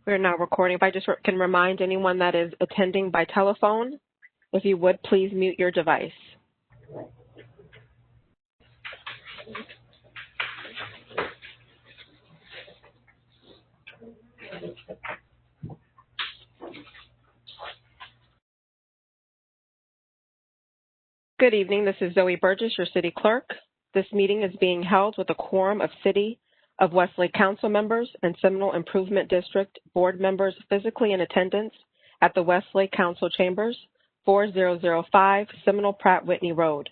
We're now recording. If I just can remind anyone that is attending by telephone, if you would, please mute your device. Good evening. This is Zoe Burgess, your city clerk. This meeting is being held with a quorum of City of Westlake Council members and Seminole Improvement District board members physically in attendance at the Westlake Council Chambers, 4005 Seminole Pratt Whitney Road.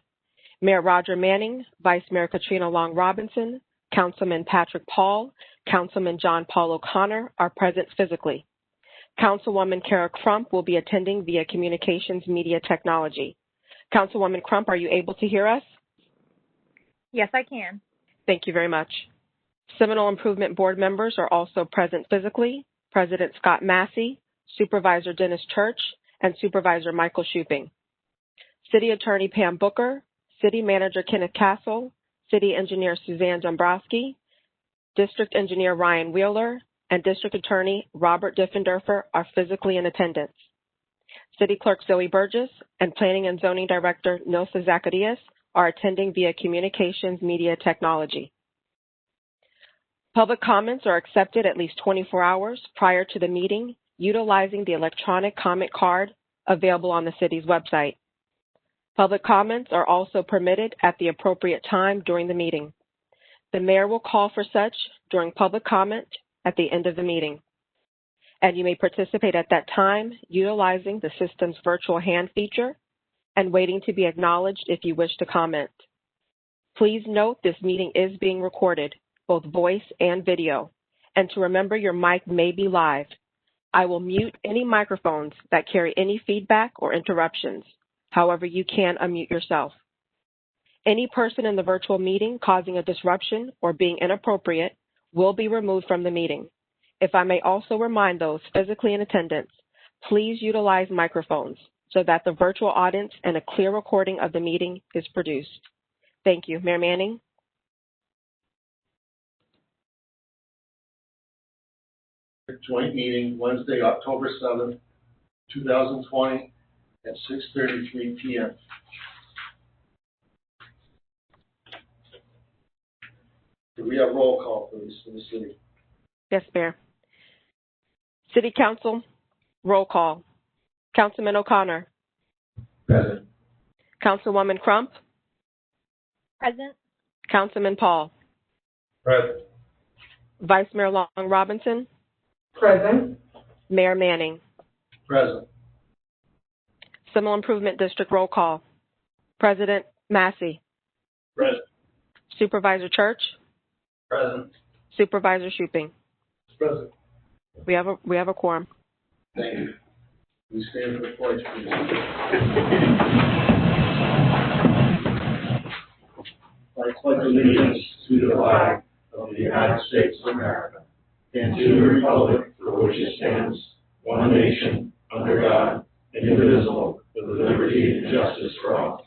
Mayor Roger Manning, Vice Mayor Katrina Long Robinson, Councilman Patrick Paul, Councilman John Paul O'Connor are present physically. Councilwoman Kara Crump will be attending via communications media technology. Councilwoman Crump, are you able to hear us? Yes, I can. Thank you very much. Seminole Improvement Board members are also present physically. President Scott Massey, Supervisor Dennis Church, and Supervisor Michael Shuping. City Attorney Pam Booker, City Manager Kenneth Castle, City Engineer Suzanne Dombrowski, District Engineer Ryan Wheeler, and District Attorney Robert Diffenderfer are physically in attendance. City Clerk Zoe Burgess and Planning and Zoning Director Nilsa Zacharias are attending via communications media technology. Public comments are accepted at least 24 hours prior to the meeting utilizing the electronic comment card available on the city's website. Public comments are also permitted at the appropriate time during the meeting. The mayor will call for such during public comment at the end of the meeting, and you may participate at that time utilizing the system's virtual hand feature and waiting to be acknowledged if you wish to comment. Please note this meeting is being recorded, both voice and video, and to remember your mic may be live. I will mute any microphones that carry any feedback or interruptions. However, you can unmute yourself. Any person in the virtual meeting causing a disruption or being inappropriate will be removed from the meeting. If I may also remind those physically in attendance, please utilize microphones so that the virtual audience and a clear recording of the meeting is produced. Thank you. Mayor Manning. Joint meeting Wednesday, October 7th, 2020 at 6:33 p.m. Do we have roll call, please, for the city? Yes, Mayor. City Council, roll call. Councilman O'Connor. Present. Councilwoman Crump. Present. Councilman Paul. Present. Vice Mayor Long Robinson. Present. Mayor Manning. Present. Seminole Improvement District roll call. President Massey. Present. Supervisor Church. Present. Supervisor Shuping. Present. We have a quorum. Thank you. We stand for the pledge, please. I pledge allegiance to the flag of the United States of America and to the republic for which it stands, one nation, under God, indivisible, with liberty and justice for all.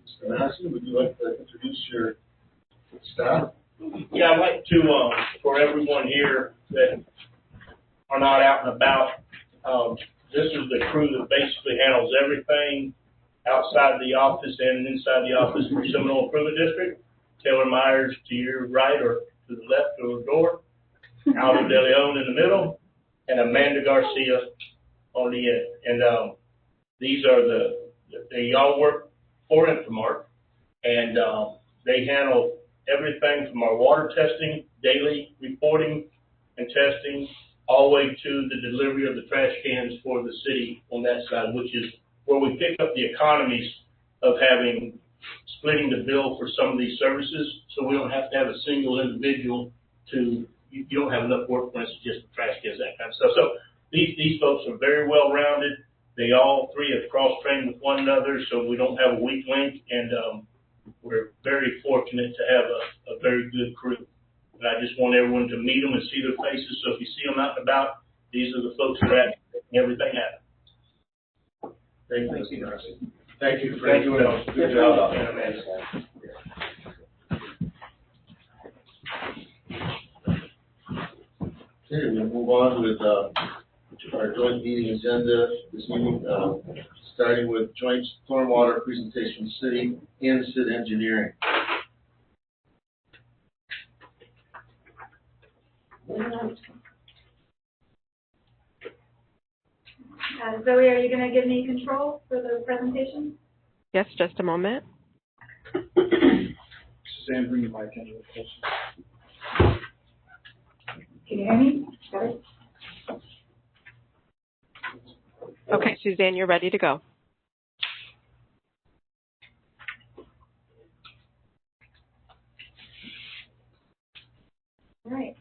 Mr. Massey, would you like to introduce your staff? Yeah, I'd like to, for everyone here that are not out and about, this is the crew that basically handles everything outside the office and inside the office for Seminole Improvement District. Taylor Myers to your right or to the left of the door, Aldo De Leon in the middle, and Amanda Garcia on the end. And these are they all work for Infomart, and they handle everything from our water testing, daily reporting and testing, all the way to the delivery of the trash cans for the city on that side, which is where we pick up the economies of splitting the bill for some of these services, so we don't have to have a single individual you don't have enough work, for instance, just trash cans, that kind of stuff. So these folks are very well rounded. They all three have cross-trained with one another, so we don't have a weak link, and we're very fortunate to have a very good crew. And I just want everyone to meet them and see their faces, so if you see them out and about, these are the folks that are making everything happen. Thank you, Mr. Massey. Thank you. Thank you. Good job. Okay, we'll move on with our joint meeting agenda this evening, starting with joint stormwater presentation city and city engineering. Zoe, are you going to give me control for the presentation? Yes, just a moment. Suzanne, bring your mic into the question. Can you hear me? Got it? Okay, Suzanne, you're ready to go. All right.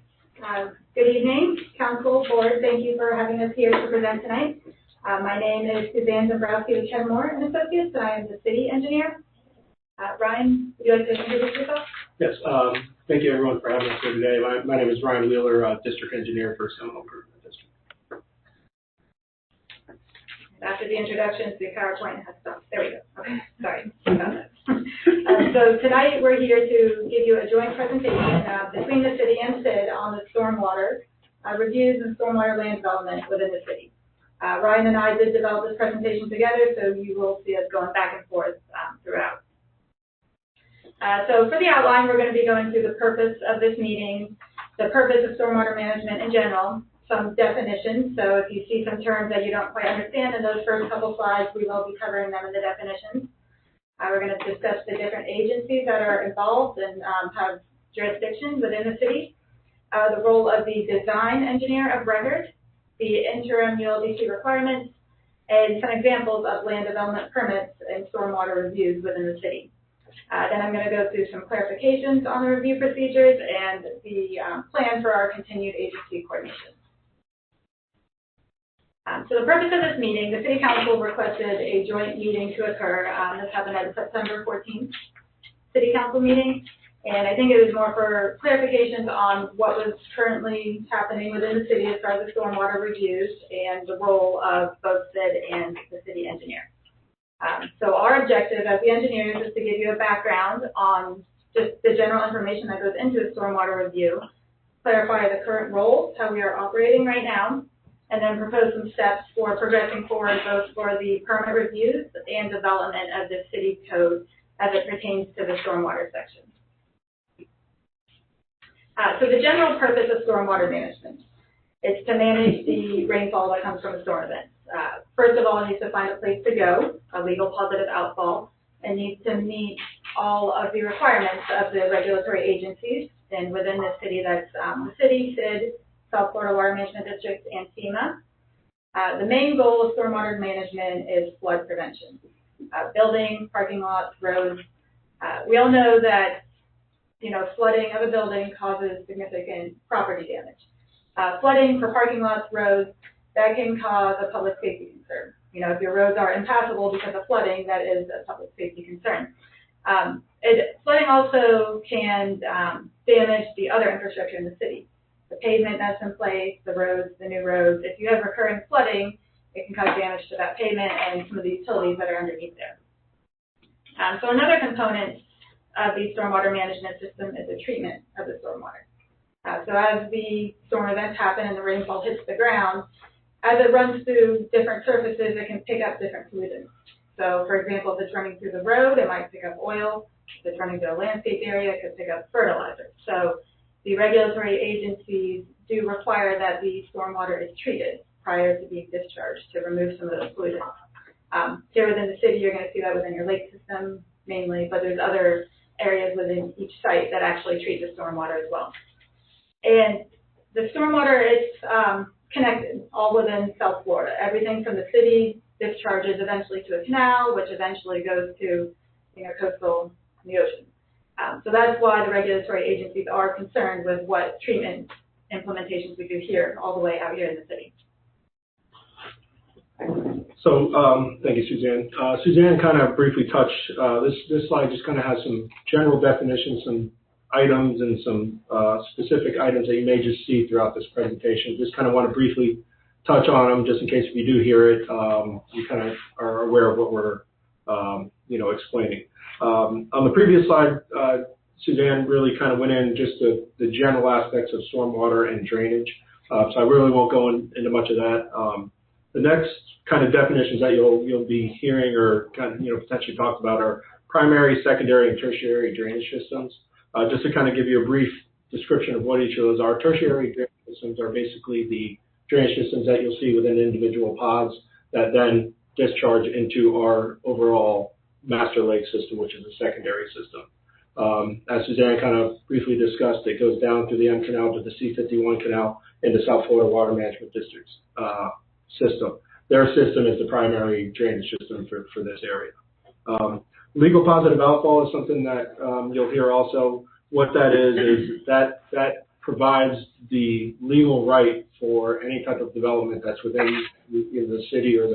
Good evening, Council, Board. Thank you for having us here to present tonight. My name is Suzanne Dombrowski with Chedmore and Associates, and I am the city engineer. Ryan, would you like to introduce yourself? Yes, thank you everyone for having us here today. My name is Ryan Wheeler, District Engineer for Seminole District. After the introductions, the PowerPoint has stopped. There we go. Okay, sorry about that. So tonight we're here to give you a joint presentation between the city and SID on the stormwater reviews and stormwater land development within the city. Ryan and I did develop this presentation together, so you will see us going back and forth throughout. So for the outline, we're going to be going through the purpose of this meeting, the purpose of stormwater management in general, some definitions. So if you see some terms that you don't quite understand in those first couple slides, we will be covering them in the definitions. We're going to discuss the different agencies that are involved and have jurisdiction within the city, the role of the design engineer of record, the interim ULDC requirements, and some examples of land development permits and stormwater reviews within the city. Then I'm going to go through some clarifications on the review procedures and the plan for our continued agency coordination. So the purpose of this meeting, the City Council requested a joint meeting to occur. This happened at the September 14th City Council meeting, and I think it was more for clarifications on what was currently happening within the city as far as the stormwater reviews and the role of both SID and the city engineer. So our objective as the engineers is to give you a background on just the general information that goes into a stormwater review, clarify the current roles, how we are operating right now, and then propose some steps for progressing forward both for the permit reviews and development of the city code as it pertains to the stormwater section. So the general purpose of stormwater management is to manage the rainfall that comes from storm events. First of all, it needs to find a place to go, a legal positive outfall, and needs to meet all of the requirements of the regulatory agencies. And within the city, that's the city, SID, South Florida Water Management District, and FEMA. The main goal of stormwater management is flood prevention. Building, parking lots, roads. We all know that, flooding of a building causes significant property damage. Flooding for parking lots, roads, that can cause a public safety concern. If your roads are impassable because of flooding, that is a public safety concern. Flooding also can damage the other infrastructure in the city. The pavement that's in place, the roads, the new roads. If you have recurring flooding, it can cause damage to that pavement and some of the utilities that are underneath there. So another component of the stormwater management system is the treatment of the stormwater. So as the storm events happen and the rainfall hits the ground, as it runs through different surfaces, it can pick up different pollutants. So for example, if it's running through the road, it might pick up oil. If it's running through a landscape area, it could pick up fertilizer. So the regulatory agencies do require that the stormwater is treated prior to being discharged to remove some of those pollutants. Here within the city, you're going to see that within your lake system mainly, but there's other areas within each site that actually treat the stormwater as well. And the stormwater is connected all within South Florida. Everything from the city discharges eventually to a canal, which eventually goes to coastal and the ocean. So that's why the regulatory agencies are concerned with what treatment implementations we do here, all the way out here in the city. So thank you, Suzanne. Suzanne kind of briefly touched, this slide just kind of has some general definitions, some items, and some specific items that you may just see throughout this presentation. Just kind of want to briefly touch on them just in case if you do hear it, you kind of are aware of what we're the previous slide, Suzanne really kind of went in just the general aspects of stormwater and drainage. So I really won't go into much of that. The next kind of definitions that you'll be hearing or kind of, potentially talked about are primary, secondary, and tertiary drainage systems. Just to kind of give you a brief description of what each of those are. Tertiary drainage systems are basically the drainage systems that you'll see within individual pods that then discharge into our overall master lake system, which is a secondary system. As Suzanne kind of briefly discussed, it goes down through the M Canal to the C51 Canal into South Florida Water Management District's system. Their system is the primary drainage system for this area. Legal positive outfall is something that you'll hear also. What that is that provides the legal right for any type of development that's within the city or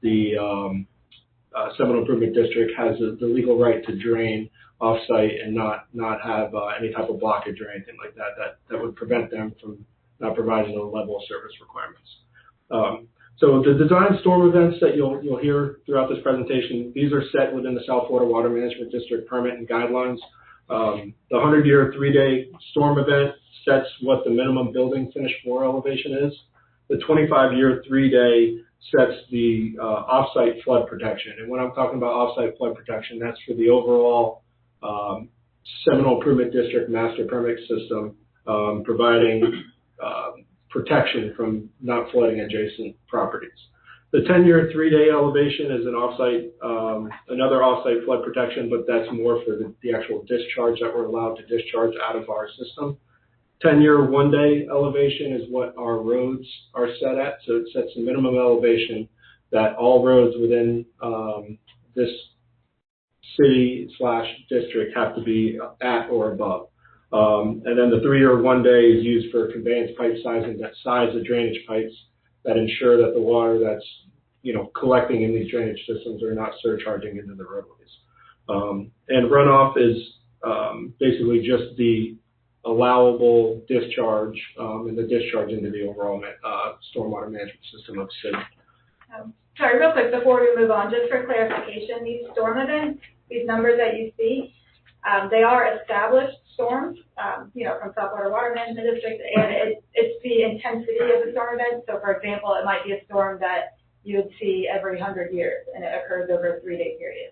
the Seminole Improvement District has the legal right to drain off-site and not have any type of blockage or anything like that would prevent them from not providing the level of service requirements. So the design storm events that you'll hear throughout this presentation, these are set within the South Florida Water Management District permit and guidelines. The 100-year 3-day storm event sets what the minimum building finished floor elevation is. The 25-year 3-day sets the off-site flood protection. And when I'm talking about off-site flood protection, that's for the overall Seminole Improvement District master permit system, providing protection from not flooding adjacent properties. The 10-year 3-day elevation is an off-site, another off-site flood protection, but that's more for the actual discharge that we're allowed to discharge out of our system. 10-year 1-day elevation is what our roads are set at, so it sets the minimum elevation that all roads within this city/district have to be at or above. And then the 3-year 1-day is used for conveyance pipe sizing that size the drainage pipes that ensure that the water that's collecting in these drainage systems are not surcharging into the roadways. And runoff is basically just the allowable discharge and the discharge into the overall stormwater management system of the city. Sorry, real quick before we move on, just for clarification, these storm events, these numbers that you see, they are established storms, from South Florida Water Management District, and it's the intensity of the storm event. So, for example, it might be a storm that you would see every 100 years, and it occurs over a 3-day period.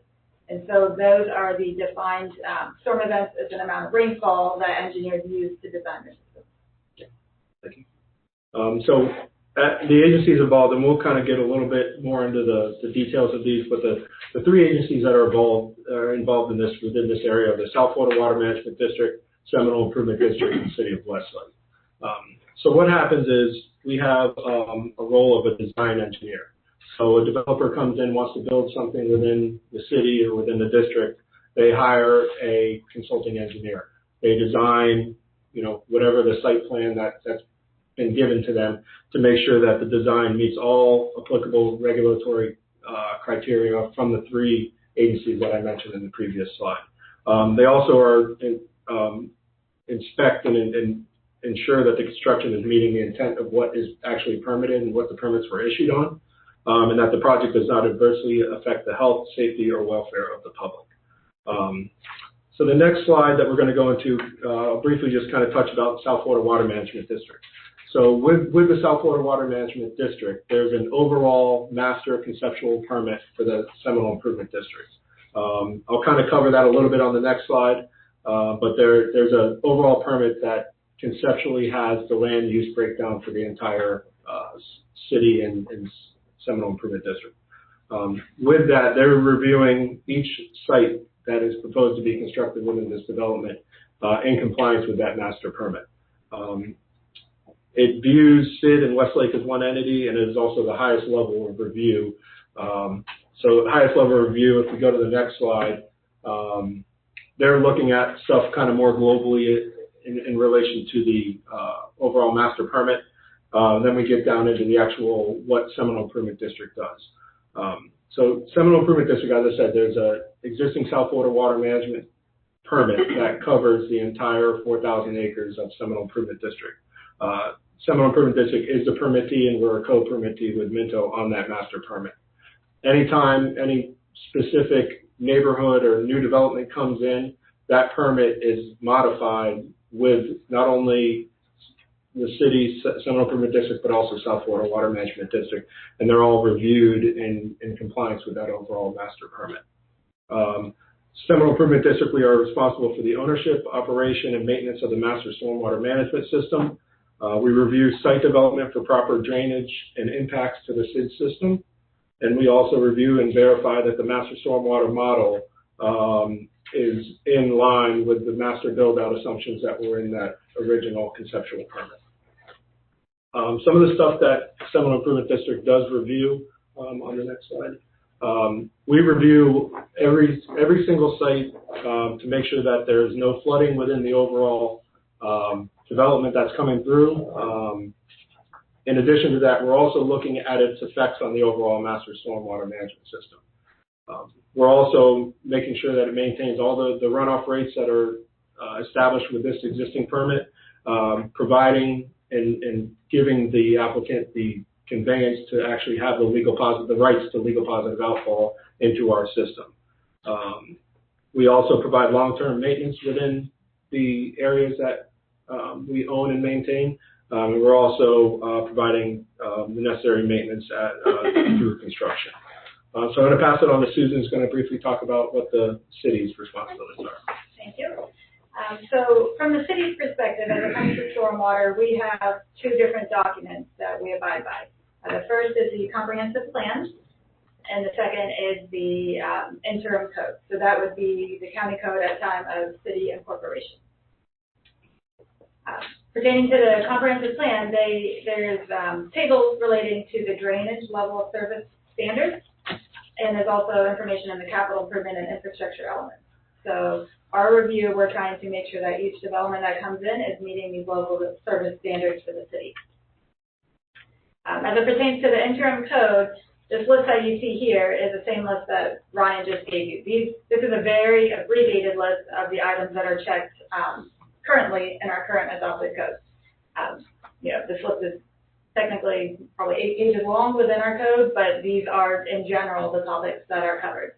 And so those are the defined storm events as an amount of rainfall that engineers use to design their system. Yeah. Thank you. So the agencies involved, and we'll kind of get a little bit more into the details of these, but the 3 agencies that are involved in this within this area are the South Florida Water Management District, Seminole Improvement District, and the City of Westlake. So what happens is we have a role of a design engineer. So a developer comes in, wants to build something within the city or within the district. They hire a consulting engineer. They design, whatever the site plan that's been given to them to make sure that the design meets all applicable regulatory criteria from the 3 agencies that I mentioned in the previous slide. They also are inspect and ensure that the construction is meeting the intent of what is actually permitted and what the permits were issued on. And that the project does not adversely affect the health, safety, or welfare of the public. So the next slide that we're going to go into, I'll briefly just kind of touch about South Florida Water Management District. So with the South Florida Water Management District, there's an overall master conceptual permit for the Seminole Improvement District. I'll kind of cover that a little bit on the next slide, but there's an overall permit that conceptually has the land use breakdown for the entire city and Seminole Improvement District. With that, they're reviewing each site that is proposed to be constructed within this development in compliance with that master permit. It views SID and Westlake as one entity, and it is also the highest level of review. So the highest level of review, if we go to the next slide, they're looking at stuff kind of more globally in relation to the overall master permit. Then we get down into the actual what Seminole Improvement District does. So Seminole Improvement District, as I said, there's a existing South Florida Water Management permit that covers the entire 4,000 acres of Seminole Improvement District. Seminole Improvement District is the permittee, and we're a co-permittee with Minto on that master permit. Anytime any specific neighborhood or new development comes in, that permit is modified with not only the city's Seminole Permit District, but also South Florida Water Management District, and they're all reviewed in compliance with that overall master permit. Seminole Permit District, we are responsible for the ownership, operation, and maintenance of the master stormwater management system. We review site development for proper drainage and impacts to the SID system, and we also review and verify that the master stormwater model is in line with the master build-out assumptions that were in that original conceptual permit. Some of the stuff that Seminole Improvement District does review on the next slide. We review every single site to make sure that there's no flooding within the overall development that's coming through. In addition to that, we're also looking at its effects on the overall master stormwater management system. We're also making sure that it maintains all the runoff rates that are established with this existing permit, providing and giving the applicant the conveyance to actually have the rights to legal positive outfall into our system. We also provide long-term maintenance within the areas that we own and maintain. We're also providing the necessary maintenance through construction. So I'm going to pass it on to Susan, who's going to briefly talk about what the city's responsibilities are. Thank you. So from the city's perspective, as it comes to stormwater, we have two different documents that we abide by. The first is the comprehensive plan, and the second is the interim code. So that would be the county code at time of city incorporation. Pertaining to the comprehensive plan, there's tables relating to the drainage level of service standards, and there's also information in the capital improvement and infrastructure elements. So our review, we're trying to make sure that each development that comes in is meeting these levels of service standards for the city. As it pertains to the interim code, this list that you see here is the same list that Ryan just gave you. This is a very abbreviated list of the items that are checked currently in our current adopted code. This list is technically probably 8 pages long within our code, but these are, in general, the topics that are covered.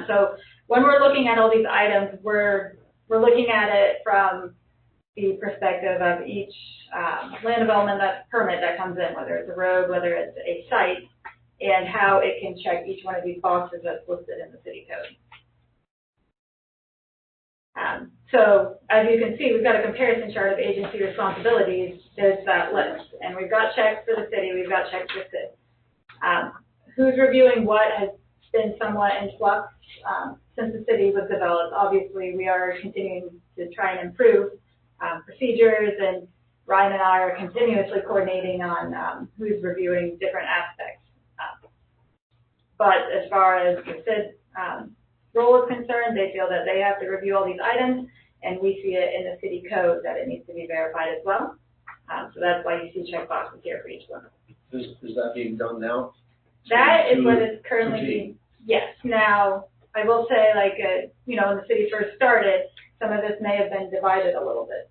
So when we're looking at all these items, we're looking at it from the perspective of each land development permit that comes in, whether it's a road, whether it's a site, and how it can check each one of these boxes that's listed in the city code. So as you can see, we've got a comparison chart of agency responsibilities. There's that list, and we've got checks for the city, we've got checks for SID. Who's reviewing what has been somewhat in flux since the city was developed. Obviously, we are continuing to try and improve procedures, and Ryan and I are continuously coordinating on who's reviewing different aspects. But as far as the SID role is concerned, they feel that they have to review all these items, and we see it in the city code that it needs to be verified as well. So that's why you see check boxes here for each one. Is that being done now? That is what is currently being, yes. Now, I will say, when the city first started, some of this may have been divided a little bit.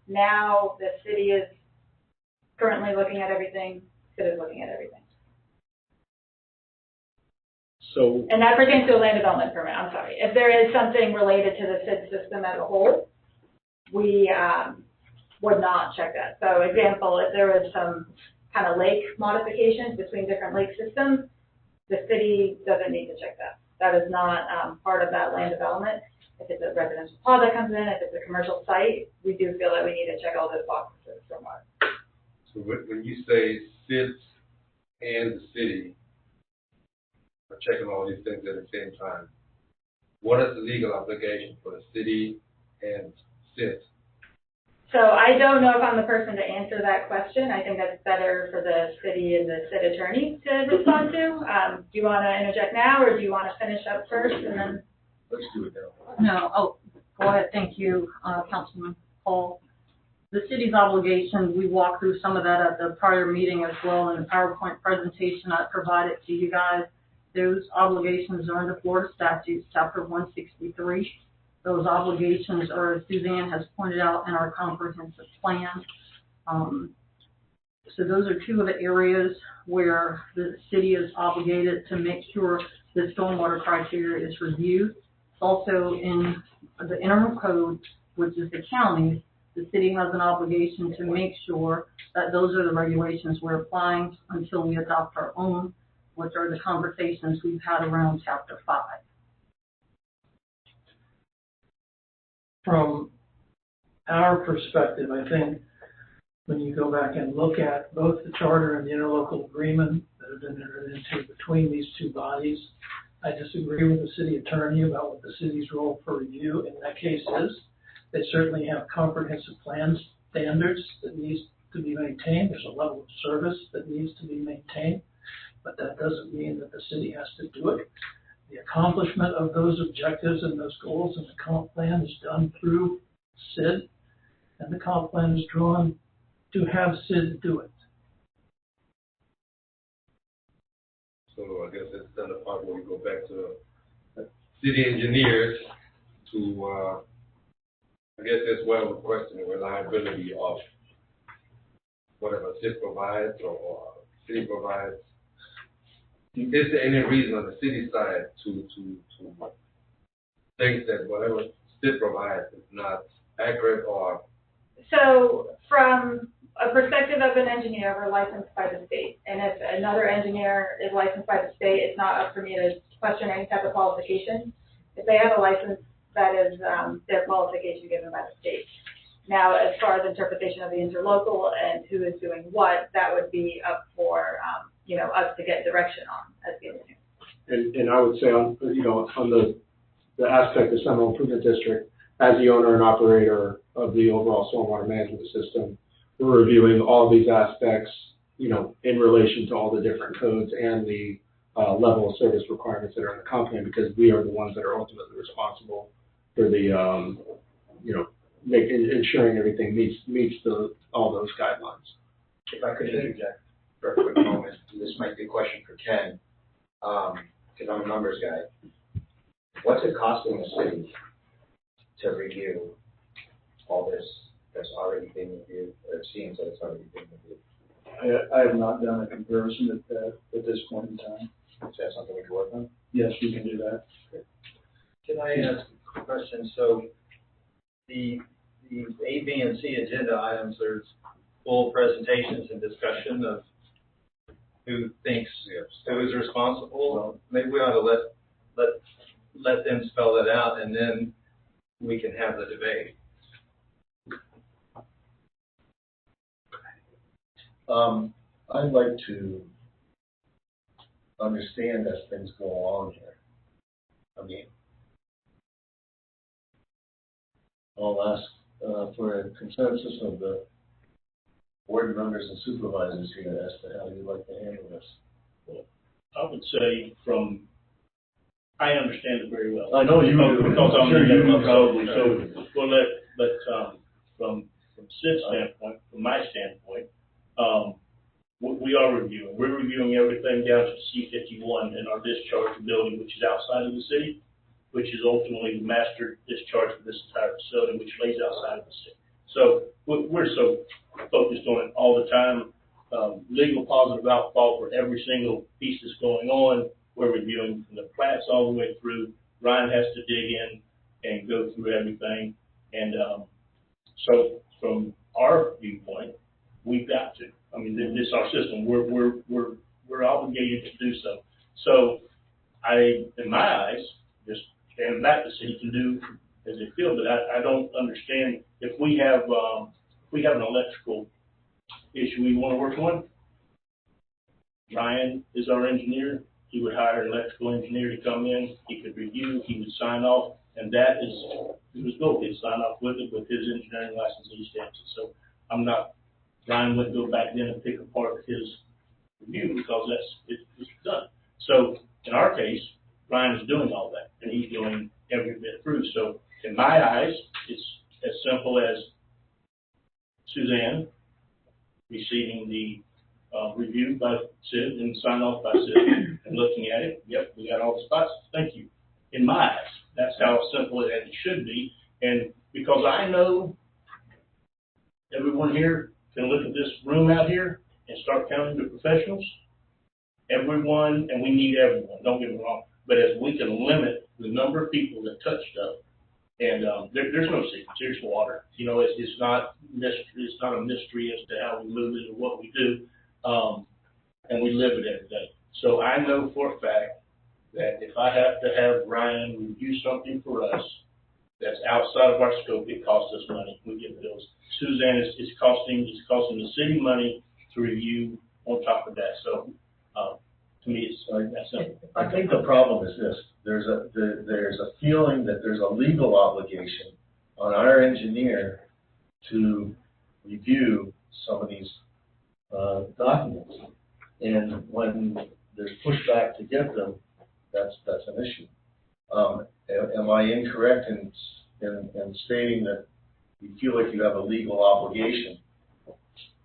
Now the city is currently looking at everything, SID is looking at everything. So, and that pertains to a land development permit, I'm sorry. If there is something related to the SID system as a whole, we would not check that. So example, if there was some kind of lake modifications between different lake systems, the city doesn't need to check that. That is not part of that land development. If it's a residential pod that comes in, if it's a commercial site, we do feel that we need to check all those boxes for water. So when you say SID and the city are checking all these things at the same time, what is the legal obligation for the city and SID? So I don't know if I'm the person to answer that question. I think that's better for the city and the SID attorney to respond to. Do you want to interject now, or do you want to finish up first and then? Let's do it now. No. Oh, go ahead. Thank you, Councilman Paul. The city's obligations, we walked through some of that at the prior meeting as well in the PowerPoint presentation I provided to you guys. Those obligations are under Florida statutes, Chapter 163. Those obligations are, as Suzanne has pointed out, in our comprehensive plan. So those are two of the areas where the city is obligated to make sure the stormwater criteria is reviewed. It's also in the interim code, which is the county. The city has an obligation to make sure that those are the regulations we're applying until we adopt our own, which are the conversations we've had around Chapter 5. From our perspective, I think when you go back and look at both the charter and the interlocal agreement that have been entered into between these two bodies, I disagree with the city attorney about what the city's role for review in that case is. They certainly have comprehensive plan standards that needs to be maintained. There's a level of service that needs to be maintained, but that doesn't mean that the city has to do it. The accomplishment of those objectives and those goals in the comp plan is done through SID, and the comp plan is drawn to have SID do it. So I guess it's then the part where we go back to city engineers to, I guess that's where we're questioning the reliability of whatever SID provides or city provides. Is there any reason on the city side to think that whatever SID provides is not accurate or? So from a perspective of an engineer, we're licensed by the state. And if another engineer is licensed by the state, it's not up for me to question any type of qualification. If they have a license, that is their qualification given by the state. Now, as far as interpretation of the interlocal and who is doing what, that would be up for us to get direction on as the engineer. And I would say on the aspect of Seminole Improvement District, as the owner and operator of the overall stormwater management system, we're reviewing all these aspects, in relation to all the different codes and the level of service requirements that are in the comp plan, because we are the ones that are ultimately responsible for the, ensuring everything meets all those guidelines. If I could interject for a quick moment, this might be a question for Ken, because I'm a numbers guy. What's it costing the city to review all this that's already been reviewed, or it seems that it's already been reviewed? I have not done a comparison at this point in time. Is that something we can work on? Yes, we can do that. Can I ask a question? So the A, B, and C agenda items, there's full presentations and discussion of who thinks who is responsible. Well, maybe we ought to let them spell it out, and then we can have the debate. I'd like to understand as things go along here. I mean, I'll ask for a consensus of the board members and supervisors here as to how you'd like to handle this. Well, I would say I understand it very well. I know you do. Because I'm sure you do probably. probably. So we'll let from Sid's standpoint, from my standpoint, we are reviewing. We're reviewing everything down to C-51 in our discharge building, which is outside of the city, which is ultimately the master discharge for this entire facility, which lays outside of the city. So we're so focused on it all the time. Legal positive outfall for every single piece that's going on. We're reviewing from the plats all the way through. Ryan has to dig in and go through everything. And so from our viewpoint, we've got to. I mean, this is our system. We're obligated to do so. So in my eyes, just stand back. The city can do as they feel, but I don't understand if we have an electrical issue we want to work on. Ryan is our engineer. He would hire an electrical engineer to come in. He could review. He would sign off, and that is his goal. He'd sign off with it with his engineering license. He stamps it. So Ryan wouldn't go back then and pick apart his review because it's done. So in our case, Ryan is doing all that, and he's doing every bit through. So in my eyes, it's as simple as Suzanne receiving the review by Sid and sign off by Sid and looking at it. Yep, we got all the spots. Thank you. In my eyes, that's how simple it should be. And because I know everyone here can look at this room out here and start counting the professionals. Everyone, and we need everyone, don't get me wrong, but as we can limit the number of people that touch stuff, and there's no secret. There's water. You know, it's not mystery. It's not a mystery as to how we move it or what we do, and we live it every day. So I know for a fact that if I have to have Ryan review something for us that's outside of our scope, it costs us money. We get bills. Suzanne, it's costing the city money to review on top of that. So to me, it's that simple. I think the problem is this: there's a feeling that there's a legal obligation on our engineer to review some of these documents, and when there's pushback to get them, that's an issue. Am I incorrect in stating that you feel like you have a legal obligation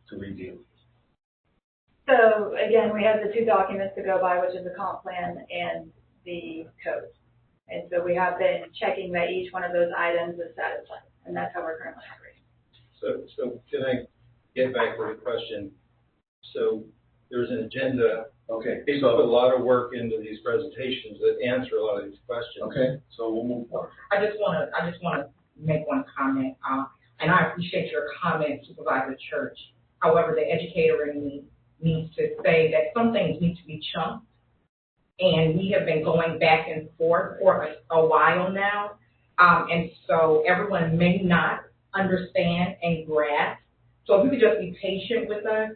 to review? So again, we have the two documents to go by, which is the comp plan and the code. And so we have been checking that each one of those items is satisfied, and that's how we're currently operating. So can I get back to the question? So there's an agenda. Okay. They put a lot of work into these presentations that answer a lot of these questions. Okay. So we'll move on. I just want to make one comment, and I appreciate your comment, Supervisor Church. However, the educator in me needs to say that some things need to be chunked, and we have been going back and forth for a while now, and so everyone may not understand and grasp. So if you could just be patient with us.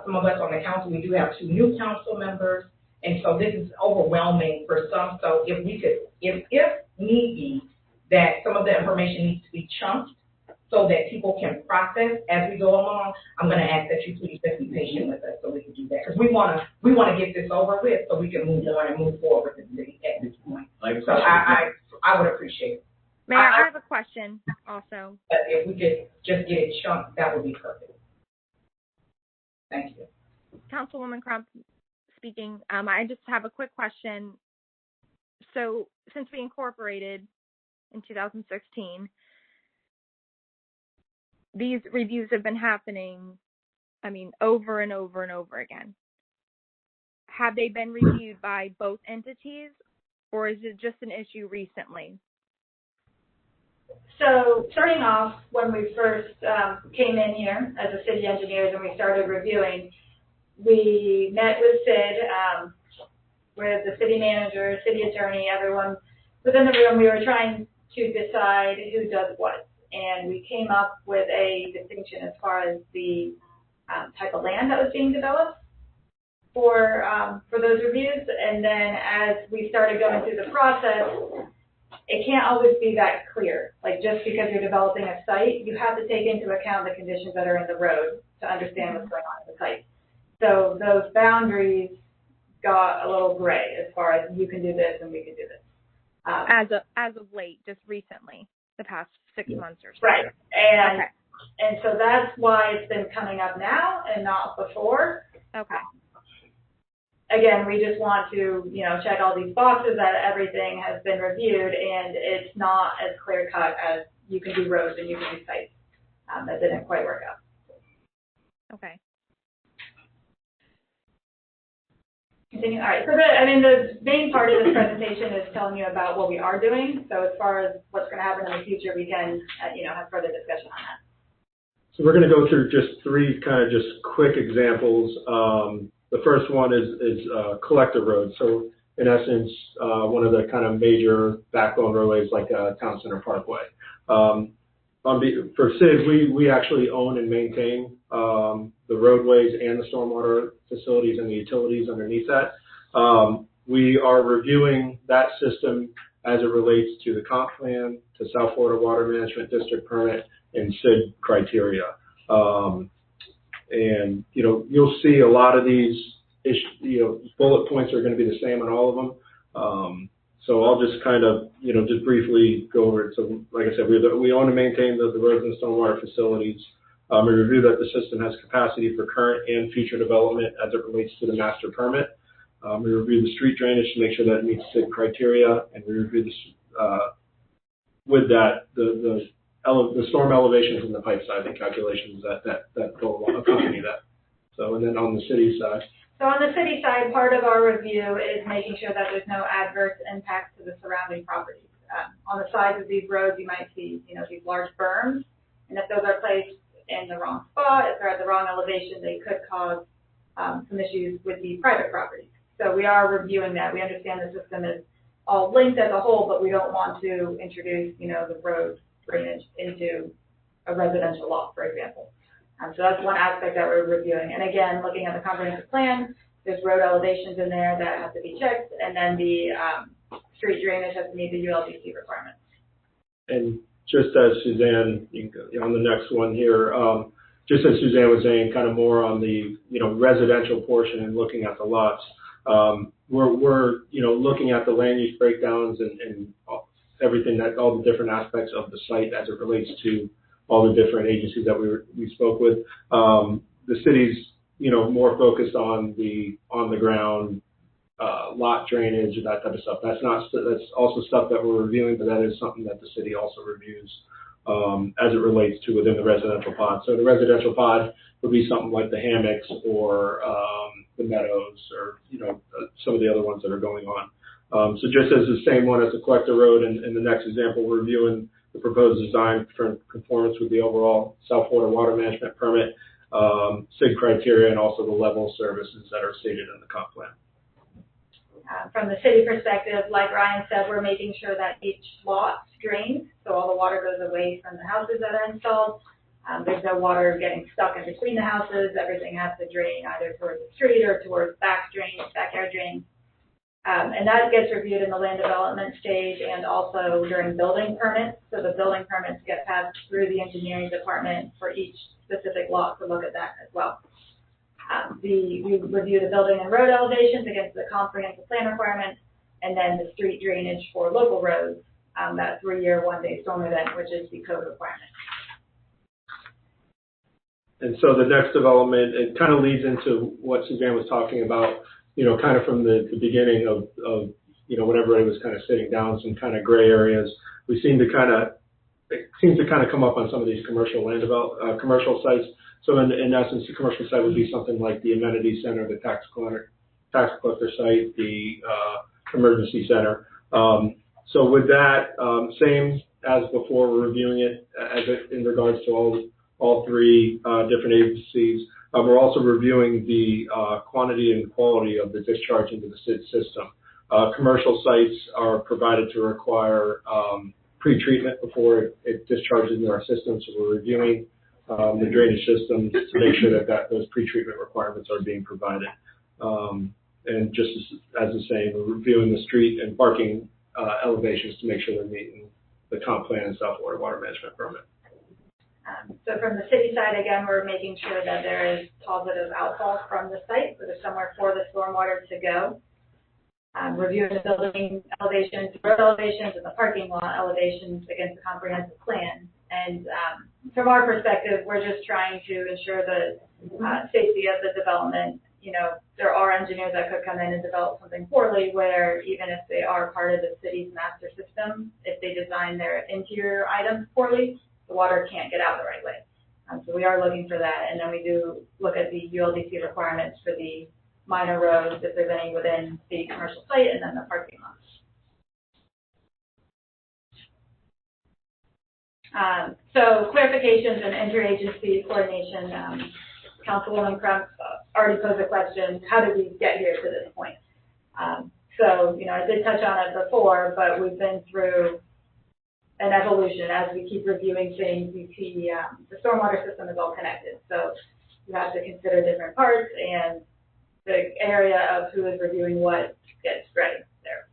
Some of us on the council, we do have 2 new council members, and so this is overwhelming for some. So if we could, if need be, that some of the information needs to be chunked so that people can process as we go along, I'm going to ask that you please just be patient with us so we can do that, because we want to get this over with so we can move on and move forward with the city at this point. So I would appreciate it. Mayor, I have a question also. But if we could just get it chunked, that would be perfect. Thank you. Councilwoman Crump speaking. I just have a quick question. So since we incorporated in 2016, these reviews have been happening, over and over and over again. Have they been reviewed by both entities, or is it just an issue recently? So starting off, when we first came in here as a city engineers and we started reviewing, we met with Sid, with the city manager, city attorney, everyone within the room. We were trying to decide who does what, and we came up with a distinction as far as the type of land that was being developed for those reviews. And then as we started going through the process, it can't always be that clear. Like, just because you're developing a site, you have to take into account the conditions that are in the road to understand what's going on in the site. So those boundaries got a little gray as far as you can do this and we can do this. As of late, just recently, the past 6 months or so. Right. And so that's why it's been coming up now and not before. Okay. Again, we just want to, check all these boxes that everything has been reviewed, and it's not as clear cut as you can do roads and you can do sites. That didn't quite work out. Okay. Continue. All right. So the main part of this presentation is telling you about what we are doing. So as far as what's going to happen in the future, we can, have further discussion on that. So we're going to go through just 3 kind of just quick examples. The first one is collector roads. So in essence, one of the kind of major backbone roadways like Town Center Parkway. For SID, we actually own and maintain the roadways and the stormwater facilities and the utilities underneath that. We are reviewing that system as it relates to the comp plan, to South Florida Water Management District permit, and SID criteria. And, you'll see a lot of these bullet points are going to be the same on all of them. So I'll just kind of, just briefly go over it. So like I said, we own and maintain the roads and stormwater facilities. We review that the system has capacity for current and future development as it relates to the master permit. We review the street drainage to make sure that it meets SID criteria, and we review with that the storm elevations and the pipe sizing calculations that go along accompany that. So, and then on the city side, So on the city side, part of our review is making sure that there's no adverse impacts to the surrounding properties. On the sides of these roads, you might see, these large berms, and if those are placed in the wrong spot, if they're at the wrong elevation, they could cause some issues with the private properties. So we are reviewing that. We understand the system is all linked as a whole, but we don't want to introduce, the road drainage into a residential lot, for example. So that's one aspect that we're reviewing. And again, looking at the comprehensive plan, there's road elevations in there that have to be checked, and then the street drainage has to meet the ULDC requirements. And just as Suzanne, on the next one here, just as Suzanne was saying, kind of more on the residential portion and looking at the lots, we're looking at the land use breakdowns and everything, that all the different aspects of the site as it relates to all the different agencies that we spoke with. The city's more focused on the ground lot drainage, that type of stuff. That's also stuff that we're reviewing, but that is something that the city also reviews as it relates to within the residential pod. So the residential pod would be something like the hammocks or the meadows, or some of the other ones that are going on. So just as the same one as the collector road, and the next example, we're reviewing the proposed design for conformance with the overall South Florida water management permit, SIG criteria, and also the level of services that are stated in the comp plan. From the city perspective, like Ryan said, we're making sure that each lot drains, so all the water goes away from the houses that are installed. There's no water getting stuck in between the houses. Everything has to drain either towards the street or towards backyard drains. And that gets reviewed in the land development stage and also during building permits. So the building permits get passed through the engineering department for each specific lot to look at that as well. We review the building and road elevations against the comprehensive plan requirements, and then the street drainage for local roads, that 3-year, 1-day storm event, which is the code requirement. And so the next development, it kind of leads into what Suzanne was talking about, kind of from the beginning of when everybody was kind of sitting down, some kind of gray areas. It seems to kind of come up on some of these commercial commercial sites. So in essence, the commercial site would be something like the amenity center, the tax collector site, the emergency center. So with that, same as before, we're reviewing it in regards to all three different agencies. We're also reviewing the quantity and quality of the discharge into the SID system. Commercial sites are provided to require pre-treatment before it discharges into our system, so we're reviewing the drainage systems to make sure that those pre-treatment requirements are being provided. And just as the same, we're reviewing the street and parking elevations to make sure they're meeting the comp plan and South Florida water management permit. So from the city side, again, we're making sure that there is positive outfall from the site, so there's somewhere for the stormwater to go. Reviewing the building elevations, road elevations, and the parking lot elevations against the comprehensive plan. And from our perspective, we're just trying to ensure the safety of the development. There are engineers that could come in and develop something poorly, where even if they are part of the city's master system, if they design their interior items poorly, the water can't get out the right way. So we are looking for that. And then we do look at the ULDC requirements for the minor roads, if there's any within the commercial site, and then the parking lots. So clarifications and interagency coordination. Councilwoman Crump already posed a question, how did we get here to this point? So, I did touch on it before, but we've been through an evolution. As we keep reviewing things, we see the stormwater system is all connected. So you have to consider different parts, and the area of who is reviewing what gets spread there.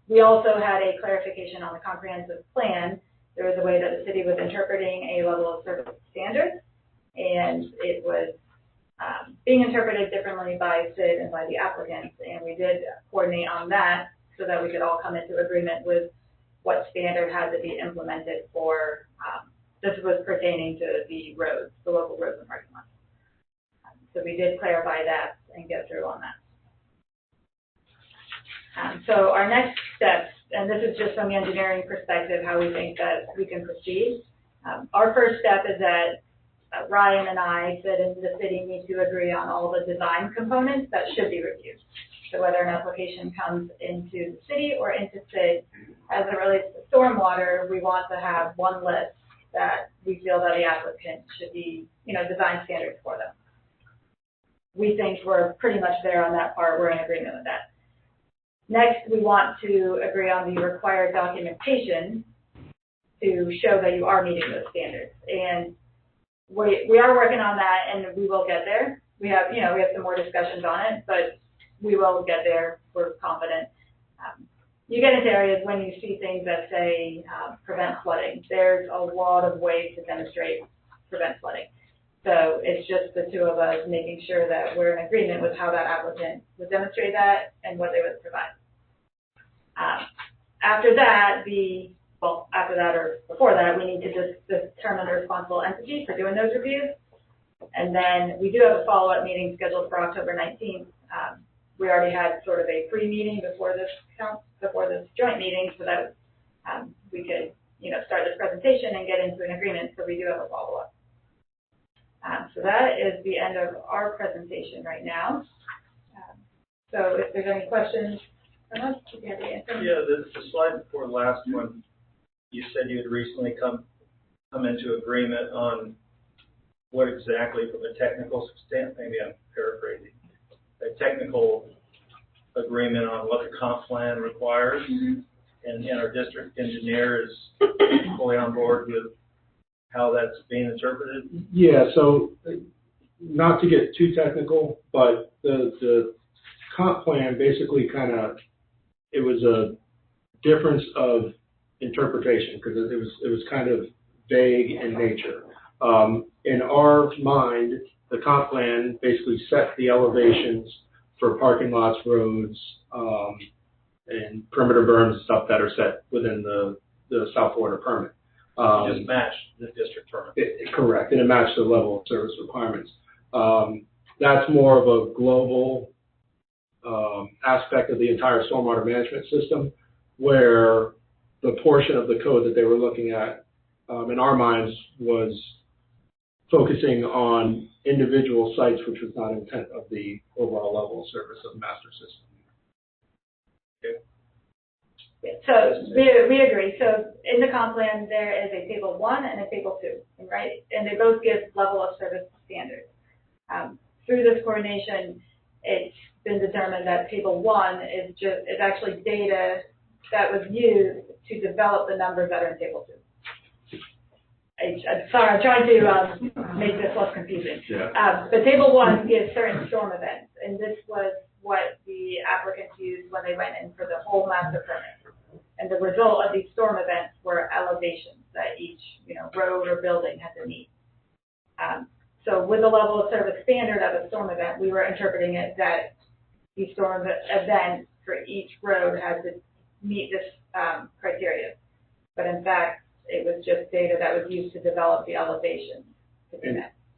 We also had a clarification on the comprehensive plan. There was a way that the city was interpreting a level of service standard, and it was being interpreted differently by SID and by the applicants, and we did coordinate on that so that we could all come into agreement with what standard had to be implemented for, this was pertaining to the roads, the local roads and parking lots. So we did clarify that and get through on that. So our next steps, and this is just from the engineering perspective, how we think that we can proceed. Our first step is that Ryan and I said in the city need to agree on all the design components that should be reviewed. So whether an application comes into the city or into SID, as it relates to stormwater, we want to have one list that we feel that the applicant should be, design standards for them. We think we're pretty much there on that part. We're in agreement with that. Next, we want to agree on the required documentation to show that you are meeting those standards. And we are working on that, and we will get there. We have some more discussions on it, but we will get there. We're confident. You get into areas when you see things that say prevent flooding. There's a lot of ways to demonstrate prevent flooding. So it's just the two of us making sure that we're in agreement with how that applicant would demonstrate that and what they would provide. After that or before that, we need to just determine the responsible entity for doing those reviews. And then we do have a follow-up meeting scheduled for October 19th. We already had sort of a pre-meeting before this joint meeting so that we could, start this presentation and get into an agreement. So we do have a follow-up. So that is the end of our presentation right now. So if there's any questions from us, if you have the answer. Yeah, the slide before the last one, you said you had recently come into agreement on what exactly, from a technical standpoint, maybe I'm paraphrasing, a technical agreement on what the comp plan requires, and our district engineer is fully on board with how that's being interpreted? Yeah, so not to get too technical, but the comp plan basically it was a difference of interpretation because it was kind of vague in nature. In our mind, the comp plan basically set the elevations for parking lots, roads, and perimeter berms and stuff that are set within the South Florida permit. Just matched the district permit. Correct, and it matched the level of service requirements. That's more of a global aspect of the entire stormwater management system, where the portion of the code that they were looking at, in our minds, was focusing on individual sites, which was not intent of the overall level of service of the master system. So we agree. So in the comp plan, there is a table 1 and a table 2, right? And they both give level of service standards. Through this coordination, it's been determined that table 1 is actually data that was used to develop the numbers that are in table 2. I'm sorry, I'm trying to make this less confusing. Yeah. But table 1 gives certain storm events, and this was what the applicants used when they went in for the whole master permit. And the result of these storm events were elevations that each road or building had to meet. So with the level of service standard of a storm event, we were interpreting it that the storm event for each road had to meet this criteria. But in fact, it was just data that was used to develop the elevation.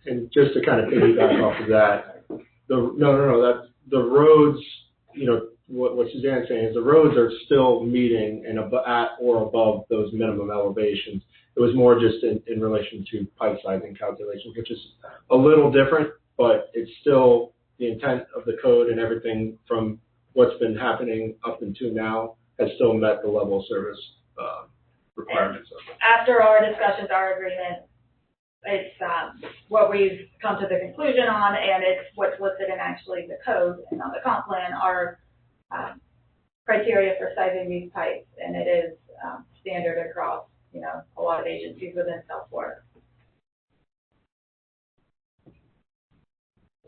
And just to kind of piggyback off of that, the roads, what Suzanne's saying is the roads are still meeting and at or above those minimum elevations. It was more just in relation to pipe sizing calculations, which is a little different, but it's still the intent of the code, and everything from what's been happening up until now has still met the level of service requirements. After our discussions, our agreement, it's what we've come to the conclusion on, and it's what's listed in actually the code and on the comp plan are criteria for sizing these pipes, and it is standard across a lot of agencies within South Florida.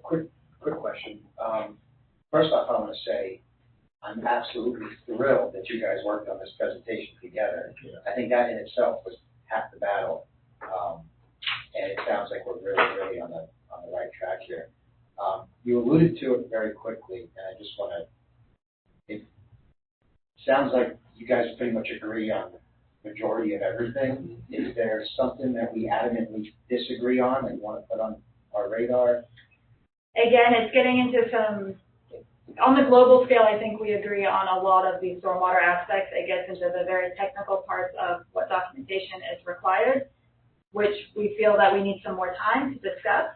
Quick question. First off, I want to say I'm absolutely thrilled that you guys worked on this presentation together. I think that in itself was half the battle, and it sounds like we're really on the right track here. You alluded to it very quickly, and I just want to. It sounds like you guys pretty much agree on the majority of everything. Is there something that we adamantly disagree on and want to put on our radar? Again, it's getting into on the global scale, I think we agree on a lot of the stormwater aspects. It gets into the very technical parts of what documentation is required. which we feel that we need some more time to discuss,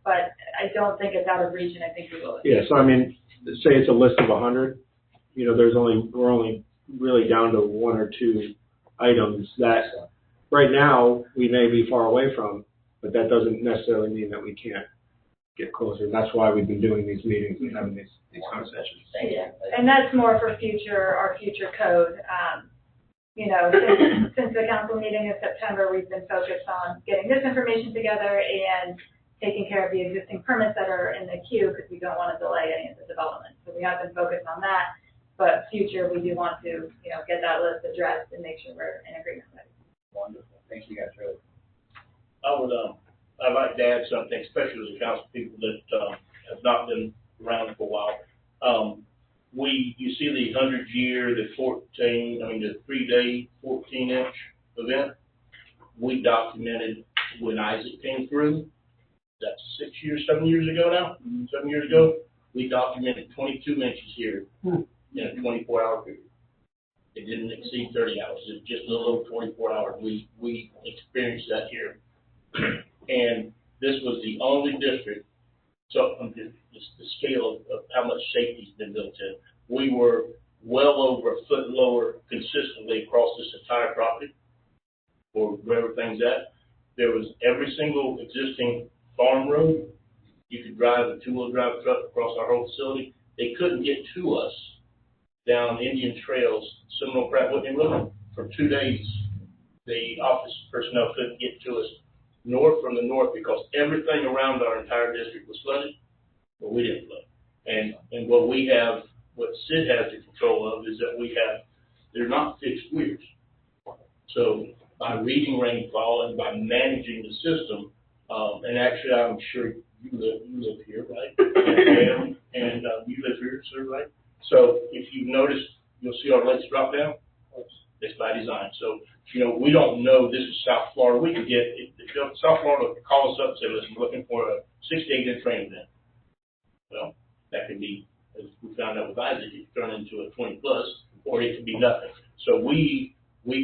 but I don't think it's out of reach, and I think we will. Yeah, so I mean, say it's a list of 100, you know, we're only really down to 1 or 2 items that right now we may be far away from, but that doesn't necessarily mean that we can't get closer. That's why we've been doing these meetings and having these conversations. Yeah, and that's more for our future code. You know, since the council meeting in September, we've been focused on getting this information together and taking care of the existing permits that are in the queue because we don't want to delay any of the development. So we have been focused on that, but future we do want to, you know, get that list addressed and make sure we're in agreement with it. Wonderful. Thank you guys, really. I'd like to add something, especially to the council people that have not been around for a while. You see the 100-year, the 3-day, 14-inch event. We documented when Isaac came through. That's 7 years ago now. 7 years ago, we documented 22 inches here in a 24-hour period. It didn't exceed 30 hours. It was just a little over 24 hours. We experienced that here. And this was the only district, so the scale of how much safety's been built in. We were well over a foot lower consistently across this entire property, or wherever things at. There was every single existing farm road. You could drive a 2-wheel drive truck across our whole facility. They couldn't get to us down Indian trails, Seminole, Pratt, Whitney Road. For 2 days, the office personnel couldn't get to us north from the north because everything around our entire district was flooded, but we didn't flood. And what Sid has the control of is that they're not fixed weirs. So by reading rainfall and by managing the system, and actually I'm sure you live here, right? And you live here, sir, right? So if you've noticed, you'll see our lakes drop down. It's by design. So, you know, we don't know this is South Florida. We could get, South Florida call us up and say, listen, we're looking for a 6 to 8 inch rain event. Well, that could be, as we found out with Isaac, it could turn into a 20 plus, or it could be nothing. So we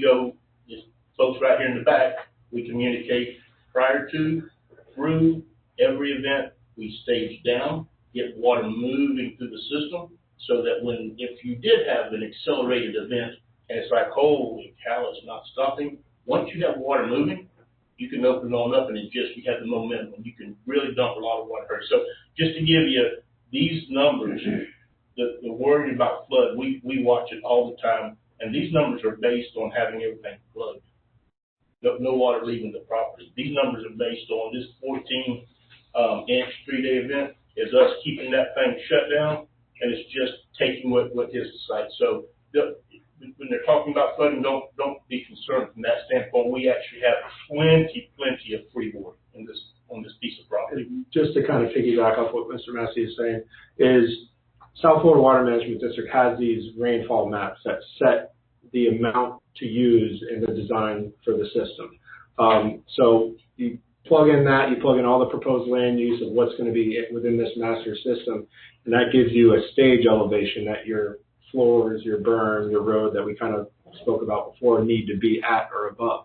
go, just folks right here in the back, we communicate prior to, through every event. We stage down, get water moving through the system so that if you did have an accelerated event, and it's like, holy cow, it's not stopping. Once you have water moving, you can open it on up and you have the momentum. You can really dump a lot of water. So just to give you these numbers, the worry about flood, we watch it all the time. And these numbers are based on having everything plugged. No water leaving the property. These numbers are based on this 14-inch 3-day event is us keeping that thing shut down, and it's just taking what hits the site. So when they're talking about flooding, don't be concerned from that standpoint. We actually have plenty of freeboard on this piece of property. Just to kind of piggyback off what Mr. Massey is saying, is South Florida Water Management District has these rainfall maps that set the amount to use in the design for the system. So you plug in all the proposed land use of what's going to be within this master system, and that gives you a stage elevation that your floors, your berm, your road that we kind of spoke about before need to be at or above.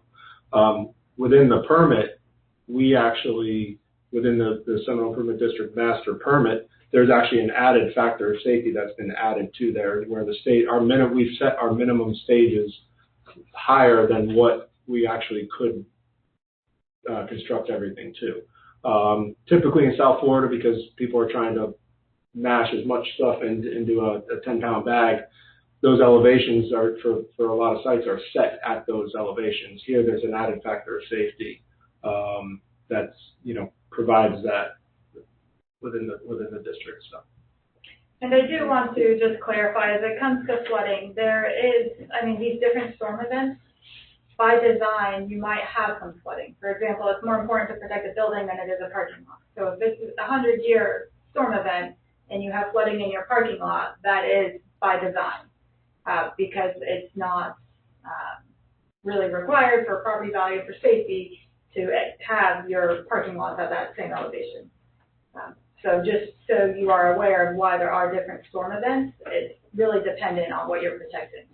Within the permit, we actually, within the Seminole Improvement District master permit, there's actually an added factor of safety that's been added to there, where we've set our minimum stages higher than what we actually could construct everything to. Typically in South Florida, because people are trying to mash as much stuff into a 10-pound bag, those elevations are for a lot of sites are set at those elevations. Here, there's an added factor of safety that's provides that within the district. So. And I do want to just clarify, as it comes to flooding, these different storm events, by design, you might have some flooding. For example, it's more important to protect a building than it is a parking lot. So if this is a 100-year storm event and you have flooding in your parking lot, that is by design, because it's not really required for property value, for safety, to have your parking lot at that same elevation. So just so you are aware of why there are different storm events, it's really dependent on what you're protecting.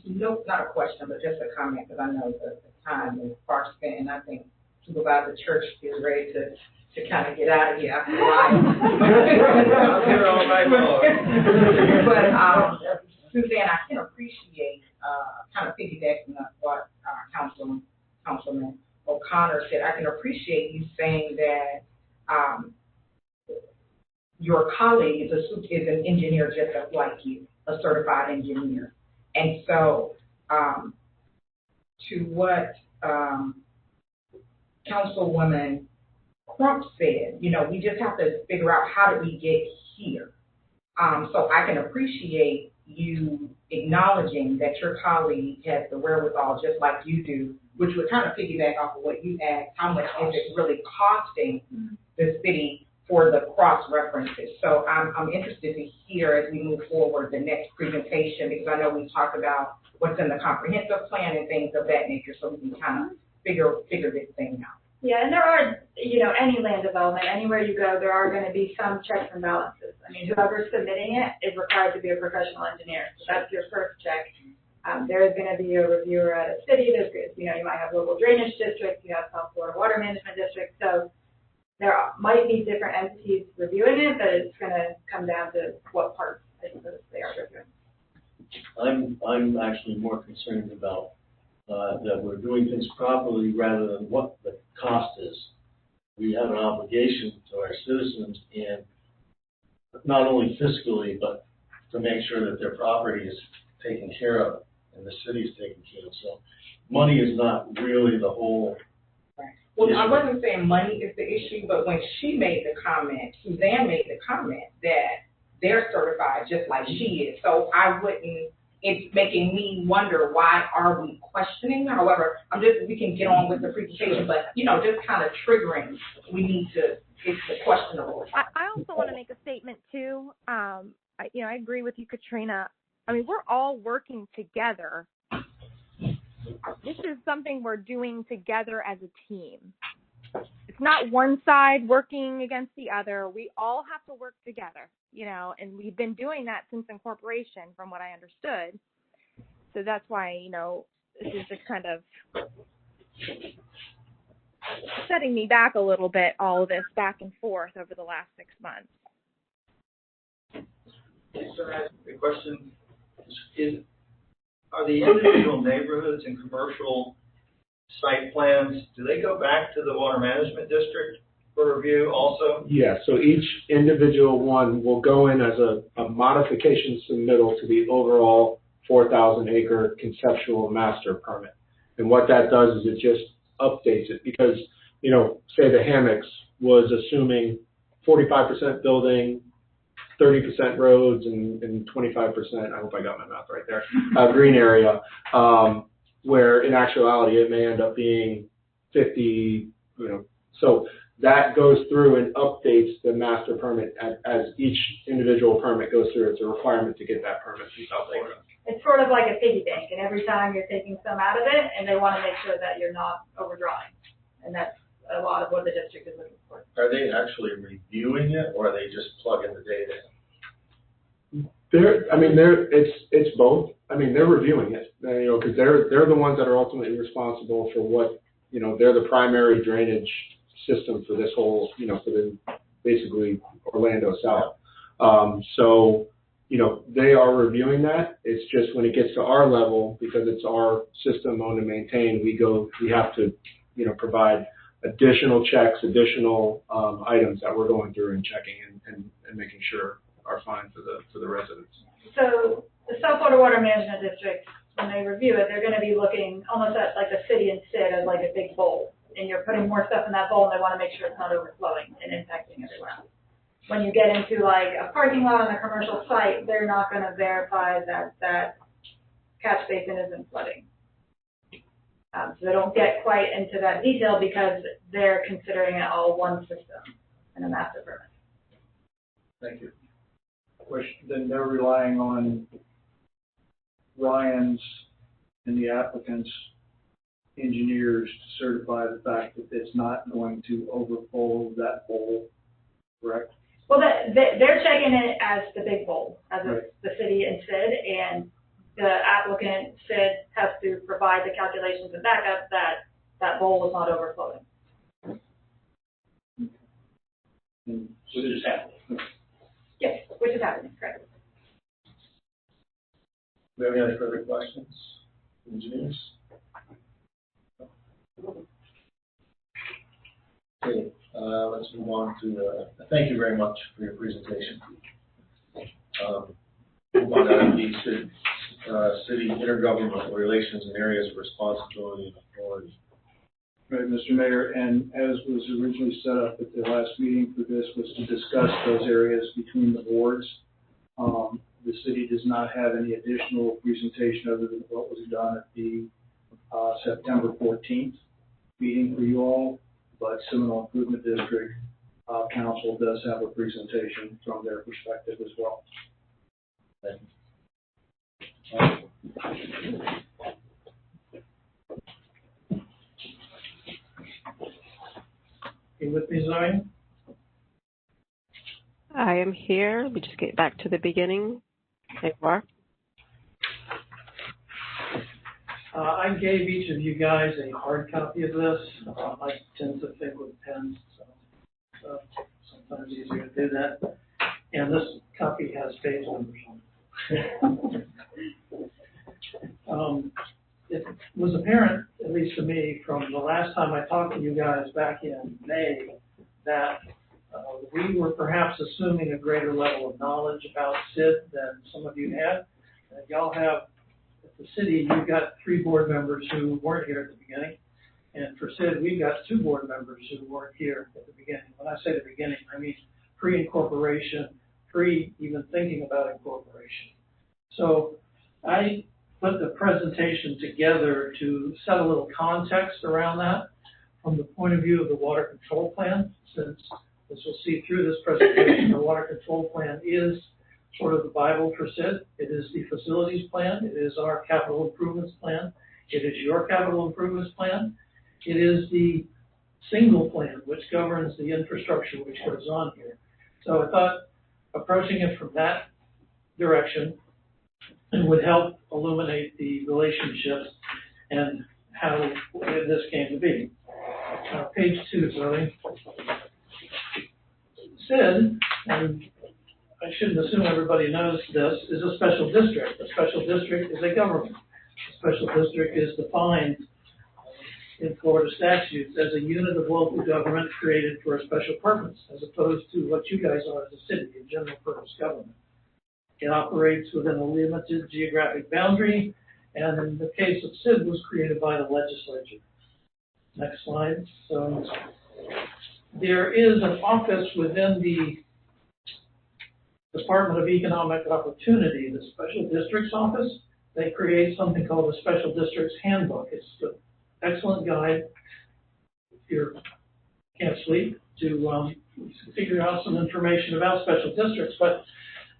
No, not a question, but just a comment, because I know the time is far spent, and I think Supervisor Church is ready to kind of get out of here after a while. But Suzanne, I can appreciate kind of piggybacking on what Councilman O'Connor said. I can appreciate you saying that your colleague is an engineer just like you, a certified engineer. And so, to what Councilwoman Crump said, we just have to figure out how did we get here. So I can appreciate you acknowledging that your colleague has the wherewithal just like you do, which would kind of piggyback off of what you asked, how much is it really costing the city for the cross-references. So I'm interested to hear as we move forward the next presentation, because I know we talked about what's in the comprehensive plan and things of that nature, so we can kind of figure this thing out. Yeah, and there are, any land development, anywhere you go, there are going to be some checks and balances. I mean, whoever's submitting it is required to be a professional engineer. So that's your first check. There is going to be a reviewer at a city. There's, you might have local drainage districts. You have South Florida Water Management District. So there might be different entities reviewing it, but it's going to come down to what parts they are reviewing. I'm actually more concerned about that we're doing things properly rather than what the cost is. We have an obligation to our citizens, and not only fiscally, but to make sure that their property is taken care of and the city is taken care of. So money is not really the whole Well, I wasn't saying money is the issue, but when she made the comment, Suzanne made the comment that they're certified just like she is. So it's making me wonder, why are we questioning? However, we can get on with the presentation, but, just kind of triggering, it's questionable. I also want to make a statement too. I agree with you, Katrina. I mean, we're all working together. This is something we're doing together as a team. It's not one side working against the other. We all have to work together, and we've been doing that since incorporation, from what I understood. So that's why, this is just kind of setting me back a little bit, all of this back and forth over the last 6 months. So I ask a question. Are the individual neighborhoods and commercial site plans, do they go back to the Water Management District for review also? Yeah, so each individual one will go in as a modification submittal to the overall 4,000-acre conceptual master permit. And what that does is it just updates it, because, say the hammocks was assuming 45% building, 30% roads, and 25%, I hope I got my math right there, green area, where in actuality it may end up being 50, so that goes through and updates the master permit as each individual permit goes through. It's a requirement to get that permit in South Florida. It's sort of like a piggy bank, and every time you're taking some out of it, and they want to make sure that you're not overdrawing. And that's a lot of what the district is looking for. Are they actually reviewing it, or are they just plugging the data in? It's both. I mean, they're reviewing it, because they're the ones that are ultimately responsible for what, they're the primary drainage system for this whole, for the basically Orlando South. So, they are reviewing that. It's just when it gets to our level, because it's our system owned and maintained, we have to, provide additional checks, additional items that we're going through and checking and making sure are fine for the residents. So the South Florida Water Management District, when they review it, they're going to be looking almost at like the city and SID as like a big bowl, and you're putting more stuff in that bowl, and they want to make sure it's not overflowing and impacting everyone else. When you get into like a parking lot on a commercial site, they're not going to verify that that catch basin isn't flooding. So they don't get quite into that detail because they're considering it all one system in a master permit. Thank you. Then they're relying on Ryan's and the applicant's engineers to certify the fact that it's not going to overflow that bowl, correct? Well, they're checking it as the big bowl, as right. the city and SID, and the applicant, Sid, has to provide the calculations and backup that that bowl is not overflowing. So they're just happening. Yes, which is happening, correct. Do we have any further questions, engineers? Okay, let's move on to, thank you very much for your presentation. Move on to the city intergovernmental relations and areas of responsibility and authority. Right, Mr. Mayor, and as was originally set up at the last meeting for this was to discuss those areas between the boards. The city does not have any additional presentation other than what was done at the September 14th meeting for you all, but Seminole Improvement District Council does have a presentation from their perspective as well. Thank you. You with me, Zoe? I am here. Let me just get back to the beginning. There you are. I gave each of you guys a hard copy of this. I tend to think with pens, so sometimes easier to do that. And this copy has page numbers on it. It was apparent, at least to me, from the last time I talked to you guys back in May, that we were perhaps assuming a greater level of knowledge about SID than some of you had. Y'all have, at the city, you've got 3 board members who weren't here at the beginning. And for SID, we've got 2 board members who weren't here at the beginning. When I say the beginning, I mean pre-incorporation, pre-even thinking about incorporation. So I put the presentation together to set a little context around that from the point of view of the water control plan, since as you'll see through this presentation, the water control plan is sort of the Bible for SID. It is the facilities plan. It is our capital improvements plan. It is your capital improvements plan. It is the single plan which governs the infrastructure which goes on here. So I thought approaching it from that direction would help illuminate the relationships and how this came to be. Page 2, Zoe. SID, and I shouldn't assume everybody knows this, is a special district. A special district is a government. A special district is defined in Florida statutes as a unit of local government created for a special purpose, as opposed to what you guys are as a city, a general purpose government. It operates within a limited geographic boundary, and in the case of SID, was created by the legislature. Next slide. So there is an office within the Department of Economic Opportunity, the Special Districts Office. They create something called the Special Districts Handbook. It's an excellent guide if you can't sleep to figure out some information about special districts. But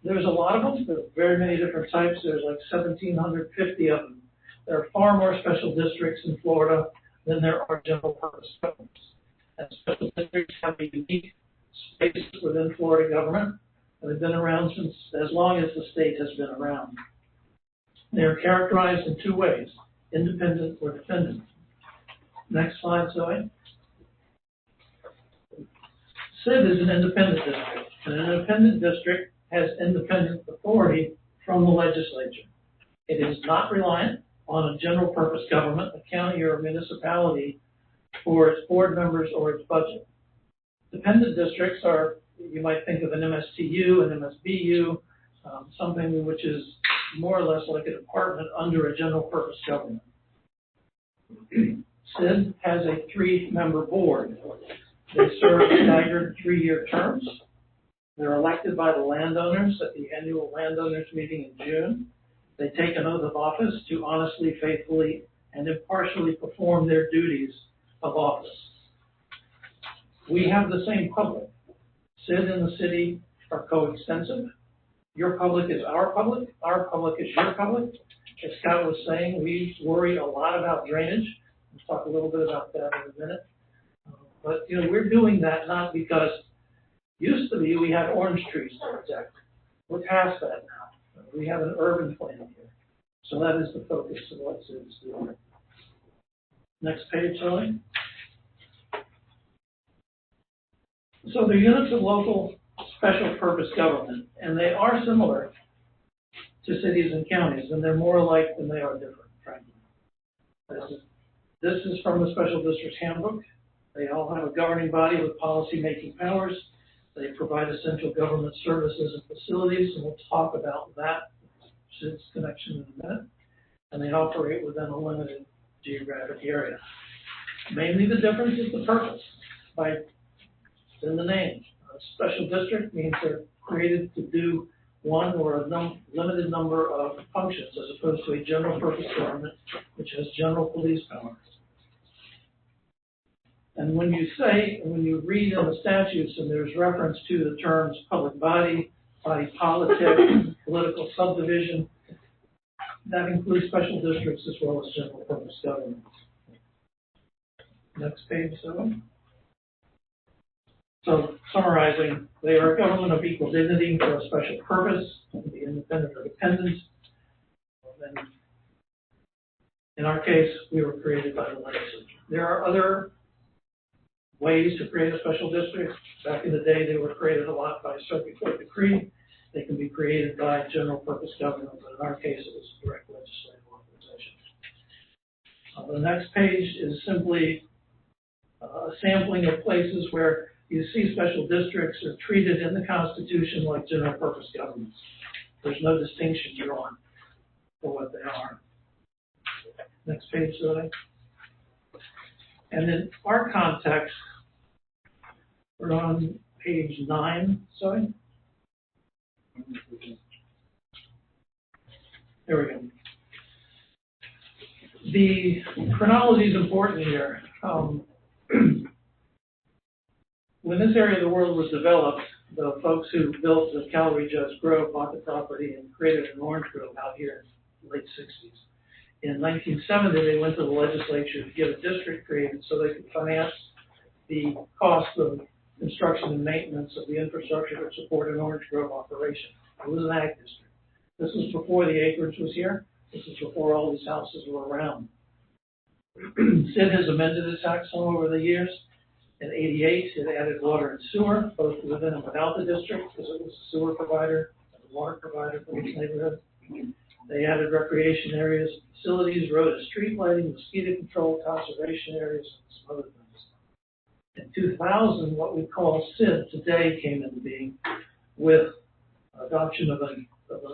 there's a lot of them. There are very many different types. There's like 1,750 of them. There are far more special districts in Florida than there are general purpose governments. And special districts have a unique space within Florida government. And they've been around since as long as the state has been around. They are characterized in 2 ways, independent or dependent. Next slide, Zoe. SID is an independent district. And an independent district has independent authority from the legislature. It is not reliant on a general purpose government, a county or a municipality, for its board members or its budget. Dependent districts are, you might think of an MSTU, an MSBU, something which is more or less like a department under a general purpose government. SID has a 3-member board. They serve staggered 3-year terms. They're elected by the landowners at the annual landowners meeting in June. They take an oath of office to honestly, faithfully, and impartially perform their duties of office. We have the same public. SID and the city are coextensive. Your public is our public is your public. As Scott was saying, we worry a lot about drainage. We'll talk a little bit about that in a minute. But we're doing that not because used to be we had orange trees to protect. We're past that now. We have an urban plan here. So that is the focus of what SID is doing. Next page, Charlie. So they're units of local special purpose government, and they are similar to cities and counties, and they're more alike than they are different, frankly. This is from the Special Districts Handbook. They all have a governing body with policy-making powers. They provide essential government services and facilities, and we'll talk about that, SID's connection in a minute. And they operate within a limited geographic area. Mainly the difference is the purpose. In the name, a special district means they're created to do one or a limited number of functions, as opposed to a general purpose government, which has general police powers. And when you read in the statutes, and there's reference to the terms public body, body politic, political subdivision, that includes special districts as well as general purpose government. Next page, 7. So summarizing, they are a government of equal dignity for a special purpose, to be independent or dependent. And in our case, we were created by the legislature. There are other ways to create a special district. Back in the day, they were created a lot by circuit court decree. They can be created by general purpose government, but in our case, it was direct legislative authorization. The next page is simply a sampling of places where you see special districts are treated in the Constitution like general purpose governments. There's no distinction drawn for what they are. Next page, Zoe. And in our context, we're on page 9, sorry. There we go. The chronology is important here. When this area of the world was developed, the folks who built the Calvary Judge Grove bought the property and created an orange grove out here in the late 60s. In 1970, they went to the legislature to get a district created so they could finance the cost of construction and maintenance of the infrastructure to support an orange grove operation. It was an ag district. This was before the acreage was here. This is before all these houses were around. SID has amended its tax law over the years. In '88, it added water and sewer, both within and without the district, because it was a sewer provider and a water provider for each neighborhood. They added recreation areas, facilities, road and street lighting, mosquito control, conservation areas, and some other things. In 2000, what we call SID today came into being with adoption of a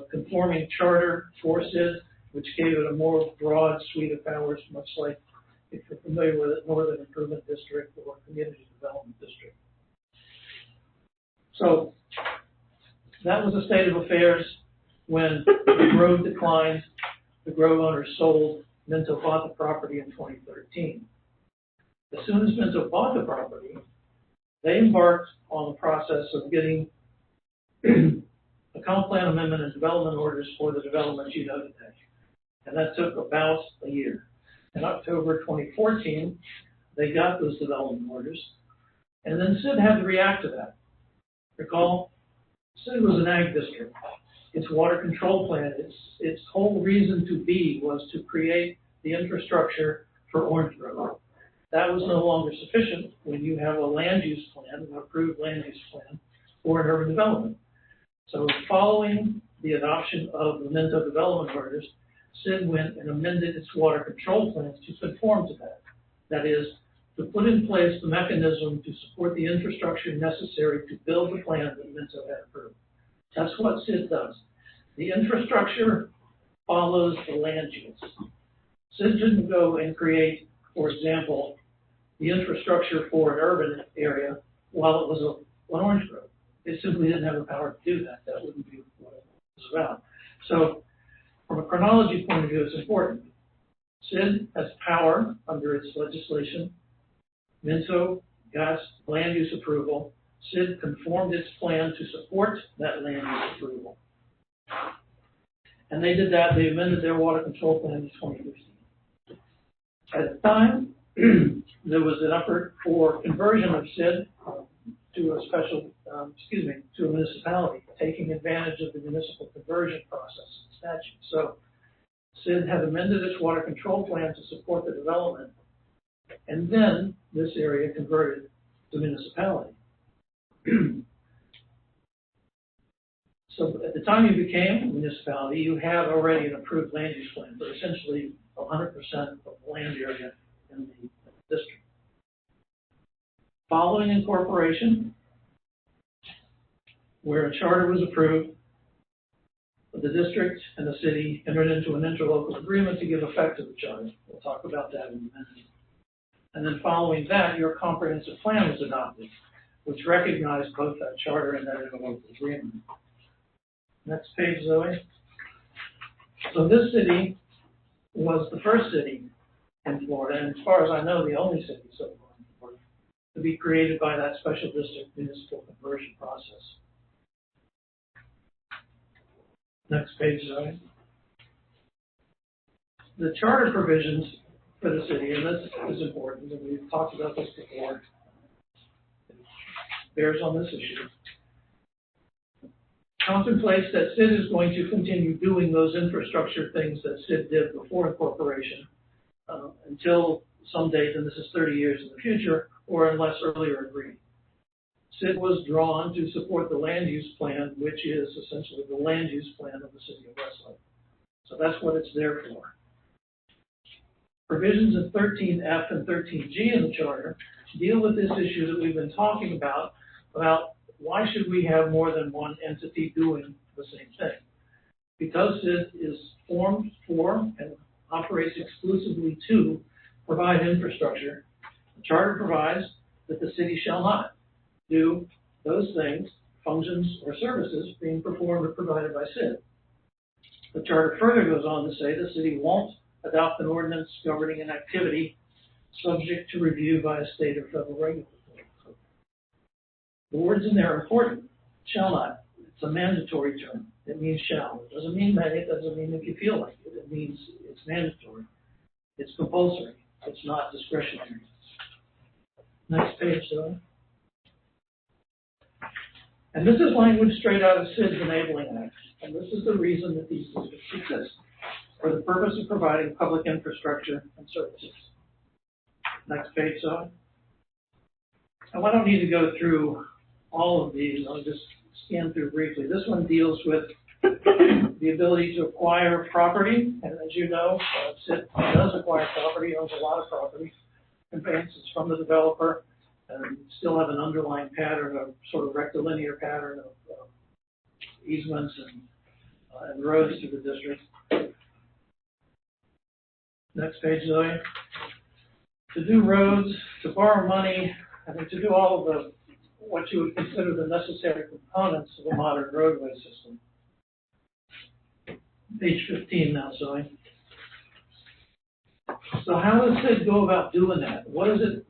conforming charter for SID, which gave it a more broad suite of powers, much like, if you're familiar with it, Northern Improvement District or Community Development District. So that was the state of affairs when the Grove declined. The Grove owners sold. Minto bought the property in 2013. As soon as Minto bought the property, they embarked on the process of getting a comp plan amendment and development orders for the development you know today. And that took about a year. In October 2014, they got those development orders, and then SID had to react to that. Recall, SID was an ag district. Its water control plan, its whole reason to be was to create the infrastructure for orange grove. That was no longer sufficient when you have a land use plan, an approved land use plan for an urban development. So following the adoption of the Minto development orders, SID went and amended its water control plans to conform to that. That is, to put in place the mechanism to support the infrastructure necessary to build the plan that Minto had approved. That's what SID does. The infrastructure follows the land use. SID didn't go and create, for example, the infrastructure for an urban area while it was an orange grove. It simply didn't have the power to do that. That wouldn't be what it was about. So from a chronology point of view, it's important. SID has power under its legislation. Minto got land use approval. SID conformed its plan to support that land use approval. And they did that. They amended their water control plan in 2015. At the time, there was an effort for conversion of SID to a municipality, taking advantage of the municipal conversion process statute. So SID had amended its water control plan to support the development, and then this area converted to municipality. So at the time you became a municipality, you had already an approved land use plan for essentially 100% of the land area in the district. Following incorporation, where a charter was approved, the district and the city entered into an interlocal agreement to give effect to the charter. We'll talk about that in a minute. And then following that, your comprehensive plan was adopted, which recognized both that charter and that interlocal agreement. Next page, Zoe. So this city was the first city in Florida, and as far as I know, the only city so far in Florida to be created by that special district municipal conversion process. Next page, Zoe. The charter provisions for the city, and this is important, and we've talked about this before, it bears on this issue, contemplates that SID is going to continue doing those infrastructure things that SID did before incorporation until some date, and this is 30 years in the future, or unless earlier agreed. SID was drawn to support the land use plan, which is essentially the land use plan of the city of Westlake. So that's what it's there for. Provisions of 13F and 13G in the charter deal with this issue that we've been talking about why should we have more than one entity doing the same thing? Because SID is formed for and operates exclusively to provide infrastructure, the charter provides that the city shall not do those things, functions, or services being performed or provided by SID. The charter further goes on to say the city won't adopt an ordinance governing an activity subject to review by a state or federal regulator. The words in there are important. Shall not. It's a mandatory term. It means shall. It doesn't mean may. It doesn't mean if you feel like it. It means it's mandatory. It's compulsory. It's not discretionary. Next page, though. And this is language straight out of SID's Enabling Act. And this is the reason that these districts exist, for the purpose of providing public infrastructure and services. Next page, though. And I don't need to go through all of these. I'll just scan through briefly. This one deals with the ability to acquire property. And as you know, SID does acquire property, owns a lot of property, advances from the developer, and still have an underlying pattern of sort of rectilinear pattern of easements and roads to the district. Next page, Zoe. To do roads, to borrow money, I mean, to do all of the what you would consider the necessary components of a modern roadway system. Page 15 now, Zoe. So how does SID go about doing that? What is it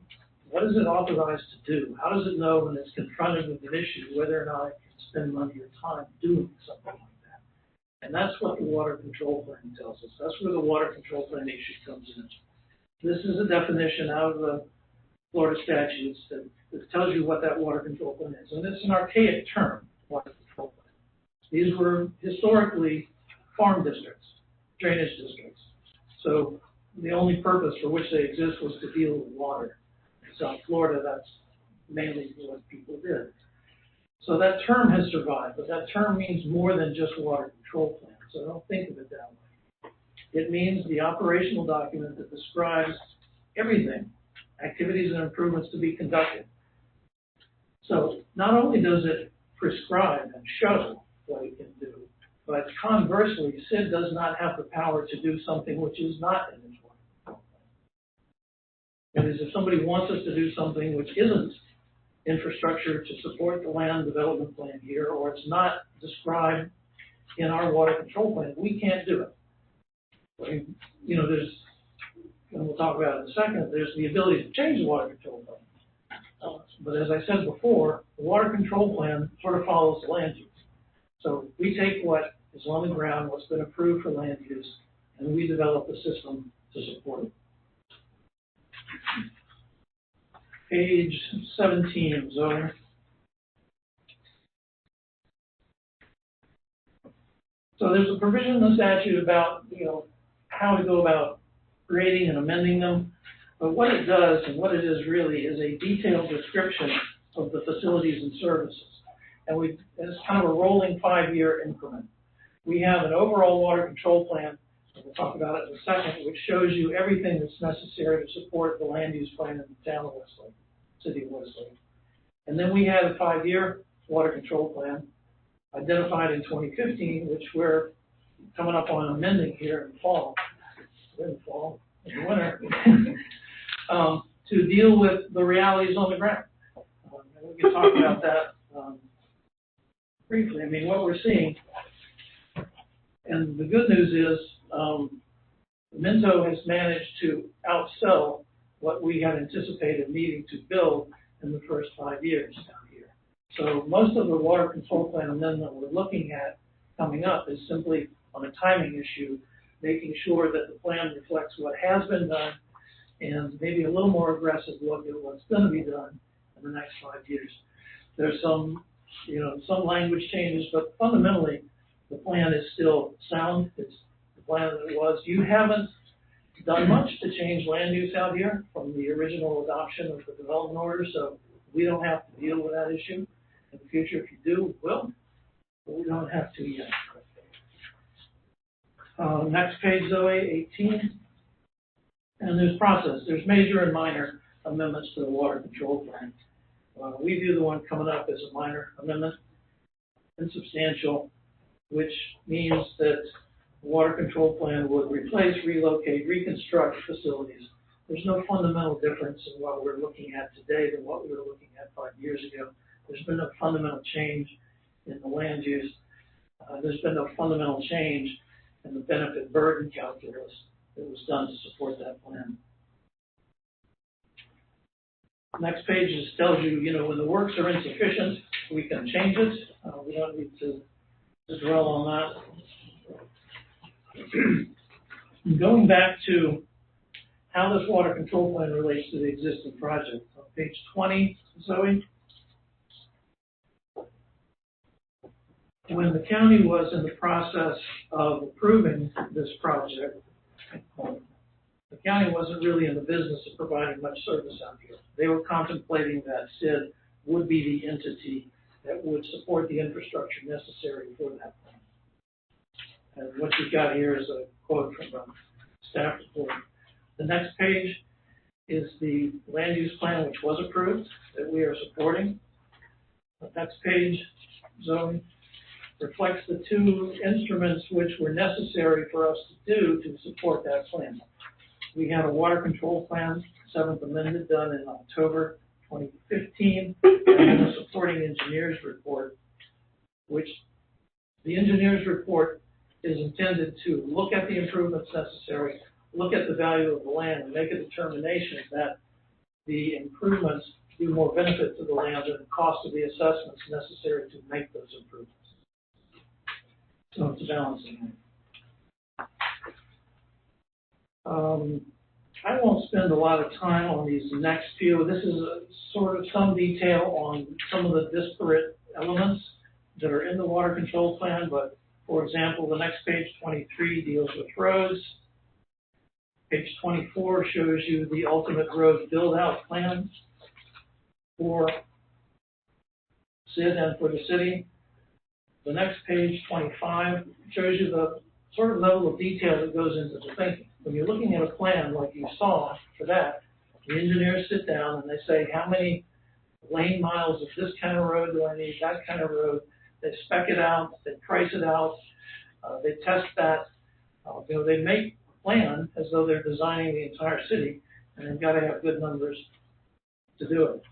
authorized to do? How does it know when it's confronted with an issue whether or not it can spend money or time doing something like that? And that's what the water control plan tells us. That's where the water control plan issue comes in. This is a definition out of the Florida statutes that tells you what that water control plan is. And it's an archaic term, water control plan. These were historically farm districts, drainage districts. So the only purpose for which they exist was to deal with water. In South Florida, that's mainly what people did. So that term has survived, but that term means more than just water control plan. So don't think of it that way. It means the operational document that describes everything, activities and improvements to be conducted. So not only does it prescribe and show what it can do, but conversely, SID does not have the power to do something which is not in its water control plan. That is, if somebody wants us to do something which isn't infrastructure to support the land development plan here, or it's not described in our water control plan, we can't do it. You know, there's, and we'll talk about it in a second, there's the ability to change the water control plan. But as I said before, the water control plan sort of follows the land use. So we take what is on the ground, what's been approved for land use, and we develop a system to support it. Page 17, Zoe. So there's a provision in the statute about, how to go about creating and amending them. But what it does and what it is really is a detailed description of the facilities and services. And it's kind of a rolling 5-year increment. We have an overall water control plan, and we'll talk about it in a second, which shows you everything that's necessary to support the land use plan in the town of Westlake, city of Westlake. And then we had a 5-year water control plan identified in 2015, which we're coming up on amending here in the winter, to deal with the realities on the ground. And we can talk about that briefly. I mean, what we're seeing, and the good news is, Minto has managed to outsell what we had anticipated needing to build in the first 5 years down here. So most of the water control plan amendment we're looking at coming up is simply on a timing issue, making sure that the plan reflects what has been done and maybe a little more aggressive look at what's going to be done in the next 5 years. There's some language changes, but fundamentally, the plan is still sound. It's the plan that it was. You haven't done much to change land use out here from the original adoption of the development order, so we don't have to deal with that issue. In the future, if you do, we will, but we don't have to yet. Next page, Zoe, 18. And there's process. There's major and minor amendments to the water control plan. We view the one coming up as a minor amendment, insubstantial, which means that the water control plan would replace, relocate, reconstruct facilities. There's no fundamental difference in what we're looking at today than what we were looking at 5 years ago. There's been no fundamental change in the land use. There's been no fundamental change in the benefit burden calculus that was done to support that plan. Next page just tells you, when the works are insufficient, we can change it. We don't need to dwell on that. Going back to how this water control plan relates to the existing project. On page 20, Zoe. When the county was in the process of approving this project, the county wasn't really in the business of providing much service out here. They were contemplating that SID would be the entity that would support the infrastructure necessary for that plan. And what you've got here is a quote from the staff report. The next page is the land use plan, which was approved, that we are supporting. The next page, Zoe, reflects the two instruments which were necessary for us to do to support that plan. We had a water control plan, 7th amended, done in October 2015, and a supporting engineer's report, which the engineer's report is intended to look at the improvements necessary, look at the value of the land, and make a determination that the improvements do more benefit to the land than the cost of the assessments necessary to make those improvements. So it's a balancing act. I won't spend a lot of time on these next few. This is sort of some detail on some of the disparate elements that are in the water control plan, but for example, the next page, 23, deals with roads. Page 24 shows you the ultimate road build-out plan for SID and for the city. The next page, 25, shows you the sort of level of detail that goes into the thinking. When you're looking at a plan like you saw for that, the engineers sit down and they say, how many lane miles of this kind of road do I need, that kind of road? They spec it out, they price it out, they test that. They make a plan as though they're designing the entire city, and they've got to have good numbers to do it.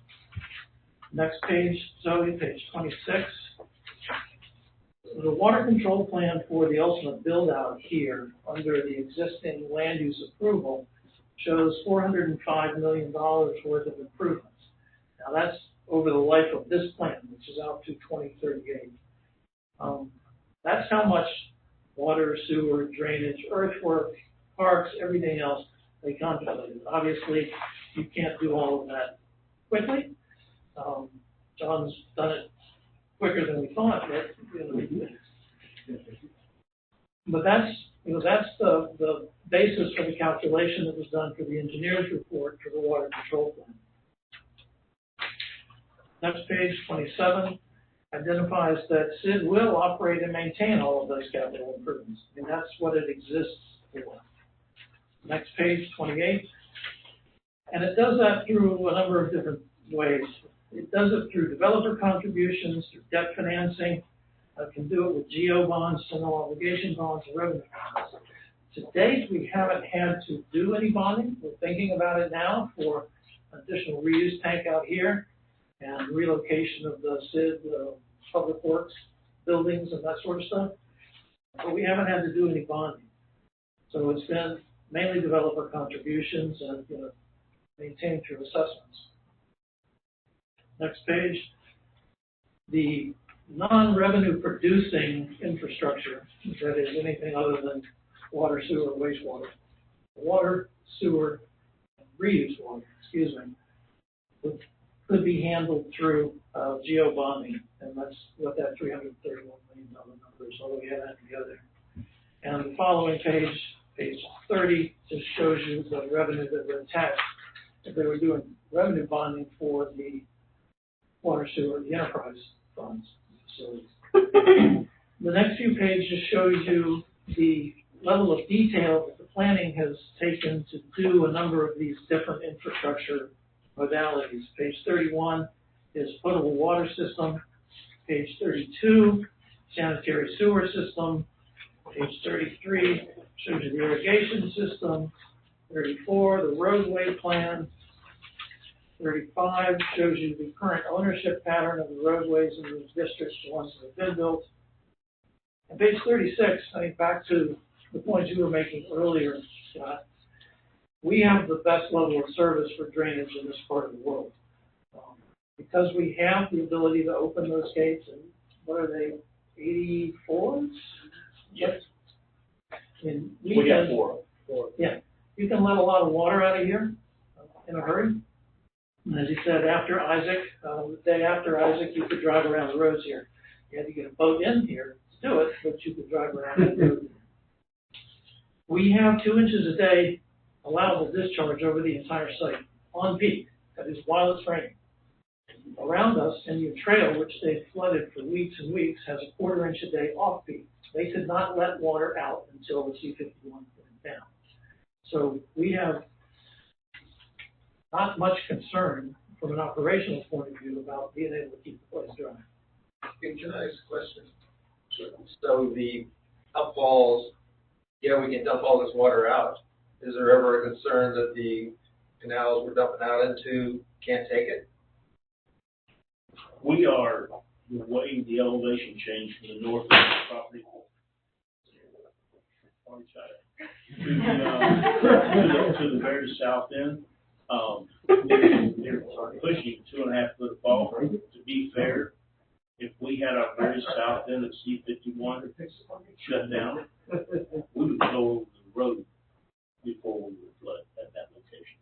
Next page, Zoe, page 26. The water control plan for the ultimate build-out here under the existing land use approval shows $405 million worth of improvements. Now that's over the life of this plan, which is out to 2038. That's how much water, sewer, drainage, earthwork, parks, everything else they contemplated. Obviously, you can't do all of that quickly. John's done it quicker than we thought, but that's Because that's the basis for the calculation that was done for the engineer's report for the water control plan. Next page, 27, identifies that SID will operate and maintain all of those capital improvements. I mean, that's what it exists for. Next page, 28. And it does that through a number of different ways. It does it through developer contributions, through debt financing. It can do it with GO bonds, general obligation bonds, and revenue bonds. To date, we haven't had to do any bonding. We're thinking about it now for additional reuse tank out here and relocation of the SID, public works buildings and that sort of stuff. But we haven't had to do any bonding. So it's been mainly developer contributions and maintained through assessments. Next page. The non-revenue producing infrastructure, that is anything other than water, sewer, wastewater, water, sewer, and reuse water, could be handled through geo bonding, and that's what that $331 million number is, although we haven't had to go there. And the following page, page 30, just shows you the revenue that would attach if they were doing revenue bonding for the water, sewer, the enterprise funds. facilities. The next few pages shows you the level of detail that the planning has taken to do a number of these different infrastructure modalities. Page 31 is potable water system. Page 32, sanitary sewer system. Page 33 shows you the irrigation system. 34, the roadway plan. 35 shows you the current ownership pattern of the roadways in these districts, the ones that have been built. And page 36, I think back to the points you were making earlier, Scott, we have the best level of service for drainage in this part of the world. Because we have the ability to open those gates, and what are they, 84s? Yes. And we got four. Yeah. You can let a lot of water out of here in a hurry. And as you said, after Isaac, the day after Isaac, you could drive around the roads here. You had to get a boat in here to do it, but you could drive around the road. We have 2 inches a day allowable discharge over the entire site on peak. That is while it's raining. Around us, Indian Trail, which they've flooded for weeks and weeks, has a 1/4 inch a day off peak. They could not let water out until the C-51 went down. So we have not much concern from an operational point of view about being able to keep the place dry. Can I ask a question? So the upfalls, yeah, we can dump all this water out. Is there ever a concern that the canals we're dumping out into can't take it? We are weighing the elevation change from the north of the property to the very south end. They're pushing 2.5 foot fall. To be fair, if we had our very south end of C-51 shut down, we would go over the road before we would flood at that location.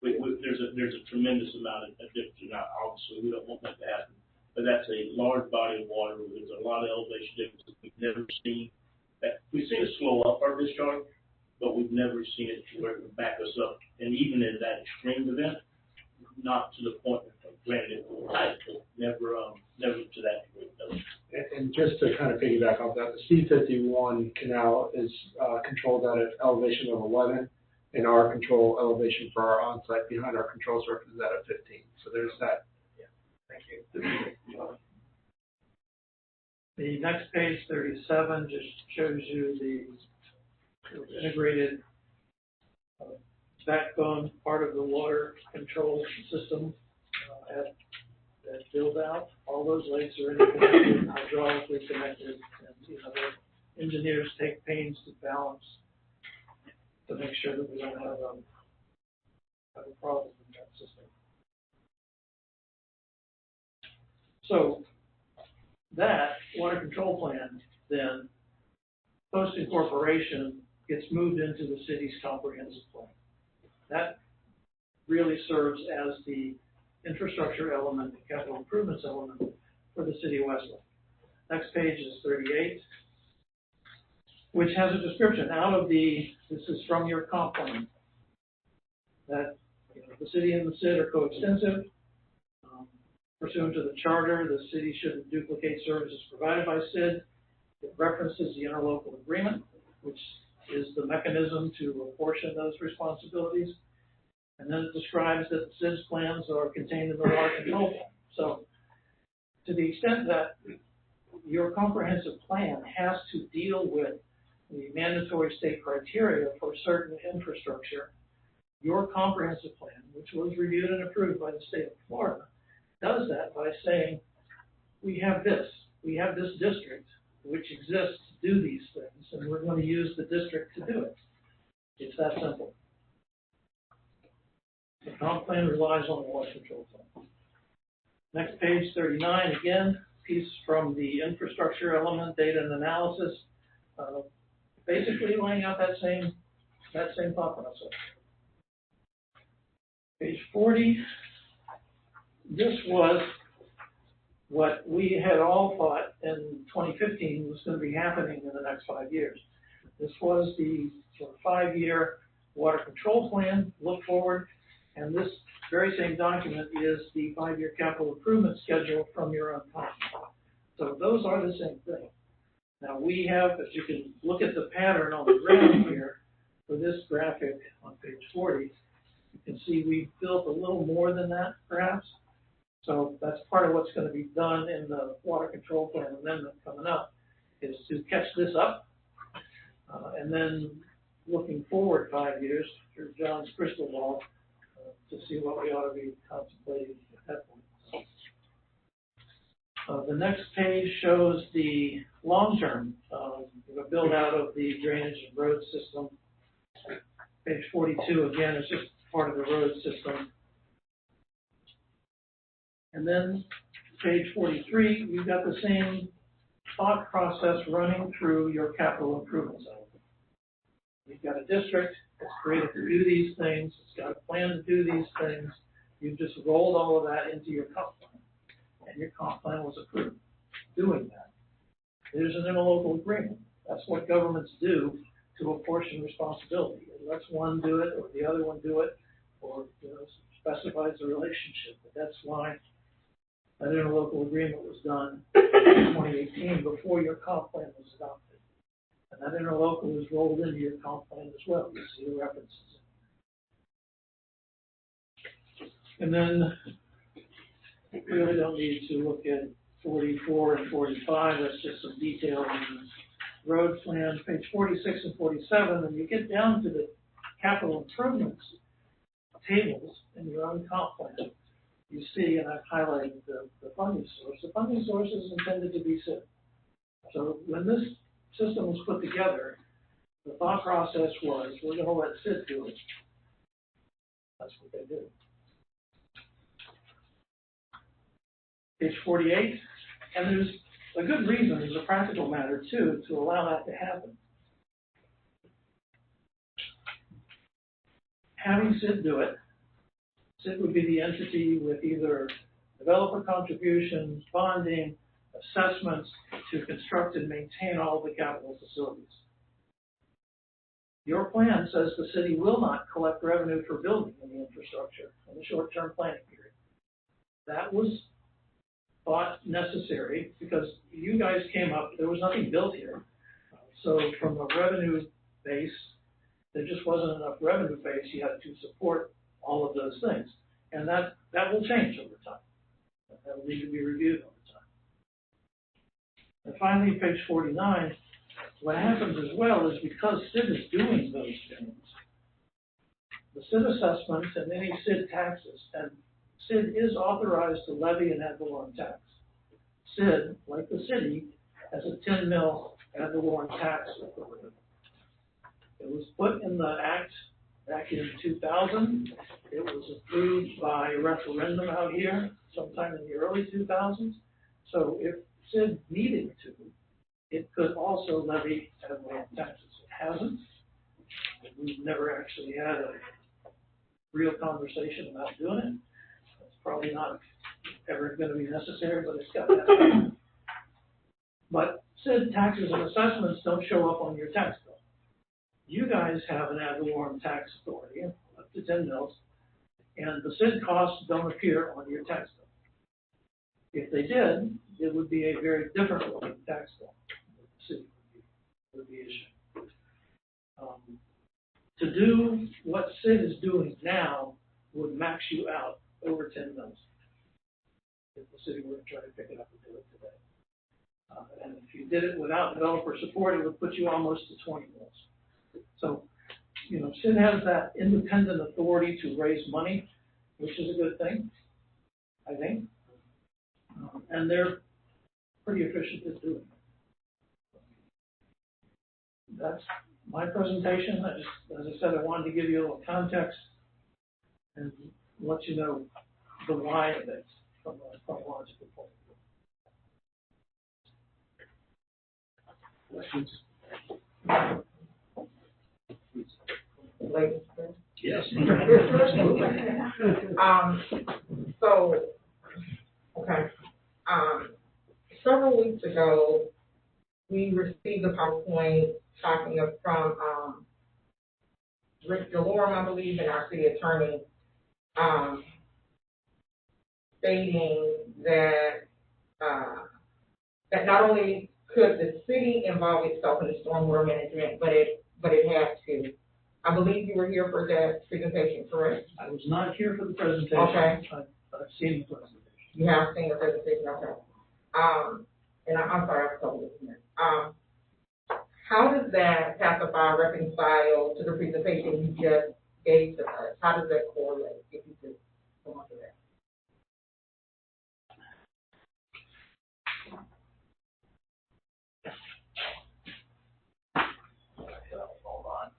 There's a tremendous amount of difference. Now, obviously, we don't want that to happen, but that's a large body of water. There's a lot of elevation differences we've never seen. We've seen it slow up our discharge, but we've never seen it to where it would back us up. And even in that extreme event, not to the point of granted, never to that degree. No. And just to kind of piggyback off that, the C-51 canal is controlled at an elevation of 11, and our control elevation for our on-site behind our control surface is at a 15. So there's that. Yeah. Thank you. The next page, 37, just shows you the integrated backbone part of the water control system at build out. All those lakes are interconnected, hydraulically connected, and the engineers take pains to balance to make sure that we don't have a problem in that system. So that water control plan then, post incorporation, gets moved into the city's comprehensive plan. That really serves as the infrastructure element, the capital improvements element for the city of Westlake. Next page is 38. which has a description this is from your comp plan, that the city and the SID are coextensive. Pursuant to the charter, the city shouldn't duplicate services provided by SID. It references the interlocal agreement, which is the mechanism to apportion those responsibilities. And then it describes that the SID's plans are contained in the water control plan. So to the extent that your comprehensive plan has to deal with the mandatory state criteria for certain infrastructure, your comprehensive plan, which was reviewed and approved by the state of Florida, does that by saying, we have this district which exists to do these things, and we're going to use the district to do it. It's that simple. The comp plan relies on the water control plan. Next, page 39, again, piece from the infrastructure element, data and analysis, basically laying out that same thought process. Page 40, this was what we had all thought in 2015 was going to be happening in the next 5 years. This was the sort of 5-year water control plan, look forward, and this very same document is the 5-year capital improvement schedule from your own plan. So those are the same thing. Now we have, as you can look at the pattern on the graph here, for this graphic on page 40, you can see we've built a little more than that, perhaps. So that's part of what's going to be done in the water control plan amendment coming up, is to catch this up, and then looking forward 5 years through John's crystal ball to see what we ought to be contemplating at that point. The next page shows the long-term build out of the drainage and road system. Page 42, again, is just part of the road system. And then page 43, you've got the same thought process running through your capital improvement zone. You've got a district that's created to do these things. It's got a plan to do these things. You've just rolled all of that into your comp plan, and your comp plan was approved doing that. There's an interlocal agreement. That's what governments do to apportion responsibility. It lets one do it, or the other one do it, or specifies the relationship. But that's why that interlocal agreement was done in 2018 before your comp plan was adopted. And that interlocal is rolled into your comp plan as well. You see the references. And then we really don't need to look at 44 and 45. That's just some detail in the road plan. Page 46 and 47, and you get down to the capital improvements tables in your own comp plan. You see, and I've highlighted the funding source. The funding source is intended to be SID. So when this system was put together, the thought process was, we're going to let SID do it. That's what they did. Page 48, and there's a good reason, there's a practical matter too, to allow that to happen. Having SID do it, SID would be the entity with either developer contributions, bonding, assessments to construct and maintain all the capital facilities. Your plan says the city will not collect revenue for building in the infrastructure in the short-term planning period. That was thought necessary because you guys came up, there was nothing built here. So from a revenue base, there just wasn't enough revenue base. You had to support all of those things. And that will change over time. That will need to be reviewed over time. And finally, page 49, what happens as well is because SID is doing those things, the SID assessments and any SID taxes, and SID is authorized to levy an ad valorem tax. SID, like the city, has a 10 mil ad valorem tax authority. It was put in the act back in 2000. It was approved by a referendum out here sometime in the early 2000s. So if SID needed to, it could also levy ad valorem taxes. It hasn't. We've never actually had a real conversation about doing it. It's probably not ever going to be necessary, but it's got that. But SID taxes and assessments don't show up on your tax bill. You guys have an ad valorem tax authority up to 10 mils, and the SID costs don't appear on your tax bill. If they did, it would be a very different looking tax bill that the city would be issuing. To do what SID is doing now would max you out over 10 mils if the city were to try to pick it up and do it today. And if you did it without developer support, it would put you almost to 20 mils. So, SID has that independent authority to raise money, which is a good thing, I think. And they're pretty efficient at doing it. That's my presentation. As I said, I wanted to give you a little context and let you know the why of it from a chronological point of view. Questions? Yes. Several weeks ago, we received a PowerPoint talking from Rick DeLorme, I believe, and our city attorney, stating that that not only could the city involve itself in the stormwater management, but it has to. I believe you were here for that presentation, correct? I was not here for the presentation. Okay. I've seen the presentation. You have seen the presentation, okay. And I'm sorry, I'm totally listening. How does that pacify, reconcile to the presentation you just gave to us? How does that correlate, if you could come on to that? Hold on.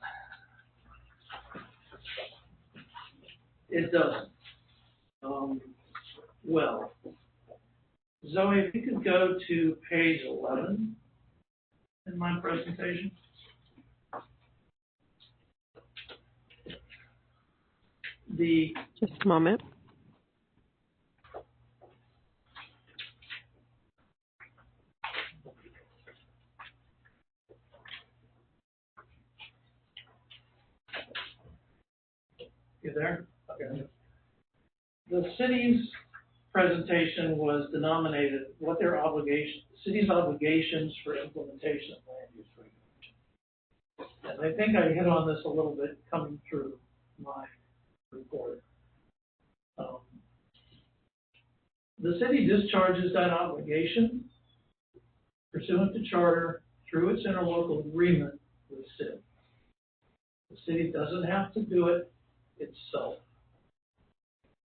It doesn't. Well, Zoe, if you could go to page 11 in my presentation. Just a moment. You there? Okay. The city's presentation was denominated what their city's obligations for implementation of land use regulation. And I think I hit on this a little bit coming through my report. The city discharges that obligation pursuant to charter through its interlocal agreement with SID. The city doesn't have to do it itself.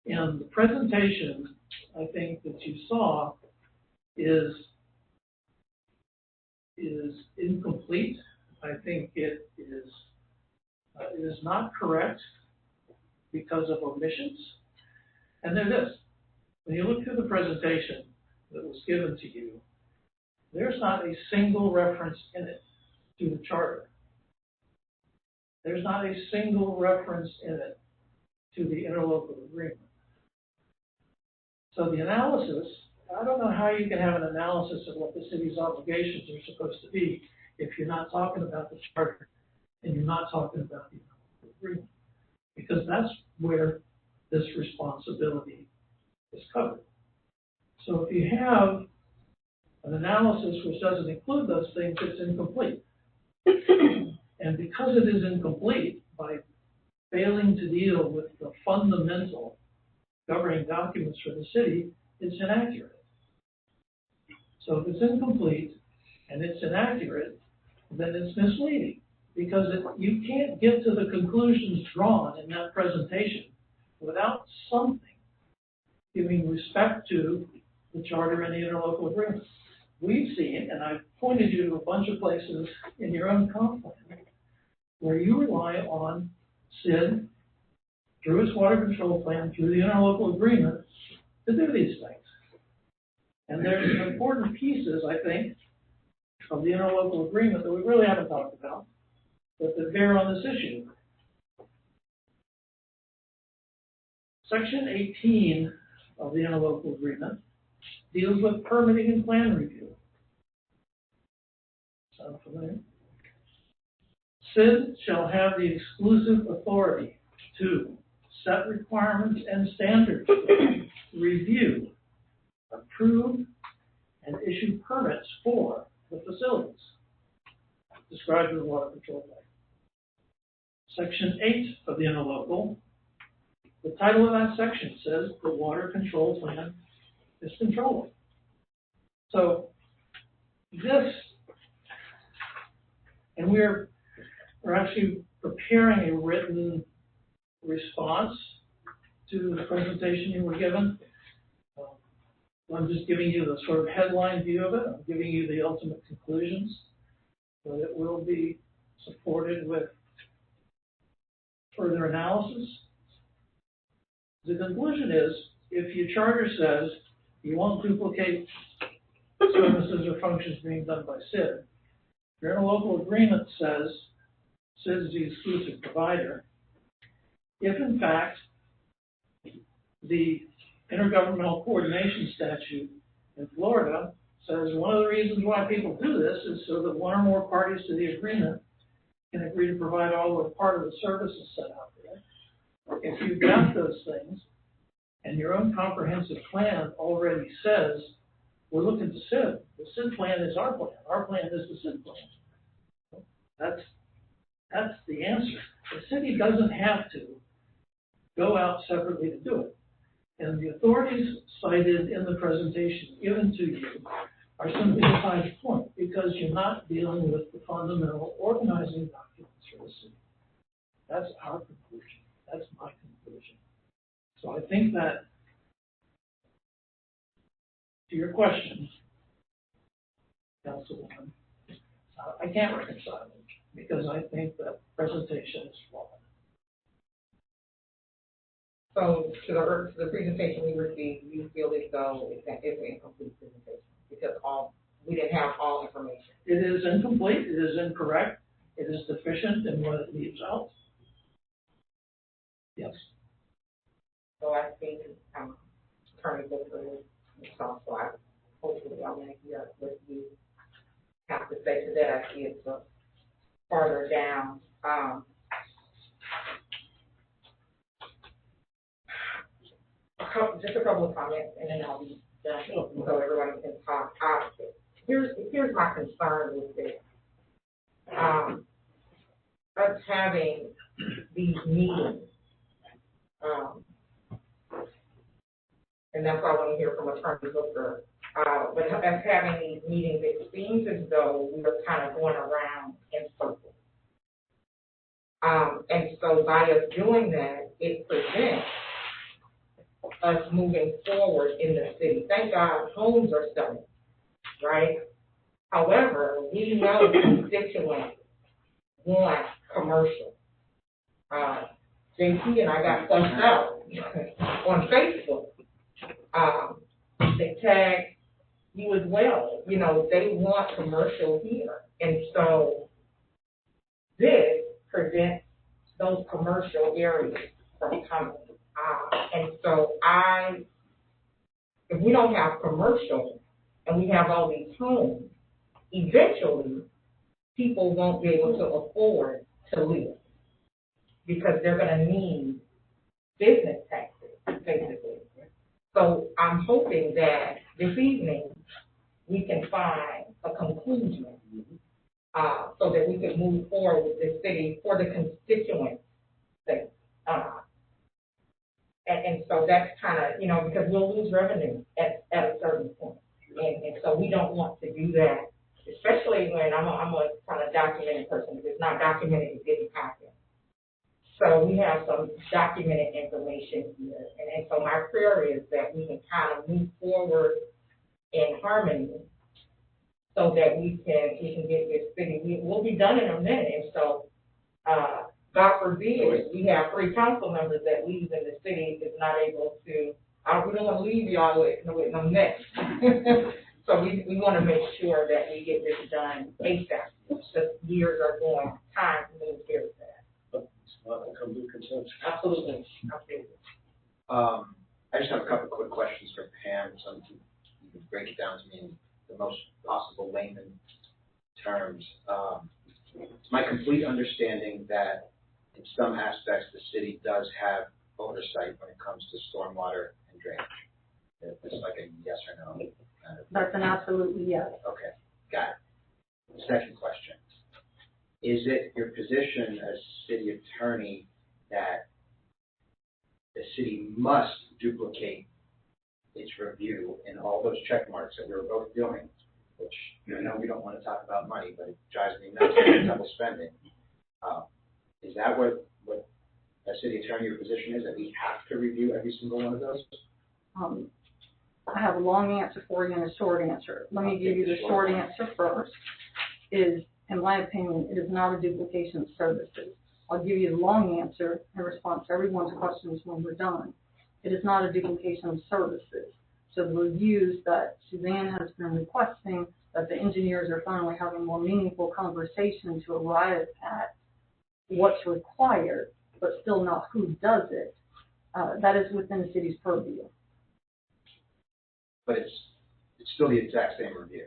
And the presentation, I think, that you saw is incomplete. I think it is not correct because of omissions. And they're this. When you look through the presentation that was given to you, there's not a single reference in it to the charter. There's not a single reference in it to the interlocal agreement. So the analysis, I don't know how you can have an analysis of what the city's obligations are supposed to be if you're not talking about the charter and you're not talking about the interlocal agreement, because that's where this responsibility is covered. So if you have an analysis which doesn't include those things, it's incomplete. And because it is incomplete, by failing to deal with the fundamental governing documents for the city, it's inaccurate. So if it's incomplete and it's inaccurate, then it's misleading, because you can't get to the conclusions drawn in that presentation without something giving respect to the charter and the interlocal agreement. We've seen, and I've pointed you to a bunch of places in your own comp plan, where you rely on SID through its water control plan, through the interlocal agreement, to do these things. And there's some important pieces, I think, of the interlocal agreement that we really haven't talked about, but that bear on this issue. Section 18 of the interlocal agreement deals with permitting and plan review. Sound familiar? SID shall have the exclusive authority to set requirements and standards, review, approve, and issue permits for the facilities described in the Water Control Act. Section 8 of the interlocal, the title of that section says the Water Control Plan is controlling. So this, and we're actually preparing a written response to the presentation you were given. I'm just giving you the sort of headline view of it. I'm giving you the ultimate conclusions, but it will be supported with further analysis. The conclusion is, if your charter says you won't duplicate services or functions being done by SID, your interlocal agreement says SID is the exclusive provider. If in fact the Intergovernmental Coordination Statute in Florida says one of the reasons why people do this is so that one or more parties to the agreement can agree to provide all or part of the services set out there. If you've got those things, and your own comprehensive plan already says, we're looking to SID. The SID plan is our plan. Our plan is the SID plan. That's the answer. The city doesn't have to go out separately to do it. And the authorities cited in the presentation given to you are simply beside the point, because you're not dealing with the fundamental organizing documents for the city. That's our conclusion. That's my conclusion. So I think that, to your question, Councilwoman, I can't reconcile it because I think that presentation is flawed. So to the presentation we received, you feel as though it's an incomplete presentation because we didn't have all information. It is incomplete. It is incorrect. It is deficient in what it leaves out. Yes. So I think Attorney Booker is also, I hopefully I'm going to hear what you have to say to that. I see it's farther down. Just a couple of comments, and then I'll be done so everyone can talk. Here's my concern with this. Us having these meetings, and that's why I want to hear from Attorney Booker. But us having these meetings, it seems as though we are kind of going around in circles. And so by us doing that, it prevents us moving forward in the city. Thank God homes are selling, right? However, we know constituents want commercial. JP and I got stuff out on Facebook. They tag you as well. You know, they want commercial here. And so this prevents those commercial areas from coming. And so if we don't have commercial and we have all these homes, eventually people won't be able to afford to live because they're going to need business taxes, basically. So I'm hoping that this evening we can find a conclusion so that we can move forward with this city for the constituents' sake. And so that's kind of, you know, because we'll lose revenue at a certain point. And so we don't want to do that, especially when I'm a kind of documented person. If it's not documented, it didn't happen. So we have some documented information here. And so my prayer is that we can kind of move forward in harmony so that we can get this city. We'll be done in a minute. And so, God forbid, we have 3 council members that leave in the city is not able to. We don't want to leave y'all with no mess. So we want to make sure that we get this done ASAP. The years are going, time moves very fast. Absolutely. I just have a couple quick questions for Pam, so you can break it down to me in the most possible layman terms. It's my complete understanding that in some aspects the city does have oversight when it comes to stormwater and drainage. It's like a yes or no kind of. That's an absolutely yes. Okay, got it. Second question. Is it your position as city attorney that the city must duplicate its review in all those check marks that we were both doing, which I know we don't want to talk about money, but it drives me nuts with double spending. Is that what as city attorney your position is, that we have to review every single one of those? I have a long answer for you and a short answer. Let me give you the short answer first. Is, in my opinion, it is not a duplication of services. I'll give you the long answer in response to everyone's questions when we're done. It is not a duplication of services. So the reviews that Suzanne has been requesting, that the engineers are finally having more meaningful conversation to arrive at what's required, but still not who does it, that is within the city's purview. But it's still the exact same review.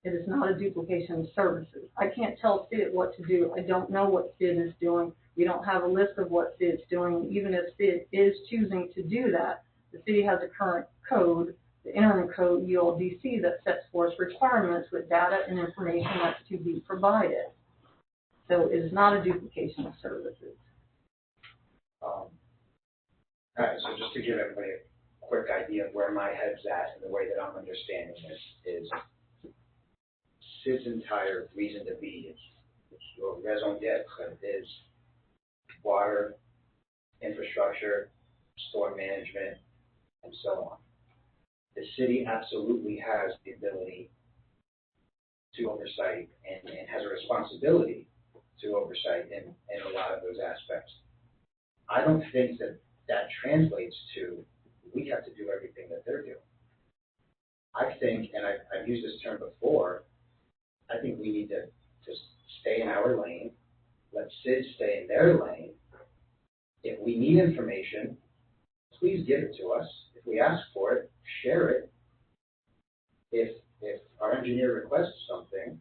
It is not a duplication of services. I can't tell SID what to do. I don't know what SID is doing. We don't have a list of what SID's doing. Even if SID is choosing to do that, the city has a current code, the interim code, ULDC, that sets forth requirements with data and information that's to be provided. So it is not a duplication of services. All right, so just to give everybody a quick idea of where my head's at and the way that I'm understanding this is SID's entire reason to be is your raison d'etre is water, infrastructure, storm management, and so on. The city absolutely has the ability to oversight and has a responsibility to oversight in a lot of those aspects. I don't think that translates to we have to do everything that they're doing. I think, and I've used this term before, I think we need to just stay in our lane, let SID stay in their lane. If we need information, please give it to us. If we ask for it, share it. If our engineer requests something,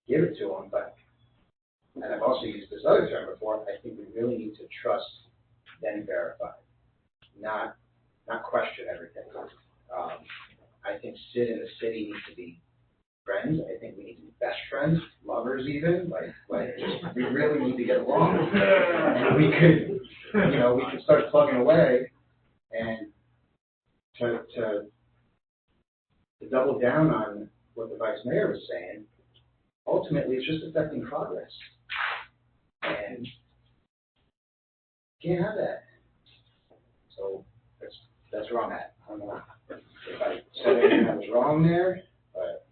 give it to them. But, and I've also used this other term before, I think we really need to trust, then verify, not question everything. I think SID and the city need to be friends. I think we need to be best friends, lovers even. Like just, we really need to get along. We could start plugging away, and to double down on what the vice mayor was saying. Ultimately, it's just affecting progress, and you can't have that. So that's where I'm at. I don't know if I said anything that was wrong there, but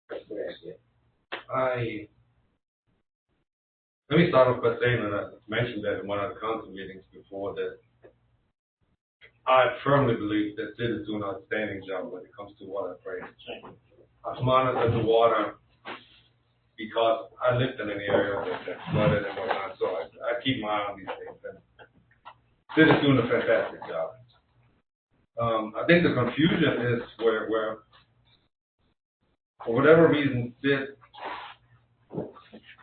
that's the way I see it. Let me start off by saying, and I mentioned that in one of the council meetings before, that I firmly believe that cities do an outstanding job when it comes to water drainage. I've monitored the water because I lived in an area that's flooded and whatnot, so I keep my eye on these things. And cities doing a fantastic job. I think the confusion is where for whatever reason,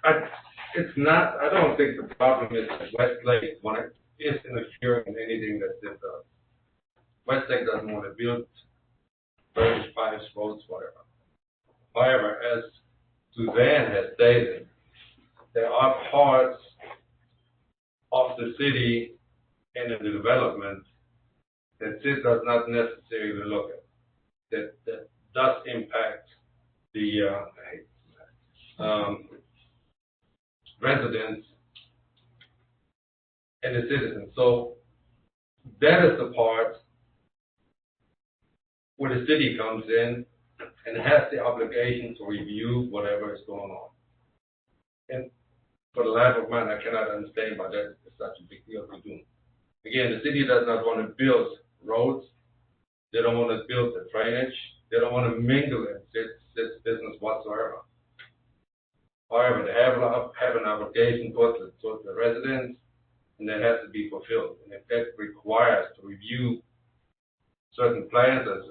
I don't think the problem is that Westlake is interfering in anything that SID does. Westlake doesn't want to build drainage pipes, roads, whatever. However, as Suzanne has stated, there are parts of the city and in the development that SID does not necessarily look at, that does impact the residents and the citizens. So that is the part where the city comes in and has the obligation to review whatever is going on. And for the life of mine, I cannot understand why that is such a big deal to do. Again, the city does not want to build roads. They don't want to build the drainage. They don't want to mingle in this business whatsoever. However, they have an obligation towards the residents, and that has to be fulfilled. And if that requires to review certain plans or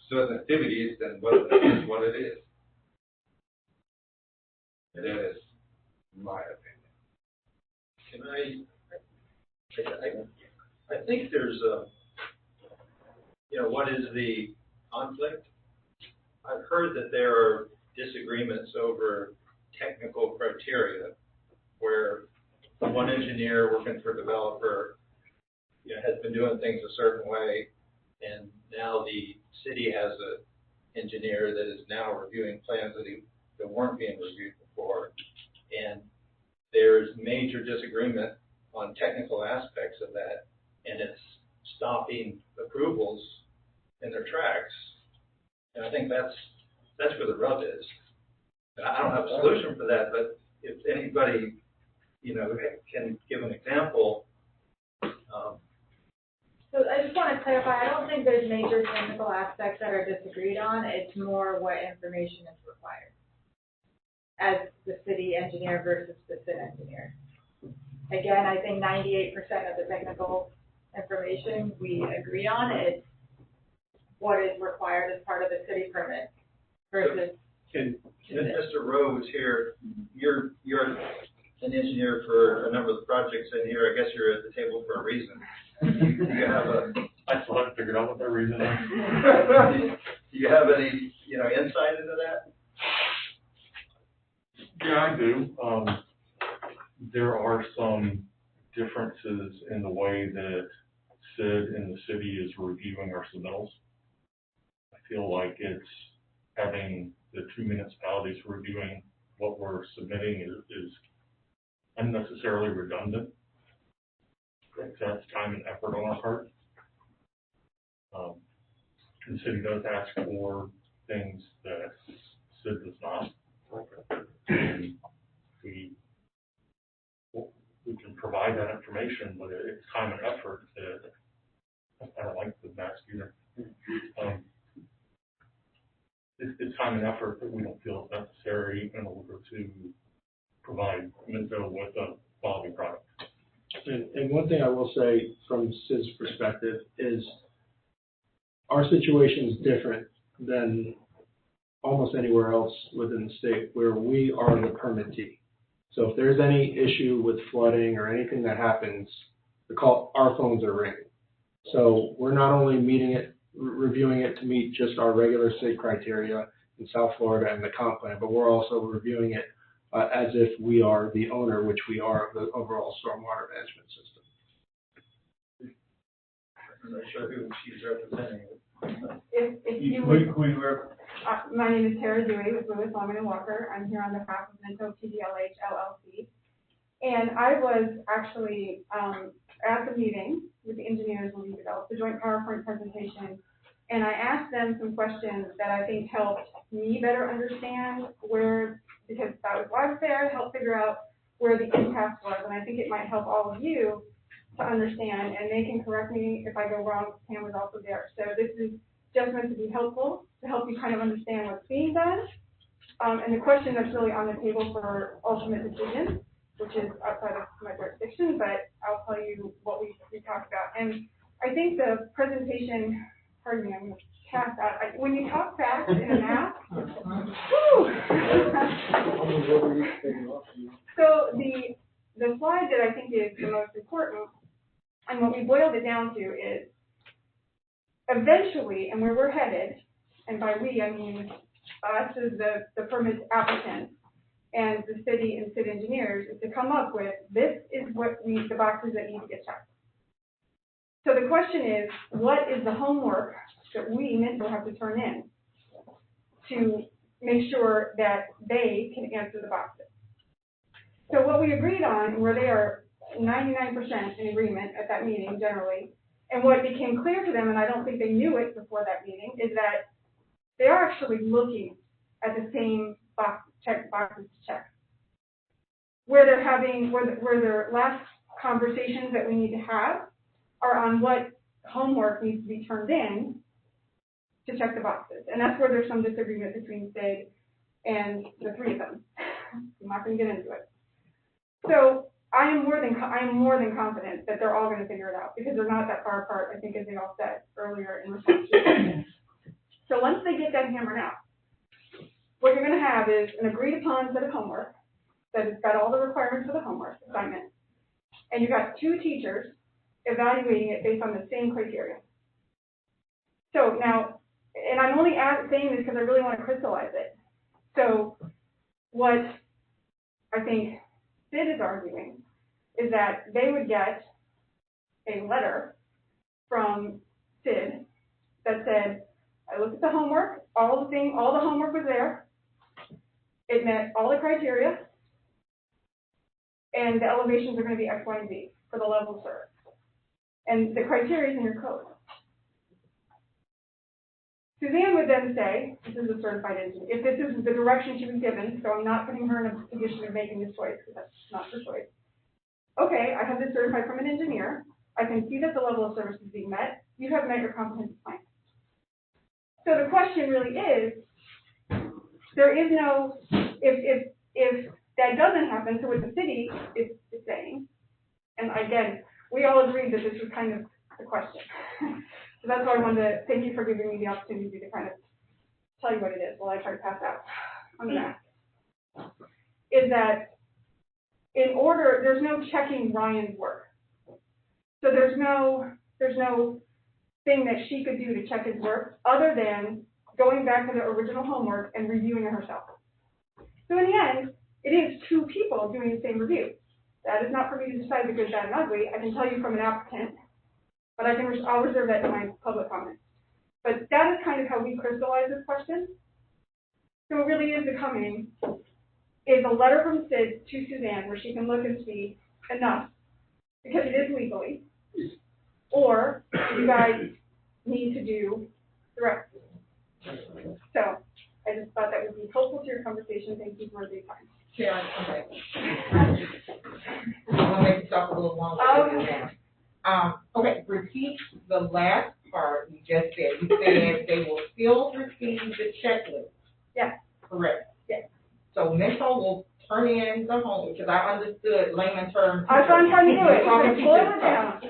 certain activities, then well, that is what it is. That is my opinion. Can I think there's what is the conflict? I've heard that there are disagreements over technical criteria where one engineer working for a developer has been doing things a certain way, and now the city has an engineer that is now reviewing plans that weren't being reviewed before, and there's major disagreement on technical aspects of that, and it's stopping approvals in their tracks. And I think that's where the rub is. I don't have a solution for that, but if anybody, can give an example. So I just want to clarify, I don't think there's major technical aspects that are disagreed on. It's more what information is required as the city engineer versus the city engineer. Again, I think 98% of the technical information we agree on is what is required as part of the city permit versus. Mr. Rose here, you're an engineer for a number of the projects in here. I guess you're at the table for a reason. You have I still haven't figured out what that reason is. Do you have any, insight into that? Yeah, I do. There are some differences in the way that Sid and the city is reviewing our submittals. I feel like it's having the two municipalities reviewing what we're submitting is unnecessarily redundant. That's time and effort on our part. The city does ask for things that Sid does not. And we can provide that information, but it's time and effort that I don't like the mask either. It's time and effort that we don't feel is necessary in order to provide Minto with a quality product. And one thing I will say from Sid's perspective is our situation is different than almost anywhere else within the state where we are the permittee. So if there's any issue with flooding or anything that happens, our phones are ringing. So we're not only reviewing it to meet just our regular state criteria in South Florida and the comp plan, but we're also reviewing it as if we are the owner, which we are, of the overall stormwater management system. I'm not sure who she's representing. My name is Tara Dewey with Lewis, Longman & Walker. I'm here on behalf of Minto TDLH LLC. And I was actually at the meeting with the engineers when we developed the joint PowerPoint presentation. And I asked them some questions that I think helped me better understand because that was why I was there, to help figure out where the impact was. And I think it might help all of you to understand, and they can correct me if I go wrong. Pam was also there. So this is just meant to be helpful, to help you kind of understand what's being done. And the question that's really on the table for ultimate decision, which is outside of my jurisdiction, but I'll tell you what we talked about. And I think the presentation, pardon me, I'm going to pass out. When you talk fast in a math, so the slide that I think is the most important, and what we boiled it down to is eventually, and where we're headed, and by we, I mean us as the permit applicant and the city and city engineers, is to come up with, this is the boxes that need to get checked. So the question is, what is the homework that we, Minto, have to turn in to make sure that they can answer the boxes? So what we agreed on, where they are 99% in agreement at that meeting generally, and what became clear to them, and I don't think they knew it before that meeting, is that they are actually looking at the same boxes to check. Where their last conversations that we need to have are on what homework needs to be turned in to check the boxes. And that's where there's some disagreement between Sid and the three of them. I'm not going to get into it. So I am more than confident that they're all going to figure it out, because they're not that far apart, I think, as they all said earlier in response to it. So once they get that hammered out, what you're going to have is an agreed upon set of homework that it's got all the requirements for the homework assignment, and you've got 2 teachers evaluating it based on the same criteria. So now, and I'm only saying this because I really want to crystallize it. So what I think Sid is arguing is that they would get a letter from Sid that said, I looked at the homework, all the homework was there, it met all the criteria, and the elevations are going to be X, Y, and Z for the level served. And the criteria is in your code. Suzanne would then say, this is a certified engineer, if this is the direction she was given, so I'm not putting her in a position of making this choice, because that's not her choice. Okay, I have this certified from an engineer. I can see that the level of service is being met. You have met your comprehensive plan. So the question really is, there is no, if that doesn't happen, so what the city is saying, and again, we all agreed that this was kind of the question. So that's why I wanted to thank you for giving me the opportunity to kind of tell you what it is while I try to pass out on the back. Is that in order, there's no checking Ryan's work. So there's no thing that she could do to check his work other than going back to the original homework and reviewing it herself. So in the end, it is 2 people doing the same review. That is not for me to decide the good, bad, and ugly. I can tell you from an applicant, but I'll reserve that to my public comment. But that is kind of how we crystallize this question. So it really is becoming, is a letter from Sid to Suzanne where she can look and see enough, because it is legally, or you guys need to do the rest. So I just thought that would be helpful to your conversation. Thank you for the time. Sharon, okay. I'm gonna make you talk a little longer. Okay, repeat the last part you just said. You said they will still receive the checklist. Yes. Correct. Yes. So Mentor will turn in the homework, because I understood layman terms. I was trying to do it. Boil it down.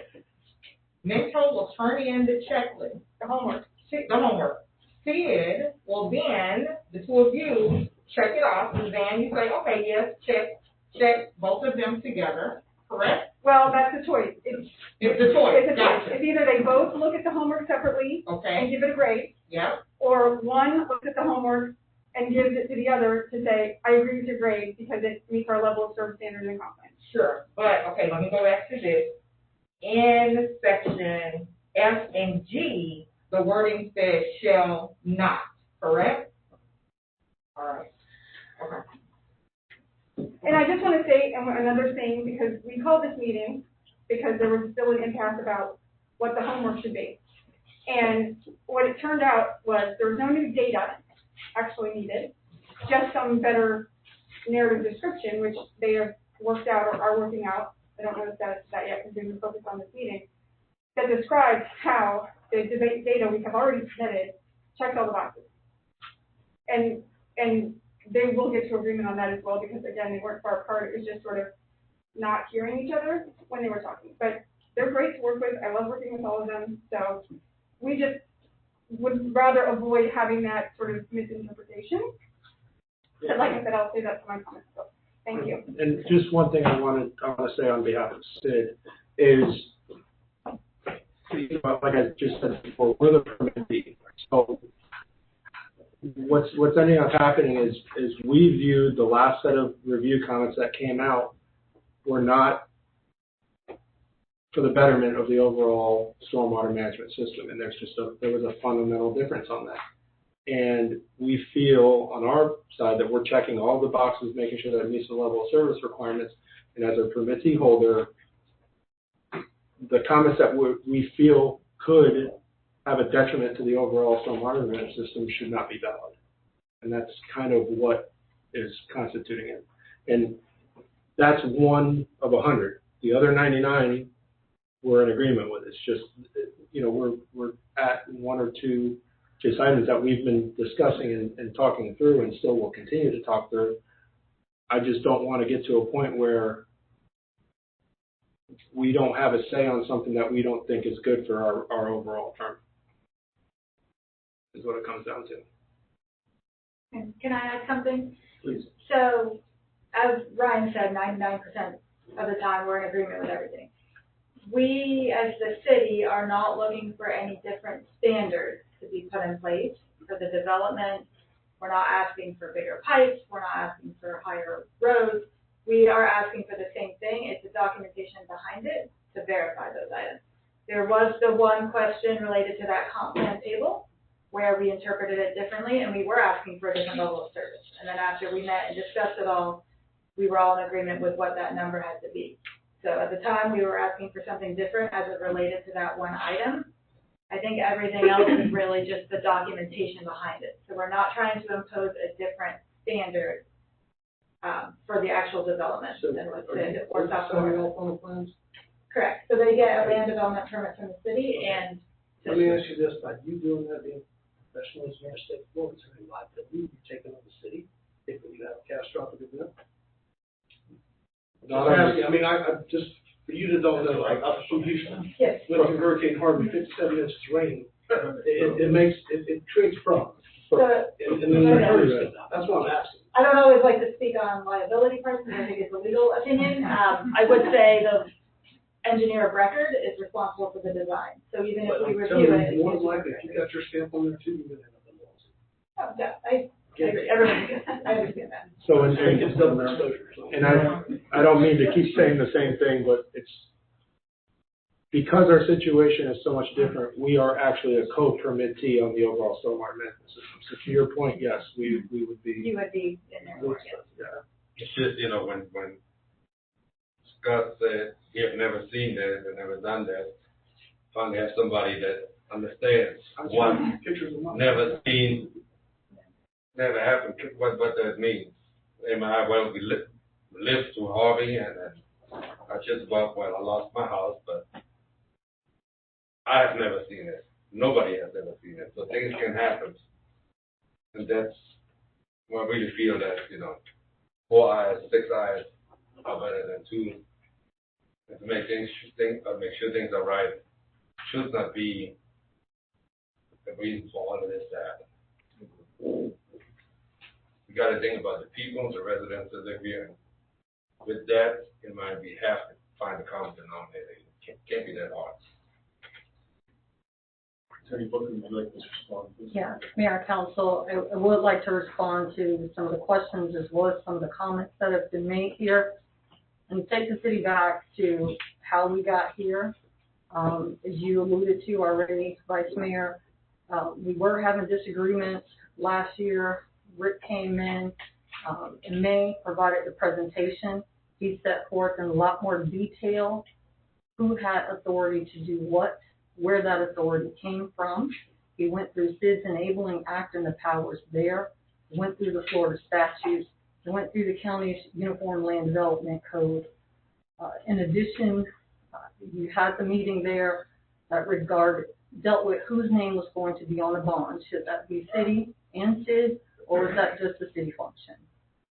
Mentor will turn in the checklist. The homework. The homework. Sid will then, the 2 of you, check it off, and then you say, okay, yes, check both of them together, correct? Well, that's the choice. It's the choice. It's a choice. It's either they both look at the homework separately and give it a grade, or one looks at the homework and gives it to the other to say, I agree with your grade because it meets our level of service standards and competence. Sure, but, okay, let me go back to this. In section F and G, the wording says shall not, correct? All right. Okay. And I just want to say another thing, because we called this meeting because there was still an impasse about what the homework should be. And what it turned out was there was no new data actually needed, just some better narrative description, which they have worked out or are working out. I don't know the status of that yet because we've been focused on this meeting, that describes how the debate data we have already submitted checks all the boxes. And they will get to agreement on that as well, because again, they weren't far apart. It was just sort of not hearing each other when they were talking. But they're great to work with. I love working with all of them. So we just would rather avoid having that sort of misinterpretation. But like I said, I'll say that to my comments. So thank you. And just one thing I want to say on behalf of Sid is, like I just said before, we're the permittee. So what's ending up happening is we viewed the last set of review comments that came out were not for the betterment of the overall stormwater management system, and there was a fundamental difference on that. And we feel on our side that we're checking all the boxes, making sure that it meets the level of service requirements, and as a permittee holder, the comments that we feel could have a detriment to the overall stormwater management system should not be valid. And that's kind of what is constituting it. And that's 1 of 100. The other 99 we're in agreement with. It's just, we're at 1 or 2 just items that we've been discussing and talking through and still will continue to talk through. I just don't want to get to a point where we don't have a say on something that we don't think is good for our overall firm, is what it comes down to. Can I add something? Please. So as Ryan said, 99% of the time we're in agreement with everything. We, as the city, are not looking for any different standards to be put in place for the development. We're not asking for bigger pipes. We're not asking for higher roads. We are asking for the same thing. It's the documentation behind it to verify those items. There was the one question related to that comp plan table where we interpreted it differently, and we were asking for a different level of service. And then after we met and discussed it all, we were all in agreement with what that number had to be. So at the time, we were asking for something different as it related to that one item. I think everything else is really just the documentation behind it. So we're not trying to impose a different standard for the actual development than what's in or software. Plans? Correct. So they get a land development permit from the city, and Let me ask you this, by you doing that, being professional as mayor, state board, is there any liability you taking on the city if you have a catastrophic event? I mean, I just, for you that don't know, like, I'm from Houston. Yes. Went through Hurricane Harvey, 57 inches of rain. It creates problems. And then the hurries. That's what I'm asking. I don't always like to speak on liability parts because I think it's a legal opinion. I would say the engineer of record is responsible for the design. So even if we review it. More than likely, if you got your stamp on there too, you're going to end up in the lawsuit. Oh, yeah, I agree. I understand that. So, and I don't mean to keep saying the same thing, but it's because our situation is so much different, we are actually a co-permittee on the overall stormwater management system. So to your point, yes, we would be. You would be in there. Yeah. It's just, when Scott said he had never seen that and never done that, finally have somebody that understands what never seen, never happened, what that means. Well, we lived through Harvey, and I just about, I lost my house, but I have never seen it. Nobody has ever seen it. So things can happen. And that's where I really feel that, 4 eyes, 6 eyes are better than 2. And to make sure things are right should not be the reason for all of this to happen. We got to think about the people, the residents that live here. With that in mind, we have to find a common denominator. It can't be that hard. Attorney Booker, would you like to respond, please? Yeah, Mayor, Council, I would like to respond to some of the questions as well as some of the comments that have been made here and take the city back to how we got here. As you alluded to already, Vice Mayor, we were having disagreements last year. Rick came in May, provided the presentation. He set forth in a lot more detail who had authority to do what, where that authority came from. He went through SID's Enabling Act and the powers there. He went through the Florida statutes. He went through the county's Uniform Land Development Code. In addition, you had the meeting there that dealt with whose name was going to be on the bond. Should that be city and SID, or is that just a city function?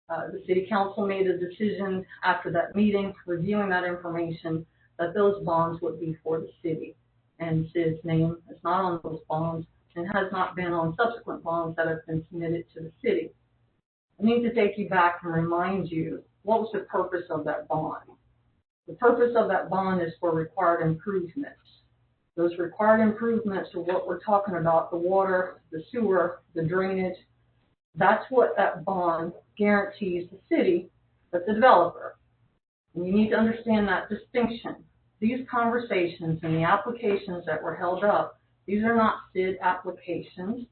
The city council made a decision after that meeting, reviewing that information, that those bonds would be for the city. And SID's name is not on those bonds and has not been on subsequent bonds that have been submitted to the city. I need to take you back and remind you, what was the purpose of that bond? The purpose of that bond is for required improvements. Those required improvements are what we're talking about, the water, the sewer, the drainage. That's what that bond guarantees the city, but the developer. And you need to understand that distinction. These conversations and the applications that were held up, these are not SID applications.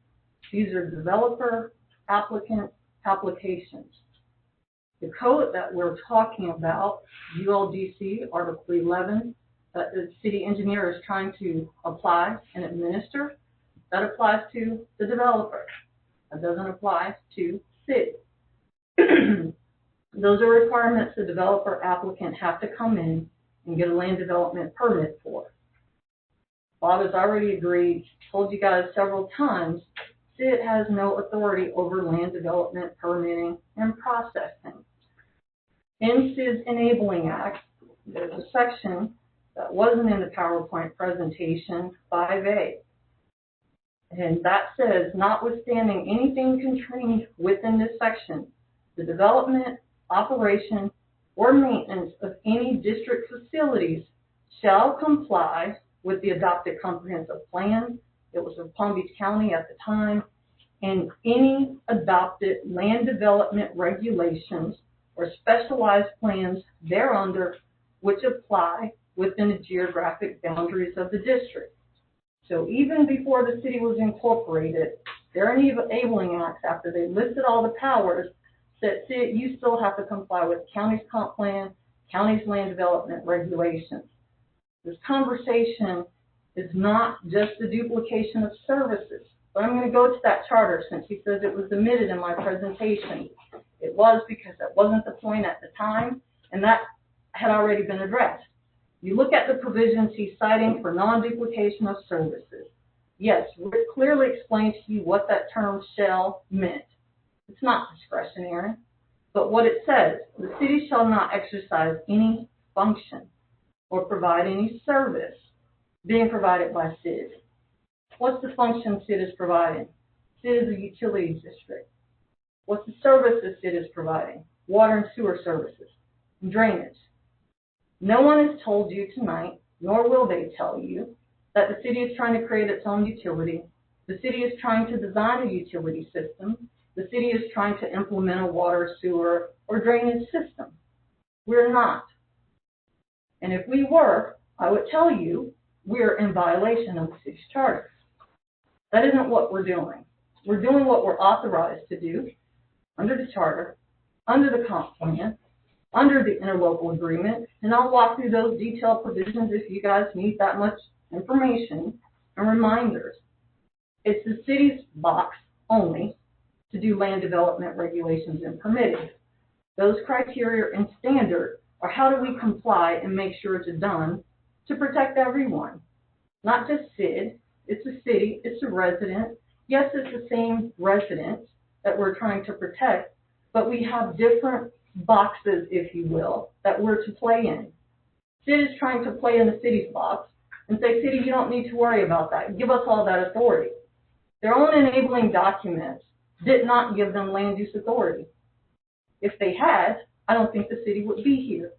These are developer applicant applications. The code that we're talking about, ULDC Article 11, that the city engineer is trying to apply and administer, that applies to the developer. That doesn't apply to SID. Those are requirements the developer applicant have to come in and get a land development permit for. Bob has already agreed, told you guys several times, SID has no authority over land development, permitting, and processing. In SID's Enabling Act, there's a section that wasn't in the PowerPoint presentation, 5A. And that says, notwithstanding anything contained within this section, the development, operation, or maintenance of any district facilities shall comply with the adopted comprehensive plan. It was from Palm Beach County at the time, and any adopted land development regulations or specialized plans thereunder which apply within the geographic boundaries of the district. So even before the city was incorporated, their enabling acts, after they listed all the powers, said, you still have to comply with county's comp plan, county's land development regulations. This conversation is not just the duplication of services. But I'm going to go to that charter since he says it was omitted in my presentation. It was because that wasn't the point at the time, and that had already been addressed. You look at the provisions he's citing for non-duplication of services. Yes, Rick clearly explained to you what that term shall meant. It's not discretionary, but what it says, the city shall not exercise any function or provide any service being provided by SID. What's the function SID is providing? SID is a utilities district. What's the services SID is providing? Water and sewer services, and drainage. No one has told you tonight, nor will they tell you, that the city is trying to create its own utility. The city is trying to design a utility system. The city is trying to implement a water, sewer, or drainage system. We're not. And if we were, I would tell you we're in violation of the city's charter. That isn't what we're doing. We're doing what we're authorized to do under the charter, under the comp plan, under the interlocal agreement, and I'll walk through those detailed provisions if you guys need that much information and reminders. It's the city's box only to do land development regulations and permitting. Those criteria and standard are how do we comply and make sure it's done to protect everyone. Not just SID, it's a city, it's a resident. Yes, it's the same resident that we're trying to protect, but we have different boxes, if you will, that we're to play in. SID is trying to play in the city's box and say, city, you don't need to worry about that. Give us all that authority. Their own enabling documents did not give them land use authority. If they had, I don't think the city would be here.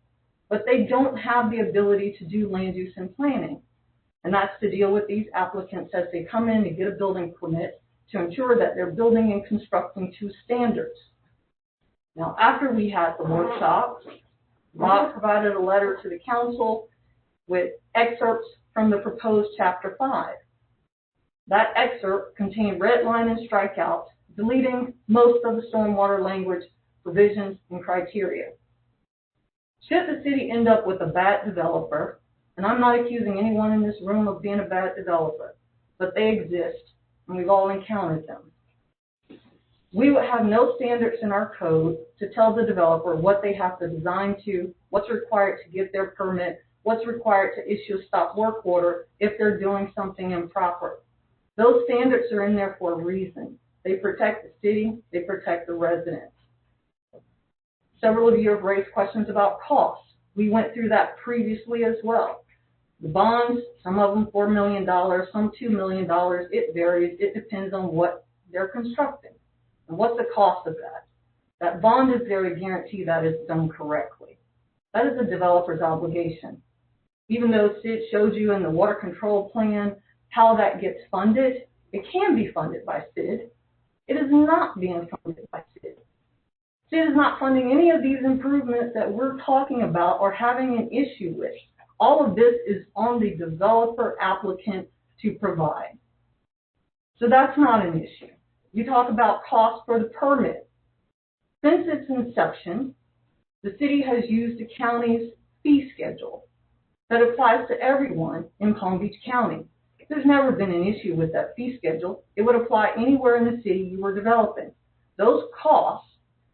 But they don't have the ability to do land use and planning. And that's to deal with these applicants as they come in to get a building permit to ensure that they're building and constructing to standards. Now, after we had the workshop, Rob provided a letter to the council with excerpts from the proposed Chapter 5. That excerpt contained red line and strikeouts, deleting most of the stormwater language, provisions, and criteria. Should the city end up with a bad developer, and I'm not accusing anyone in this room of being a bad developer, but they exist, and we've all encountered them. We would have no standards in our code to tell the developer what they have to design to, what's required to get their permit, what's required to issue a stop work order if they're doing something improper. Those standards are in there for a reason. They protect the city, they protect the residents. Several of you have raised questions about costs. We went through that previously as well. The bonds, some of them $4 million, some $2 million, it varies. It depends on what they're constructing. And what's the cost of that? That bond is there to guarantee that it's done correctly. That is a developer's obligation. Even though Sid showed you in the water control plan how that gets funded, it can be funded by SID. It is not being funded by SID. SID is not funding any of these improvements that we're talking about or having an issue with. All of this is on the developer applicant to provide. So that's not an issue. You talk about cost for the permit. Since its inception, the city has used the county's fee schedule that applies to everyone in Palm Beach County. There's never been an issue with that fee schedule. It would apply anywhere in the city you were developing. Those costs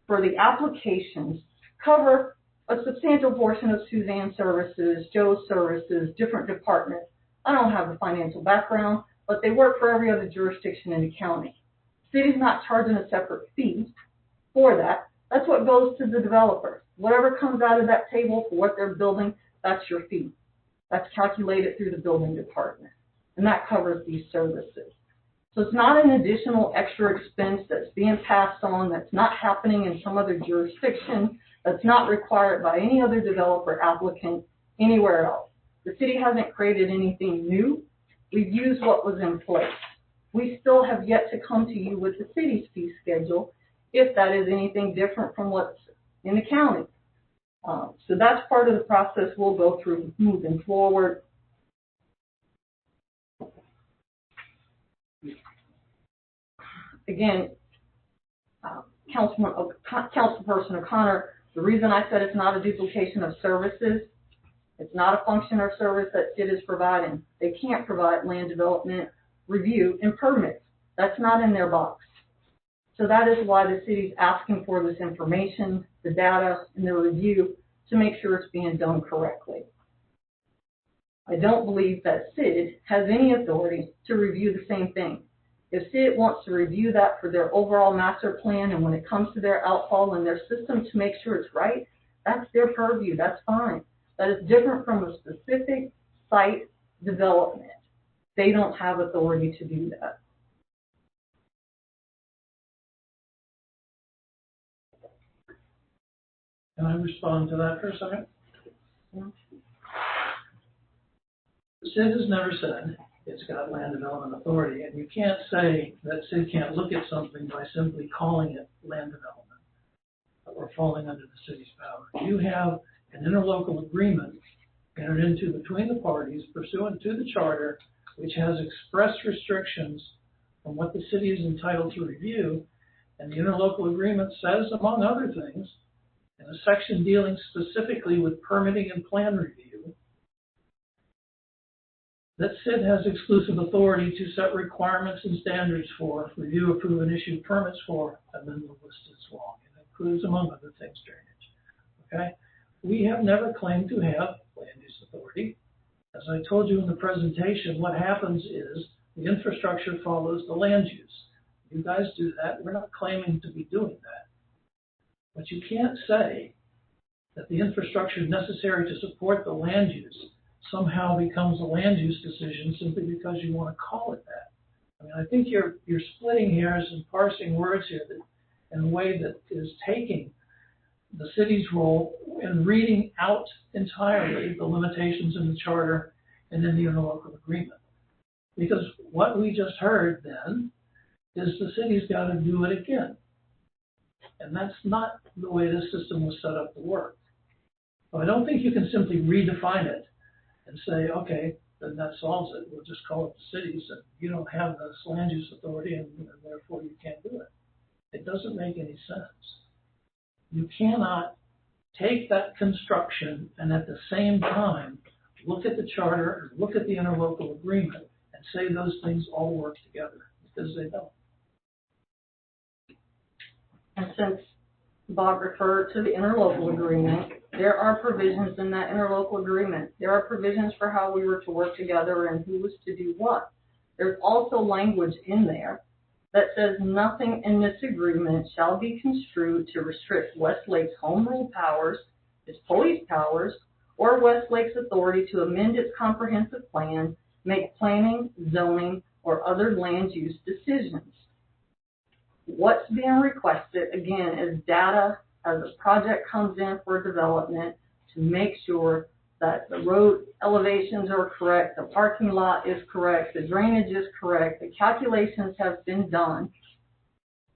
for the applications cover a substantial portion of Suzanne's services, Joe's services, different departments. I don't have a financial background, but they work for every other jurisdiction in the county. The city's not charging a separate fee for that. That's what goes to the developer. Whatever comes out of that table for what they're building, that's your fee. That's calculated through the building department. And that covers these services. So it's not an additional extra expense that's being passed on, that's not happening in some other jurisdiction, That's not required by any other developer applicant anywhere else. The city hasn't created anything new. We've used what was in place. We still have yet to come to you with the city's fee schedule, if that is anything different from what's in the county. So that's part of the process we'll go through moving forward. Again, Councilperson O'Connor, the reason I said it's not a duplication of services, it's not a function or service that SID is providing. They can't provide land development review and permits. That's not in their box. So that is why the city's asking for this information, the data, and the review to make sure it's being done correctly. I don't believe that SID has any authority to review the same thing. If SID wants to review that for their overall master plan, and when it comes to their outfall and their system to make sure it's right, that's their purview, that's fine. That is different from a specific site development. They don't have authority to do that. Can I respond to that for a second? SID has never said it's got land development authority, and you can't say that SID can't look at something by simply calling it land development or falling under the city's power. You have an interlocal agreement entered into between the parties pursuant to the charter, which has express restrictions on what the city is entitled to review, and the interlocal agreement says, among other things, in a section dealing specifically with permitting and plan review, that SID has exclusive authority to set requirements and standards for review, approve, and issue permits for, and then the list is long. It includes, among other things, drainage. Okay? We have never claimed to have land use authority. As I told you in the presentation, what happens is the infrastructure follows the land use. You guys do that. We're not claiming to be doing that. But you can't say that the infrastructure necessary to support the land use somehow becomes a land use decision simply because you want to call it that. I mean, I think you're splitting hairs and parsing words here in a way that is taking the city's role in reading out entirely the limitations in the charter and in the interlocal agreement. Because what we just heard then is the city's got to do it again. And that's not the way this system was set up to work. So I don't think you can simply redefine it and say, okay, then that solves it. We'll just call it the cities, and you don't have this land use authority, and therefore you can't do it. It doesn't make any sense. You cannot take that construction and at the same time look at the charter, look at the interlocal agreement, and say those things all work together, because they don't. And since Bob referred to the interlocal agreement, there are provisions in that interlocal agreement. There are provisions for how we were to work together and who was to do what. There's also language in there that says nothing in this agreement shall be construed to restrict Westlake's home rule powers, its police powers, or Westlake's authority to amend its comprehensive plan, make planning, zoning, or other land use decisions. What's being requested, again, is data as a project comes in for development to make sure that the road elevations are correct, the parking lot is correct, the drainage is correct, the calculations have been done.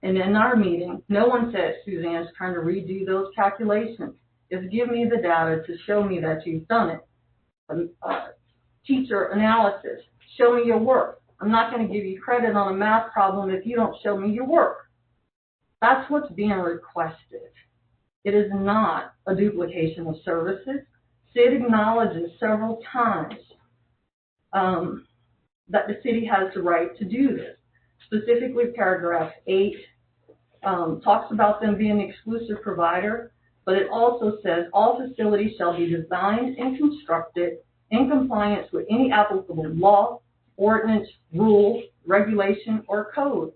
And in our meeting, no one said Suzanne's trying to redo those calculations. Just give me the data to show me that you've done it. Teacher analysis, show me your work. I'm not going to give you credit on a math problem if you don't show me your work. That's what's being requested. It is not a duplication of services. SID acknowledges several times that the city has the right to do this. Specifically, paragraph 8 talks about them being an exclusive provider, but it also says all facilities shall be designed and constructed in compliance with any applicable law, ordinance, rule, regulation, or code.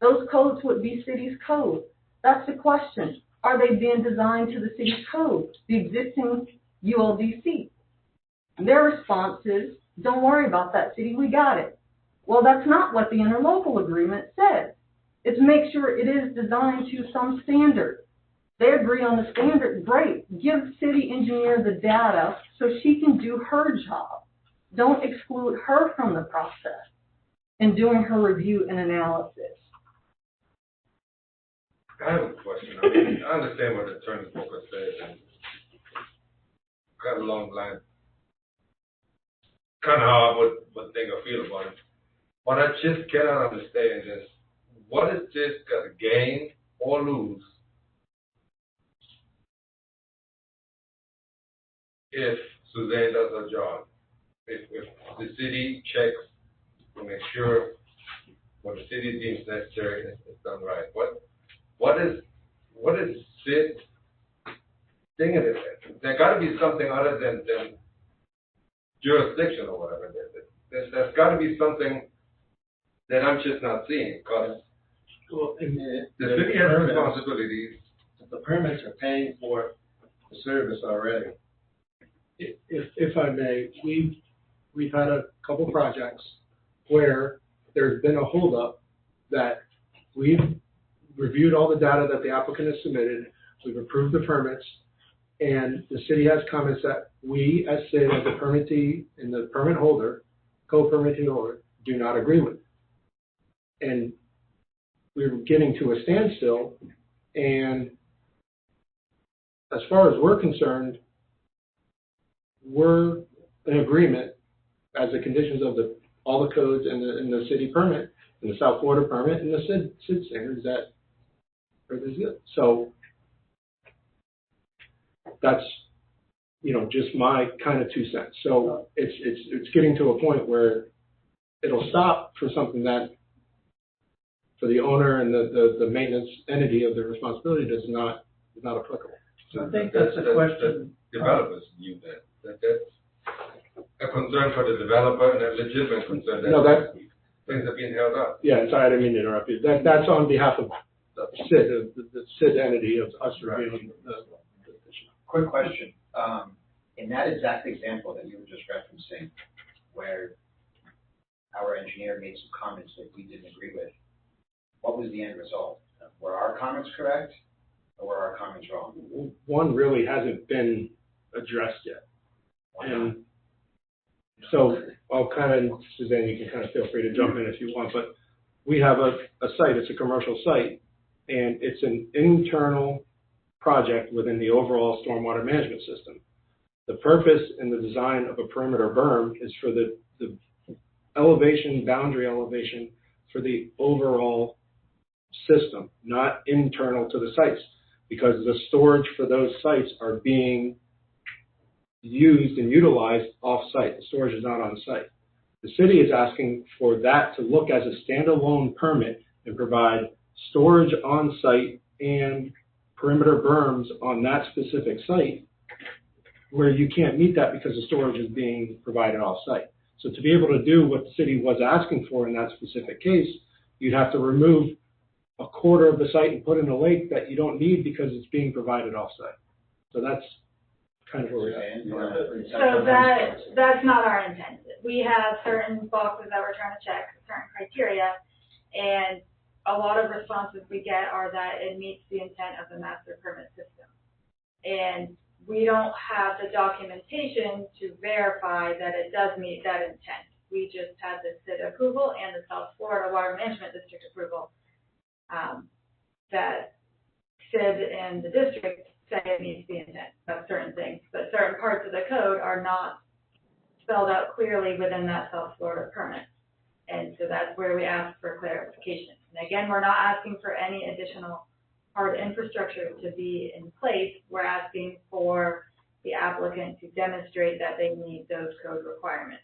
Those codes would be city's code. That's the question. Are they being designed to the city's code, the existing ULDC? Their response is, don't worry about that, city, we got it. Well, that's not what the interlocal agreement says. It's make sure it is designed to some standard. They agree on the standard, great. Give city engineer the data so she can do her job. Don't exclude her from the process in doing her review and analysis. I have a question. I mean, I understand what Attorney Booker said, and kind of along the line, kind of how I would think or feel about it. What I just cannot understand is, what is this got to gain or lose if Suzanne does her job? If the city checks to make sure what the city deems necessary is done right. What is Sid thing in it? There got to be something other than jurisdiction or whatever. There's got to be something that I'm just not seeing, because the city has responsibilities. The permits are paying for the service already. If I may, we've had a couple projects where there's been a holdup that we've reviewed all the data that the applicant has submitted, we've approved the permits, and the city has comments that we, as SID, as the permittee and the permit holder, co-permitting holder, do not agree with. And we're getting to a standstill, and as far as we're concerned, we're in agreement as the conditions of all the codes and the city permit, and the South Florida permit, and the SID standards that everything's good. So that's, just my kind of 2 cents. So it's getting to a point where it'll stop for something that, for the owner and the maintenance entity of the responsibility is not applicable. So I think that's a question. Developers view that. That's a concern for the developer and a legitimate concern that things are being held up. Yeah, sorry, I didn't mean to interrupt you. That's on behalf of the SID, the SID entity of us reviewing the issue. Quick question. In that exact example that you were just referencing, where our engineer made some comments that we didn't agree with, what was the end result? Were our comments correct, or were our comments wrong? One really hasn't been addressed yet. And so I'll Suzanne, you can kind of feel free to jump in if you want, but we have a site, it's a commercial site, and it's an internal project within the overall stormwater management system. The purpose and the design of a perimeter berm is for the elevation, boundary elevation for the overall system, not internal to the sites, because the storage for those sites are being used and utilized off-site. The storage is not on site. The city is asking for that to look as a standalone permit and provide storage on site and perimeter berms on that specific site, where you can't meet that because the storage is being provided off-site. So to be able to do what the city was asking for in that specific case, you'd have to remove a quarter of the site and put in a lake that you don't need because it's being provided off-site. So that's kind of where we're at. So that's not our intent. We have certain boxes that we're trying to check, certain criteria, and a lot of responses we get are that it meets the intent of the master permit system. And we don't have the documentation to verify that it does meet that intent. We just had the SID approval and the South Florida Water Management District approval that SID and the district say it meets the intent of certain things, but certain parts of the code are not spelled out clearly within that South Florida permit. And so that's where we ask for clarification. And again, we're not asking for any additional hard infrastructure to be in place. We're asking for the applicant to demonstrate that they meet those code requirements.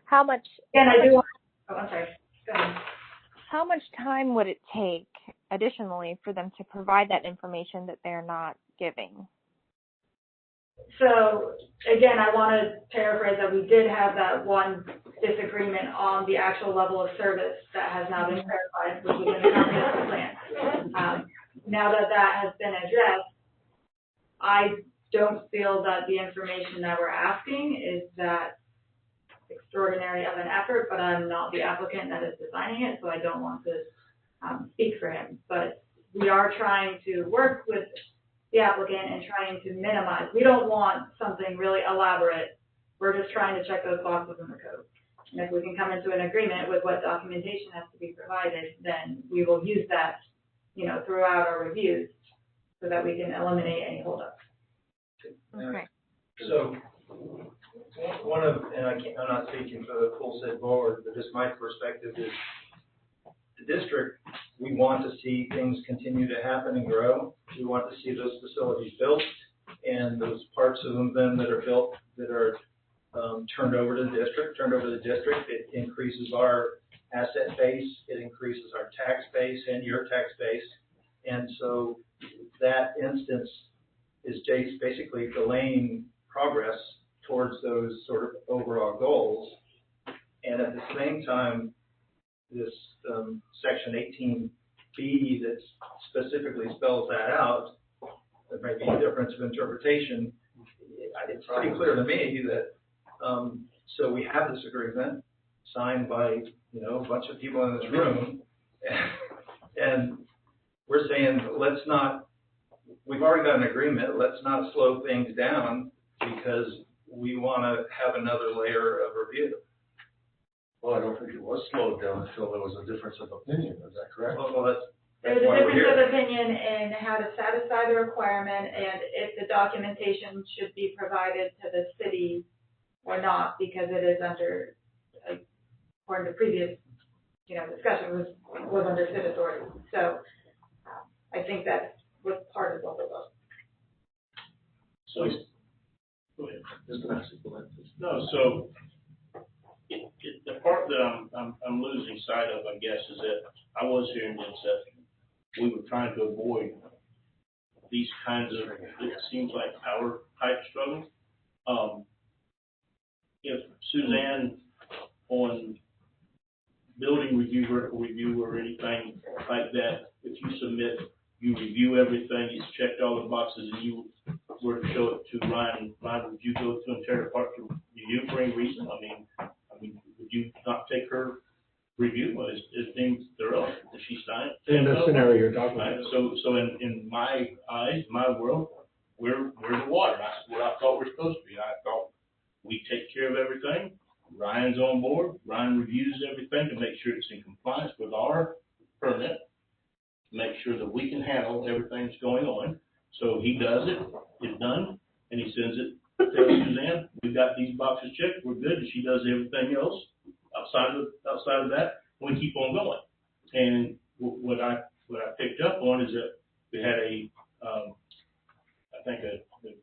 How much? And I do want, I'm sorry, go ahead. How much time would it take additionally for them to provide that information that they're not giving? So again, I want to paraphrase that we did have that one disagreement on the actual level of service that has now been clarified, which was in the comprehensive plan. Now that that has been addressed, I don't feel that the information that we're asking is that extraordinary of an effort, but I'm not the applicant that is designing it, so I don't want to speak for him. But we are trying to work with the applicant and trying to minimize. We don't want something really elaborate. We're just trying to check those boxes in the code. And if we can come into an agreement with what documentation has to be provided, then we will use that, throughout our reviews so that we can eliminate any holdups. Okay. So, I'm not speaking for the full city board, but just my perspective is the district, we want to see things continue to happen and grow. We want to see those facilities built and those parts of them then that are built that are turned over to the district. It increases our asset base, it increases our tax base and your tax base. And so that instance is basically delaying progress towards those sort of overall goals. And at the same time, this section 18B that specifically spells that out, there may be a difference of interpretation. It's pretty clear to me that, so we have this agreement signed by, a bunch of people in this room, and we're saying, we've already got an agreement, let's not slow things down because we want to have another layer of review. Well, I don't think it was slowed down until there was a difference of opinion. Is that correct? Well, There's a difference of opinion in how to satisfy the requirement and if the documentation should be provided to the city or not, because it is under, according to previous, discussion, was under city authority. So I think that was part of what was up. So, go ahead. No, so the part that I'm losing sight of, I guess, is that I was hearing the inception. We were trying to avoid these kinds of, it seems like, power type struggles. If Suzanne, on building review, vertical review, or anything like that, if you submit, you review everything, it's checked all the boxes, and you were to show it to Ryan, would you go to Ontario Park to review for any reason? I mean, would you not take her review as being thorough? Does she sign it? In the scenario you're talking about. So in my eyes, my world, we're the water. That's what I thought we're supposed to be. I thought we take care of everything. Ryan's on board. Ryan reviews everything to make sure it's in compliance with our permit, to make sure that we can handle everything that's going on. So he does it, it's done, and he sends it to Suzanne. We've got these boxes checked, we're good, and she does everything else outside of that, and we keep on going. And what I picked up on is that we had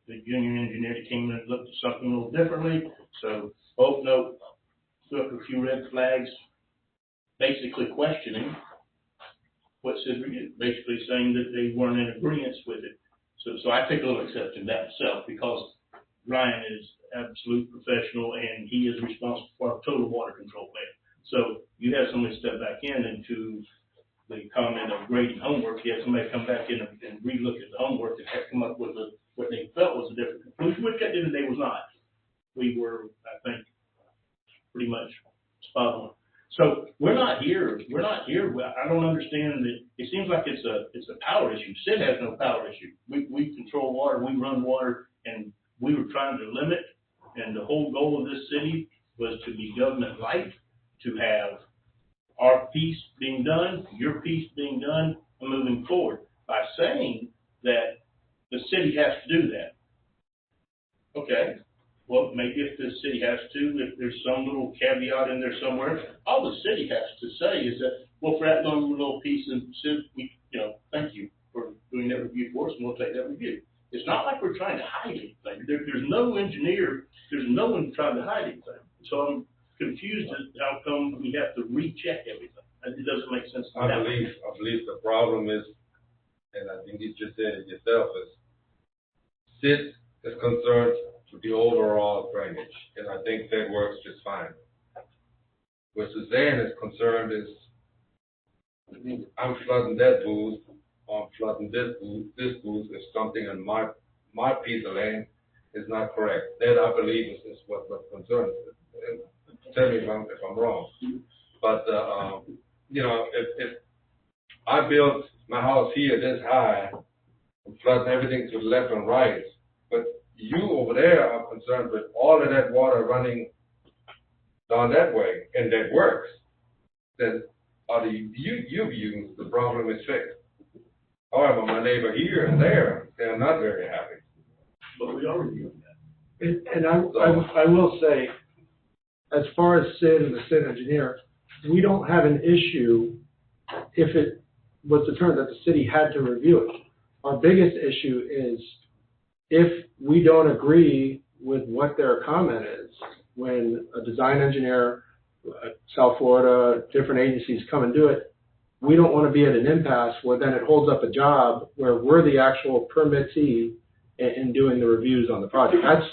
the junior engineer that came in and looked at something a little differently. So both note took a few red flags, basically questioning what said review, basically saying that they weren't in agreement with it. So I take a little exception to that myself, because Ryan is absolute professional and he is responsible for our total water control plan. So you have somebody step back in into the comment of grading homework, you have somebody come back in and relook at the homework and come up with what they felt was a different conclusion, which at the end of the day was not. We were, I think, pretty much spot on. So we're not here. I don't understand that. It seems like it's a power issue. SID has no power issue. We control water, we run water, and we were trying to limit, and the whole goal of this city was to be government light, to have our piece being done, your piece being done, and moving forward. By saying that the city has to do that. Okay. Well, maybe if the city has to, if there's some little caveat in there somewhere, all the city has to say is that, well, for that little piece of, thank you for doing that review for us, and we'll take that review. It's not like we're trying to hide anything. There's no engineer, there's no one trying to hide anything. So I'm confused as to how come we have to recheck everything. It doesn't make sense to me. I believe the problem is, and I think you just said it yourself, is SID is concerned with the overall drainage, and I think that works just fine. Where Suzanne is concerned is, I'm flooding that booth, or I'm flooding this booth, if something on my piece of land is not correct. That, I believe, is what concerns it. Tell me if I'm wrong. But, if I built my house here this high, flooding everything to the left and right, but you over there are concerned with all of that water running down that way, and that works, then you view the problem is fixed. However, my neighbor here and there, they're not very happy. But we are reviewing that. And I will say, as far as Sid and the Sid engineer, we don't have an issue if it was determined that the city had to review it. Our biggest issue is if we don't agree with what their comment is, when a design engineer, South Florida, different agencies come and do it, we don't want to be at an impasse where then it holds up a job where we're the actual permittee in doing the reviews on the project. That's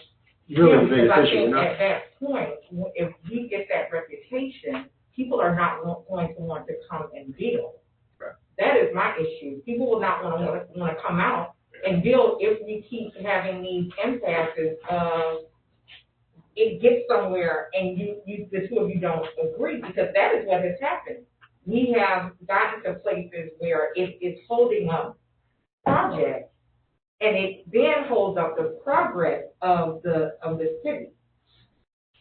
really the biggest issue. At that point, if we get that reputation, people are not going to want to come and build. Right. That is my issue. People will not want to come out and build if we keep having these impasses of it gets somewhere and the two of you don't agree, because that is what has happened. We have gotten to places where it is holding up projects, and it then holds up the progress of the city.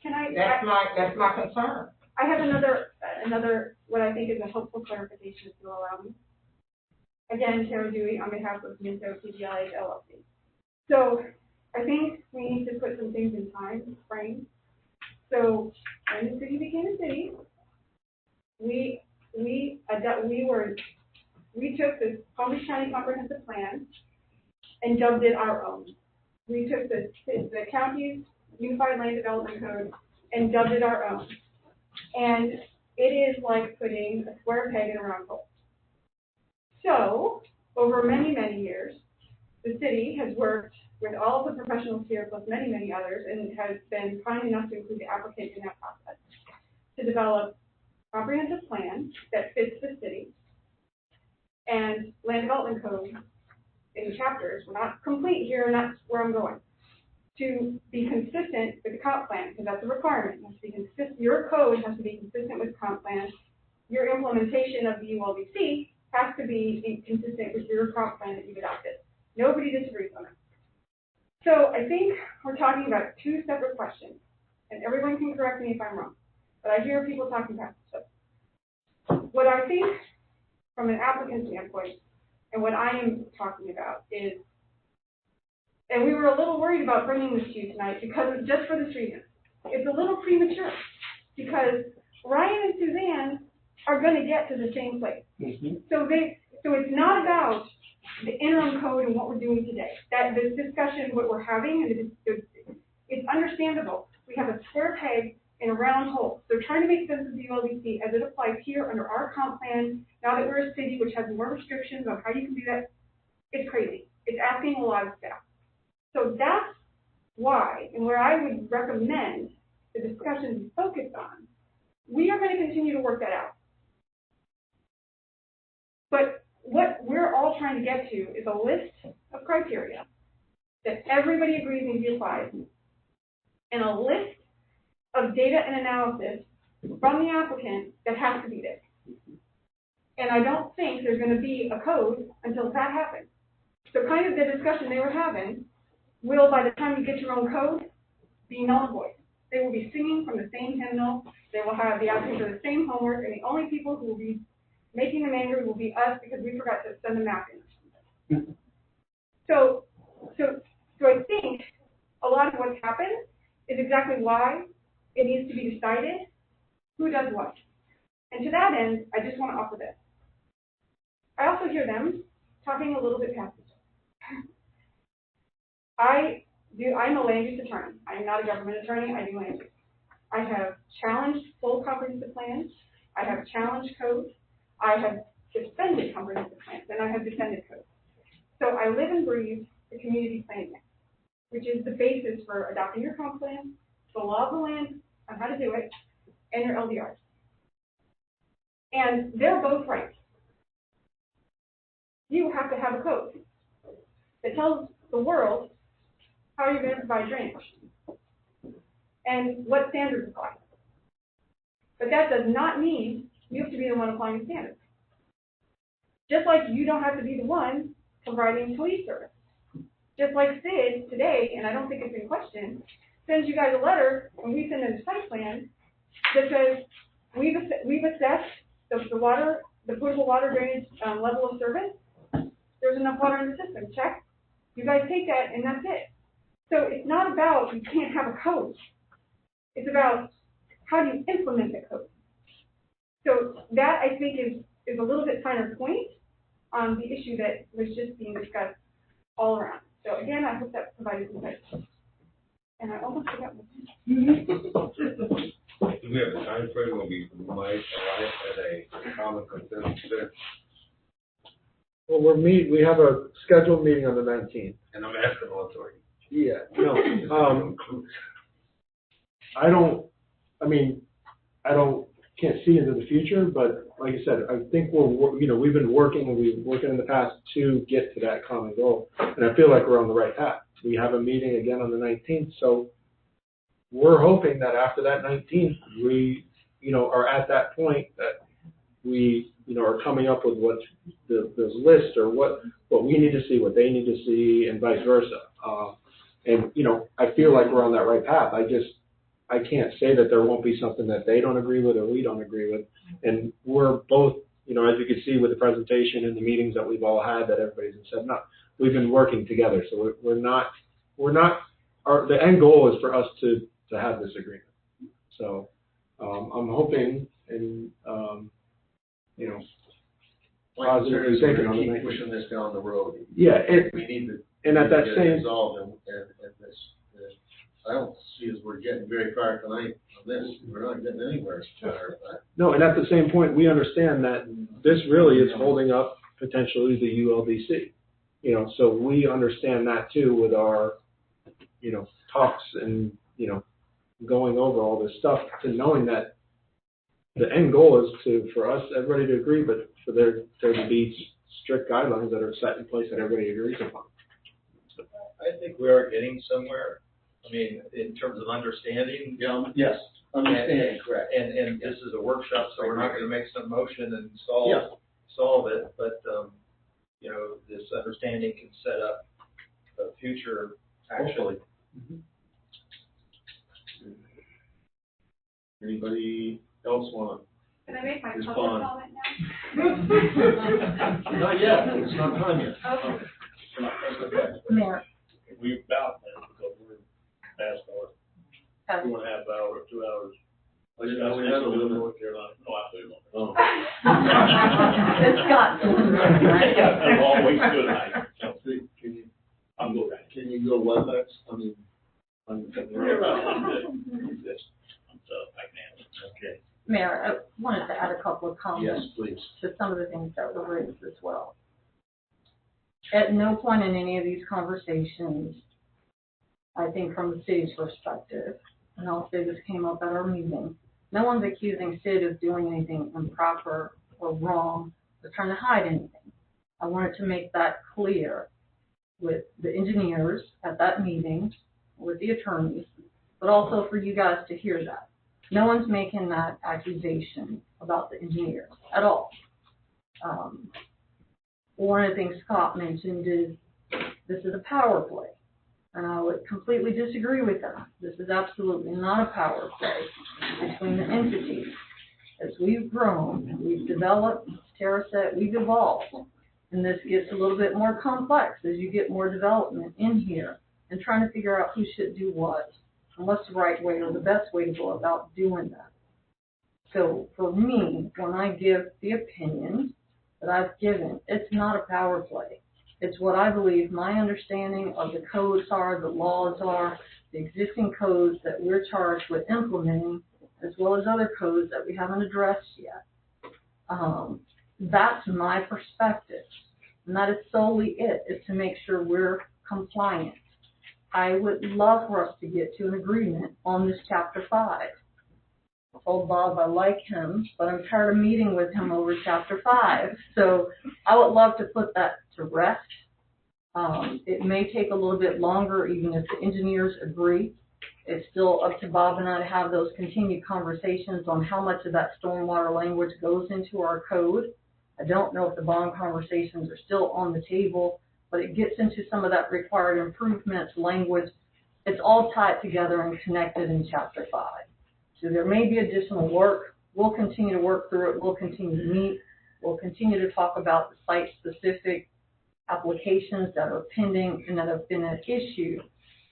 That's my concern. I have another what I think is a helpful clarification, if you'll allow me. Again, Tara Dewey on behalf of Minto PGLH LLC. So I think we need to put some things in time frame. So when the city became a city, we took this Palm Beach County Comprehensive Plan and dubbed it our own. We took the county's Unified Land Development Code and dubbed it our own. And it is like putting a square peg in a round hole. So over many, many years, the city has worked with all of the professionals here, plus many, many others, and has been kind enough to include the applicant in that process to develop a comprehensive plan that fits the city and land development code in the chapters. We're not complete here, and that's where I'm going. To be consistent with the comp plan, because that's a requirement. It has to be consistent. Your code has to be consistent with the comp plan. Your implementation of the ULDC has to be consistent with your comp plan that you've adopted. Nobody disagrees on it. So I think we're talking about two separate questions, and everyone can correct me if I'm wrong, but I hear people talking about stuff. What I think from an applicant standpoint, and what I am talking about is, and we were a little worried about bringing this to you tonight because just for this reason. It's a little premature because Ryan and Suzanne are going to get to the same place. Mm-hmm. So it's not about the interim code and what we're doing today. That this discussion, what we're having, and it's understandable. We have a square peg in a round hole. So trying to make sense of the ULDC as it applies here under our comp plan, now that we're a city which has more restrictions on how you can do that, it's crazy. It's asking a lot of staff. So that's why, and where I would recommend the discussion be focused on, we are going to continue to work that out. But what we're all trying to get to is a list of criteria that everybody agrees needs to be applied, and a list of data and analysis from the applicant that has to be there. And I don't think there's going to be a code until that happens. So kind of the discussion they were having will, by the time you get your own code, be null and void. They will be singing from the same hymnal. They will have the applicants for the same homework, and the only people who will be making them angry will be us because we forgot to send the map in or something. So I think a lot of what's happened is exactly why it needs to be decided who does what. And to that end, I just want to offer this. I also hear them talking a little bit past each other. I'm a land use attorney. I'm not a government attorney. I do land use. I have challenged full comprehensive plans. I have challenged codes. I have defended comprehensive plans, and I have defended codes. So I live and breathe the community planning act, which is the basis for adopting your comp plan, the law of the land on how to do it, and your LDRs. And they're both right. You have to have a code that tells the world how you're going to provide drainage and what standards apply. But that does not mean you have to be the one applying the standards. Just like you don't have to be the one providing police service. Just like Sid today, and I don't think it's in question, sends you guys a letter when we send in a site plan that says we've assessed the potable water drainage level of service. There's enough water in the system. Check. You guys take that, and that's it. So it's not about you can't have a code. It's about how do you implement the code. So that, I think, is a little bit finer point on the issue that was just being discussed all around. So again, I hope that provided insight. And I almost forgot what Do we have a time frame when we might arrive at a common consensus there? Well, we have a scheduled meeting on the 19th. And I'm asking on authority. Yeah, no, can't see into the future, but like I said, I think we've been working in the past to get to that common goal, and I feel like we're on the right path. We have a meeting again on the 19th, so we're hoping that after that 19th, we, are at that point that we, are coming up with what the list or what we need to see, what they need to see, and vice versa. And I feel like we're on that right path. I can't say that there won't be something that they don't agree with or we don't agree with. And we're both, as you can see with the presentation and the meetings that we've all had that everybody's said, no, we've been working together. So the end goal is for us to have this agreement. So I'm hoping and, positively taken on the keep pushing this down the road. Yeah. We need to and at that get same it resolved and this. I don't see as we're getting very far tonight on this. We're not getting anywhere. No, and at the same point, we understand that this really is holding up potentially the ULDC. So we understand that too with our, talks and, going over all this stuff to knowing that the end goal is for us, everybody to agree, but for there to be strict guidelines that are set in place that everybody agrees upon. So. I think we are getting somewhere. I mean, in terms of understanding. Yes, understanding, correct. And this is a workshop, so we're not going to make some motion and solve it. But, this understanding can set up a future action. Mm-hmm. Anybody else want to? Can I make my public comment now? Not yet. It's not time yet. Okay. Mayor. We're about that because we're past our 2.5 hours, 2 hours. I didn't know we had a limit. North Carolina. No, I do not. Oh. It's got I'm always good. I'm good. Can you go WebEx? I'm okay. Mayor, I wanted to add a couple of comments. Yes, please. To some of the things that were raised as well. At no point in any of these conversations, I think from the city's perspective, and I'll say this came up at our meeting, no one's accusing Sid of doing anything improper or wrong or trying to hide anything. I wanted to make that clear with the engineers at that meeting, with the attorneys, but also for you guys to hear that. No one's making that accusation about the engineers at all. One of the things Scott mentioned is this is a power play, and I would completely disagree with that. This is absolutely not a power play between the entities. As we've grown, we've developed, Tara said, we've evolved, and this gets a little bit more complex as you get more development in here and trying to figure out who should do what and what's the right way or the best way to go about doing that. So for me, when I give the opinion that I've given, it's not a power play. It's what I believe my understanding of the codes are, the laws are, the existing codes that we're charged with implementing, as well as other codes that we haven't addressed yet. That's my perspective, and that is solely it, is to make sure we're compliant. I would love for us to get to an agreement on this Chapter 5. I told Bob I like him, but I'm tired of meeting with him over Chapter 5. So I would love to put that to rest. It may take a little bit longer, even if the engineers agree. It's still up to Bob and I to have those continued conversations on how much of that stormwater language goes into our code. I don't know if the bond conversations are still on the table, but it gets into some of that required improvements language. It's all tied together and connected in Chapter 5. So there may be additional work. We'll continue to work through it. We'll continue to meet. We'll continue to talk about the site-specific applications that are pending and that have been an issue.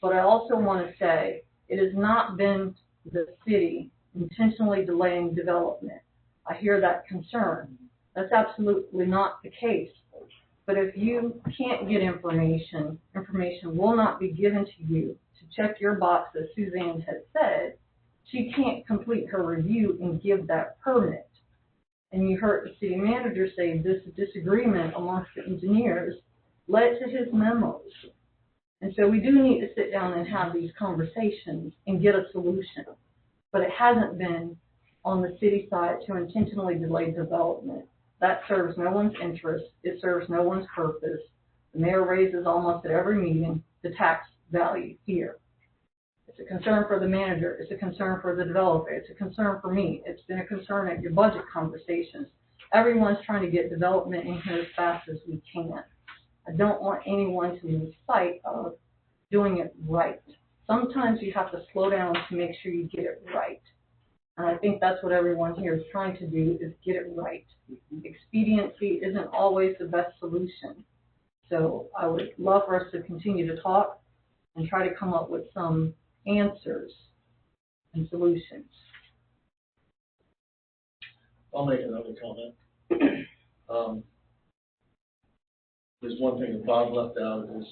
But I also want to say it has not been the city intentionally delaying development. I hear that concern. That's absolutely not the case. But if you can't get information will not be given to you to check your box, as Suzanne has said. She can't complete her review and give that permit. And you heard the city manager say this disagreement amongst the engineers led to his memos. And so we do need to sit down and have these conversations and get a solution. But it hasn't been on the city side to intentionally delay development. That serves no one's interest. It serves no one's purpose. The mayor raises almost at every meeting the tax value here. It's a concern for the manager. It's a concern for the developer. It's a concern for me. It's been a concern at your budget conversations. Everyone's trying to get development in here as fast as we can. I don't want anyone to lose sight of doing it right. Sometimes you have to slow down to make sure you get it right. And I think that's what everyone here is trying to do, is get it right. Expediency isn't always the best solution. So I would love for us to continue to talk and try to come up with some answers and solutions. I'll make another comment. There's one thing that Bob left out of his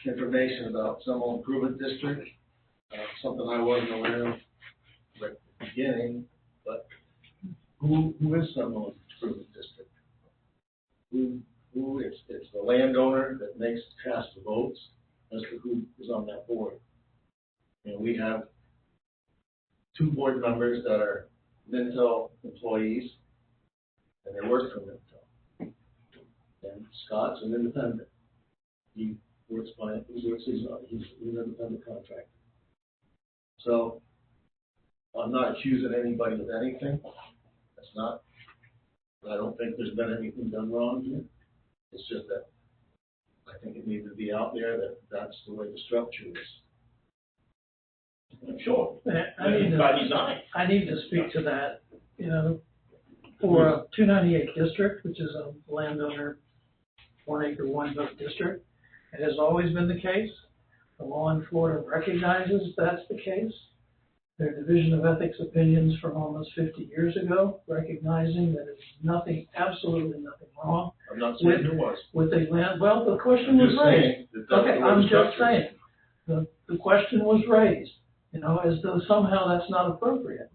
information about Seminole Improvement District, something I wasn't aware of at the beginning, but who is Seminole Improvement District? Who it's the landowner that makes cast the votes as to who is on that board. And we have 2 board members that are Minto employees, and they work for Minto. And Scott's an independent. He's an independent contractor. So I'm not accusing anybody of anything. That's not. I don't think there's been anything done wrong here. It's just that I think it needs to be out there that that's the way the structure is. I'm sure. I need to speak to that. You know, for a 298 district, which is a landowner 1 acre 1 vote district, it has always been the case. The law in Florida recognizes that's the case. Their Division of Ethics opinions from almost 50 years ago, recognizing that there's nothing, absolutely nothing wrong. I'm not saying there was. With a land, well, the question was raised. Okay, I'm just saying. The question was raised, you know, as though somehow that's not appropriate.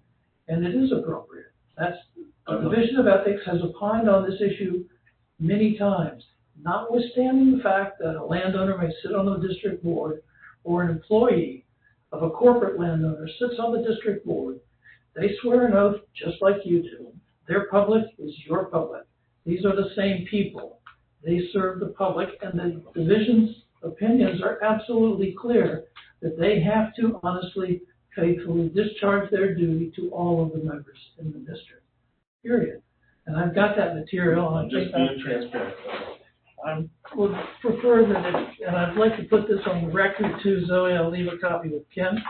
And it is appropriate. That's, the Division of Ethics has opined on this issue many times, notwithstanding the fact that a landowner may sit on the district board or an employee of a corporate landowner sits on the district board. They swear an oath just like you do. Their public is your public. These are the same people. They serve the public, and the division's opinions are absolutely clear that they have to honestly, faithfully discharge their duty to all of the members in the district, period. And I've got that material. I'm just being transparent. I would prefer that and I'd like to put this on the record too, Zoe. I'll leave a copy with Ken.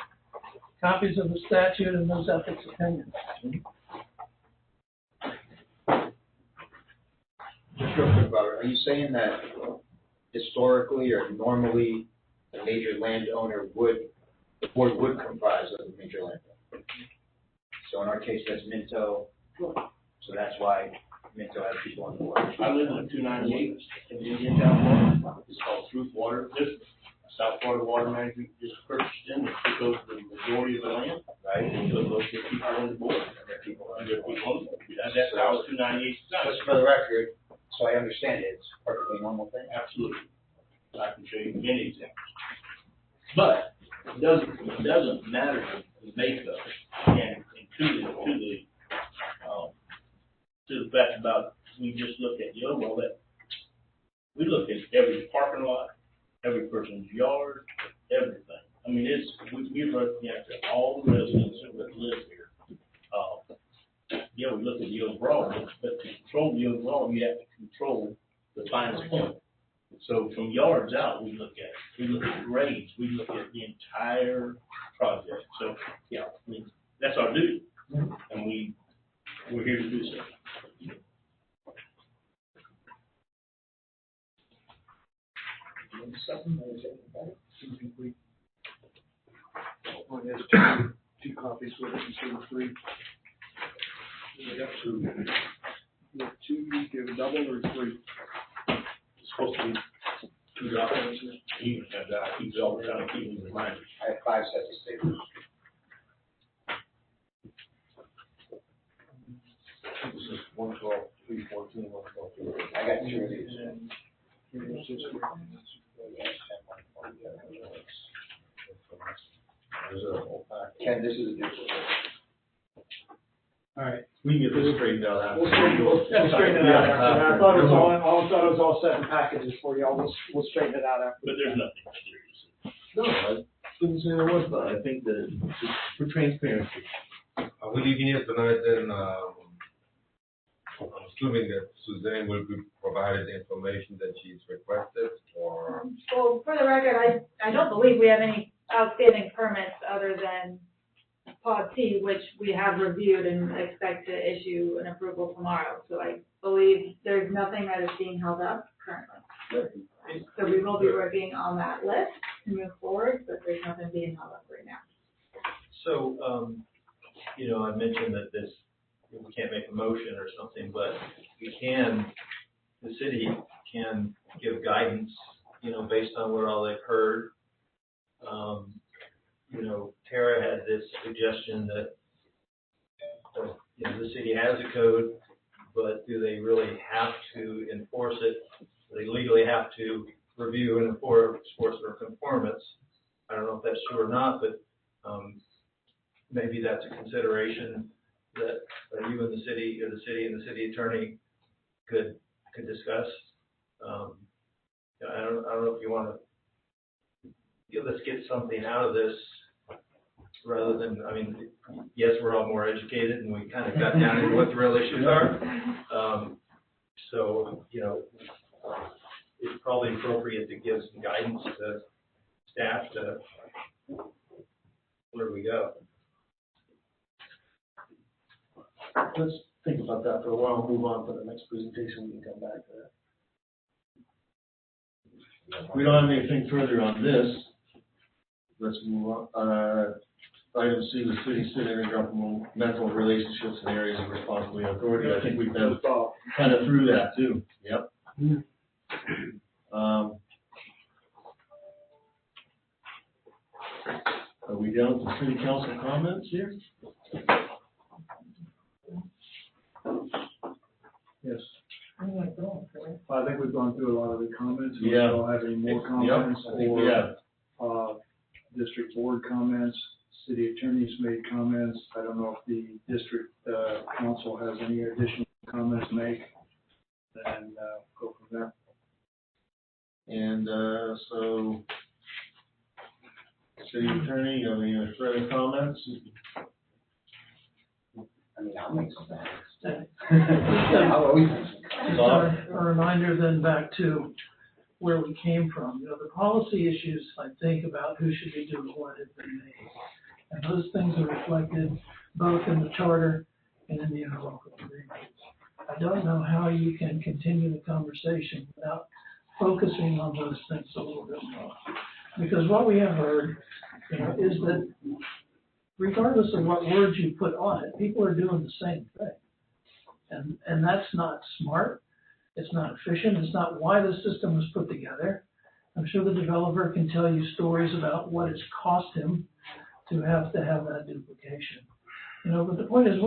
Copies of the statute and those ethics opinions. Just real quick, Robert, are you saying that historically or normally a major landowner the board would comprise of a major landowner? So in our case, that's Minto. So that's why Minto has people on the board. I live in 298 in Indian Town, Florida. It's called Truth Water District. South Florida Water Management just purchased in, it took over the majority of the land, right? And so those get people on the board. And there are people on the board. That's how 298. Just for the record, so I understand it, it's a perfectly normal thing. Absolutely. I can show you many examples. But it doesn't matter the makeup and to the fact about we just look at Yobo, that we look at every parking lot, every person's yard, everything. I mean, we're looking at all the residents that live here. yeah, we look at the overall, but to control the overall, you have to control the finest point. So from yards out, we look at grades, we look at the entire project. So, yeah, I mean, that's our duty, and we're here to do so. There's two copies with it instead of three. You have two. You have two, you give double or three? It's supposed to be 2 documents. You can have that. I keep it all the time, keep me reminded. I have 5 sets of staples. This is 112, 314, 112. I got 2 of these. Ken, this is a duplicate. All right. We can get this straightened out after. We'll straighten it out after. I thought it was all set in packages for y'all. We'll straighten it out after. But there's nothing serious. No, I didn't say there was, but I think that it's for transparency. Will you be here tonight then, I'm assuming that Suzanne will be provided the information that she's requested, or? Well, for the record, I don't believe we have any outstanding permits other than Pod T, which we have reviewed and expect to issue an approval tomorrow. So I believe there's nothing that is being held up currently. So we will be working on that list to move forward, but there's nothing being held up right now. So, I mentioned that we can't make a motion or something, but the city can give guidance, based on what all they've heard. Tara had this suggestion that, the city has a code, but do they really have to enforce it? Do they legally have to review and enforce their conformance? I don't know if that's true or not, but maybe that's a consideration that you and the city, or the city and the city attorney could discuss. I don't know if you want to, let's get something out of this rather than, yes, we're all more educated and we kind of got down into what the real issues are. It's probably appropriate to give some guidance to staff to where do we go. Let's think about that for a while, move on to the next presentation, we can come back to that. We don't have anything further on this. Let's move on. Item C, the city intergovernmental relationships and areas of responsibility and authority. I think we've been kind of through that too. Yep. Are we down to city council comments here? Yes. I think we've gone through a lot of the comments. Yeah. We don't have any more comments or district board comments. City attorneys made comments. I don't know if the district council has any additional comments to make. Then go from there. And so, city attorney, you have any further comments? I'll make some comments. I'll always make some comments. Just a reminder then back to where we came from. The policy issues, I think, about who should be doing what have been made. And those things are reflected both in the charter and in the interlocal agreement. I don't know how you can continue the conversation without focusing on those things a little bit more. Because what we have heard, is that regardless of what words you put on it, people are doing the same thing. And that's not smart. It's not efficient. It's not why the system was put together. I'm sure the developer can tell you stories about what it's cost him to have that duplication. But the point is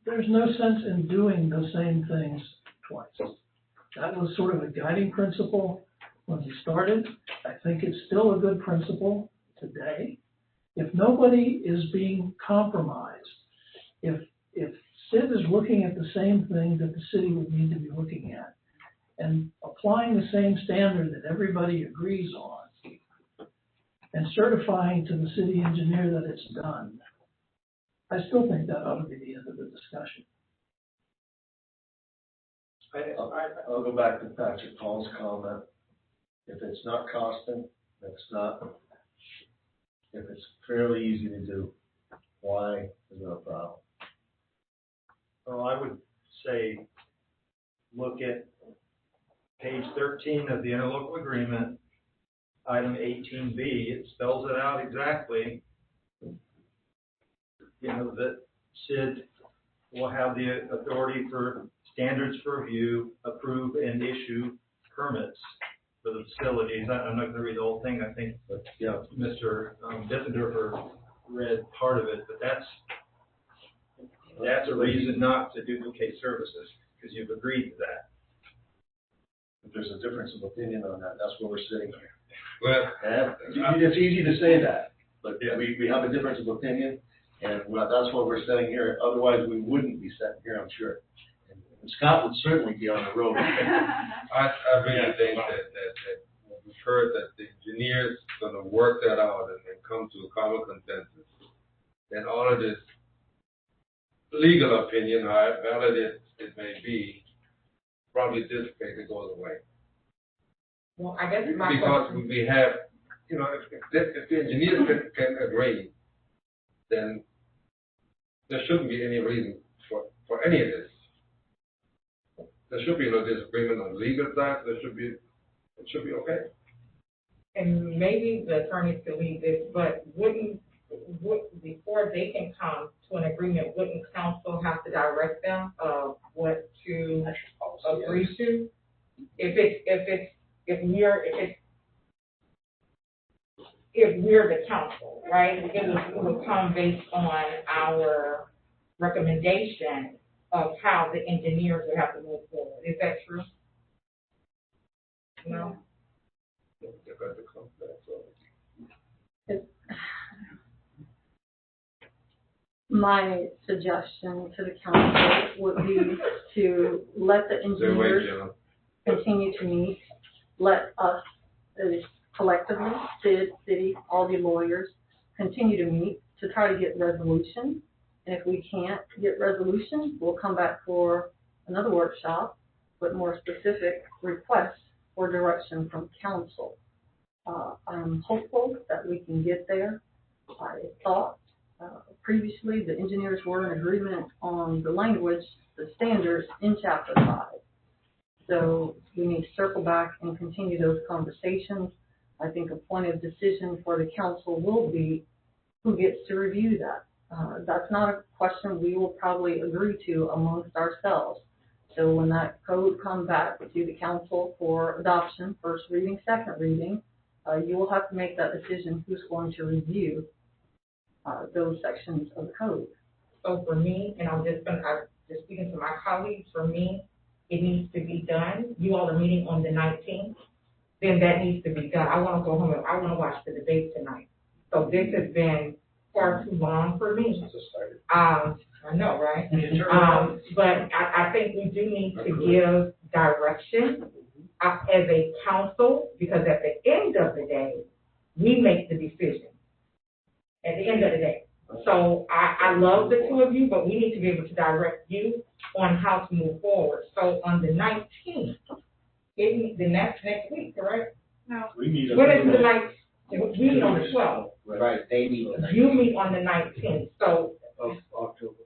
there's no sense in doing the same things twice. That was sort of a guiding principle when we started. I think it's still a good principle today. If nobody is being compromised, if Sid is looking at the same thing that the city would need to be looking at and applying the same standard that everybody agrees on and certifying to the city engineer that it's done, I still think that ought to be the end of the discussion. I'll go back to Patrick Paul's comment. If it's not costing, if it's fairly easy to do, why is there a problem? Well, I would say, look at page 13 of the interlocal agreement, item 18B. It spells it out exactly. You know, that SID will have the authority for standards for review, approve, and issue permits for the facilities. I'm not going to read the whole thing. I think Mr. Diffenderfer read part of it, but that's a reason not to duplicate services, because you've agreed to that. If there's a difference of opinion on that, that's where we're sitting here. Well, It's easy to say that, but we have a difference of opinion, and that's why we're sitting here. Otherwise, we wouldn't be sitting here, I'm sure. And Scott would certainly be on the road. I really think that we've heard that the engineers going to work that out and come to a common consensus. Then all of this legal opinion, however valid it may be, probably dissipates, it goes away. Well, I guess my because question, we have, you know, if the engineers can agree, then there shouldn't be any reason for any of this. There should be no disagreement on the legal side. It should be okay. and maybe the attorneys can lead this, but before they can come to an agreement, wouldn't council have to direct them of what to agree to? If we're the council, right? It would come based on our recommendation of how the engineers would have to move forward. Is that true? No? My suggestion to the council would be to let the engineers continue to meet, let us collectively, SID, city, all the lawyers, continue to meet to try to get resolution. And if we can't get resolution, we'll come back for another workshop with more specific requests for direction from council. I'm hopeful that we can get there. I thought previously the engineers were in agreement on the language, the standards in Chapter 5. So we need to circle back and continue those conversations. I think a point of decision for the council will be who gets to review that. That's not a question we will probably agree to amongst ourselves. So when that code comes back to the council for adoption, first reading, second reading, you will have to make that decision who's going to review those sections of the code. So for me, and I'm just speaking to my colleagues, for me, it needs to be done. You all are meeting on the 19th, then that needs to be done. I want to go home and I want to watch the debate tonight. So this has been far too long for me. I know, right? But I think we do need to give direction as a council, because at the end of the day, we make the decision. At the end of the day. So I love the two of you, but we need to be able to direct you on how to move forward. So on the 19th, next week, correct? No. We need When is the 19th? We meet on the 12th. Right, they meet on the 19th. You meet on the 19th, so. Of October.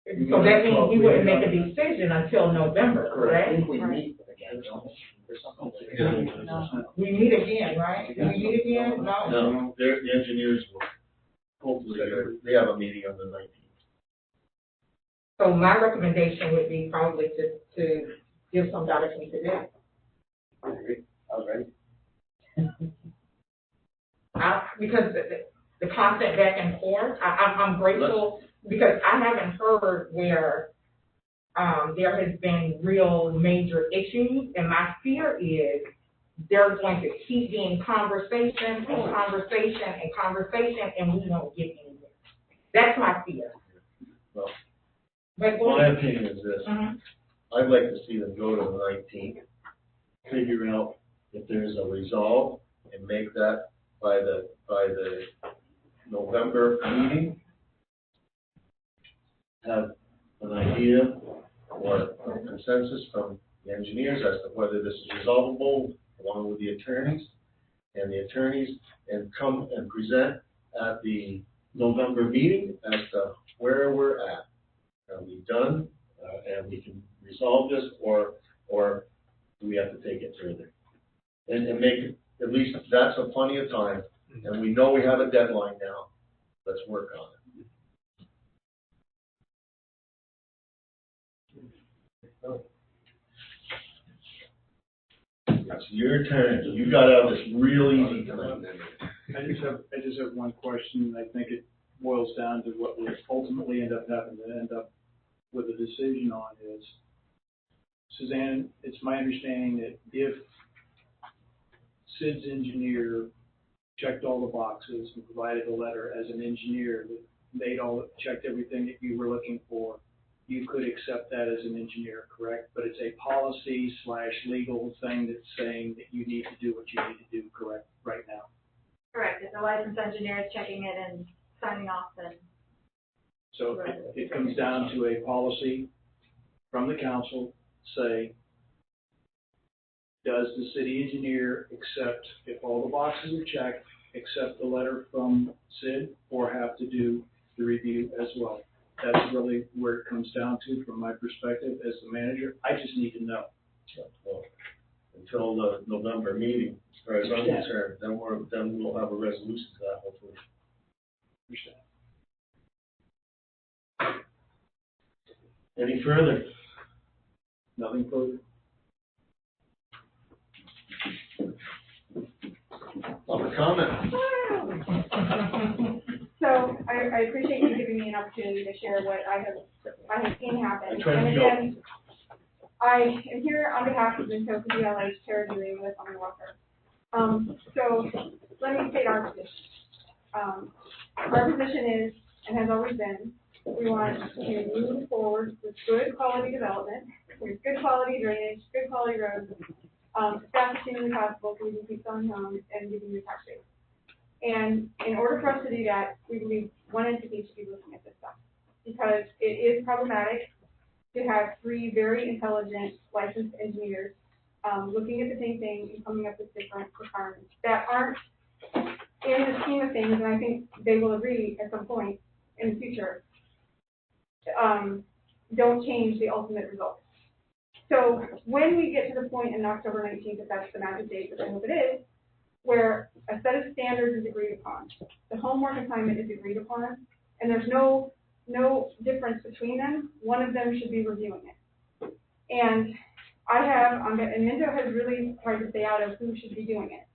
So that means you wouldn't make a decision until November, I correct? think we meet again, don't we? Or something. We meet again, right? Do we meet again? No. No, the engineers will, hopefully, they have a meeting on the 19th. So my recommendation would be probably to give some direction to them. All right. Because the constant back and forth, I'm grateful because I haven't heard where there has been real major issues, and my fear is there's going to keep being conversation, and we won't get anywhere. That's my fear. Well, but my opinion is this. I'd like to see them go to the 19th, figure out if there's a resolve, and make that by the November meeting, have an idea or a consensus from the engineers as to whether this is resolvable, along with the attorneys, and come and present at the November meeting as to where we're at. Are we done, and we can resolve this, or do we have to take it further? And make it, at least that's a plenty of time, and we know we have a deadline now. Let's work on it. It's your turn. You got out of this real easy tonight. I just have one question. I think it boils down to what we ultimately end up having to end up with a decision on is, Suzanne, it's my understanding that if Sid's engineer checked all the boxes and provided a letter as an engineer that checked everything that you were looking for, you could accept that as an engineer, correct? But it's a policy/legal thing that's saying that you need to do what you need to do, correct, right now? Correct. If the licensed engineer is checking it and signing off, then. So it comes down to a policy from the council, say, does the city engineer accept, if all the boxes are checked, accept the letter from Sid, or have to do the review as well? That's really where it comes down to from my perspective as the manager. I just need to know. Well, until the November meeting, as far as I'm concerned, then we'll have a resolution to that, hopefully. Understand. Any further? Nothing further. Public comment. So I appreciate you giving me an opportunity to share what I have seen happen. And again, I am here on behalf of the PDLH Terror Doing with on the Walker. So let me state our position. Our position is, and has always been, we want to move forward with good quality development, with good quality drainage, good quality roads, as fast as humanly possible so we can keep selling homes and giving you tax base. And in order for us to do that, we believe one entity should be looking at this stuff, because it is problematic to have three very intelligent licensed engineers looking at the same thing and coming up with different requirements that aren't, in the scheme of things, and I think they will agree at some point in the future, don't change the ultimate result. So when we get to the point in October 19th, if that's the magic date, which I hope it is, where a set of standards is agreed upon, the homework assignment is agreed upon, and there's no difference between them, one of them should be reviewing it. And I have, and Minto has really tried to stay out of who should be doing it.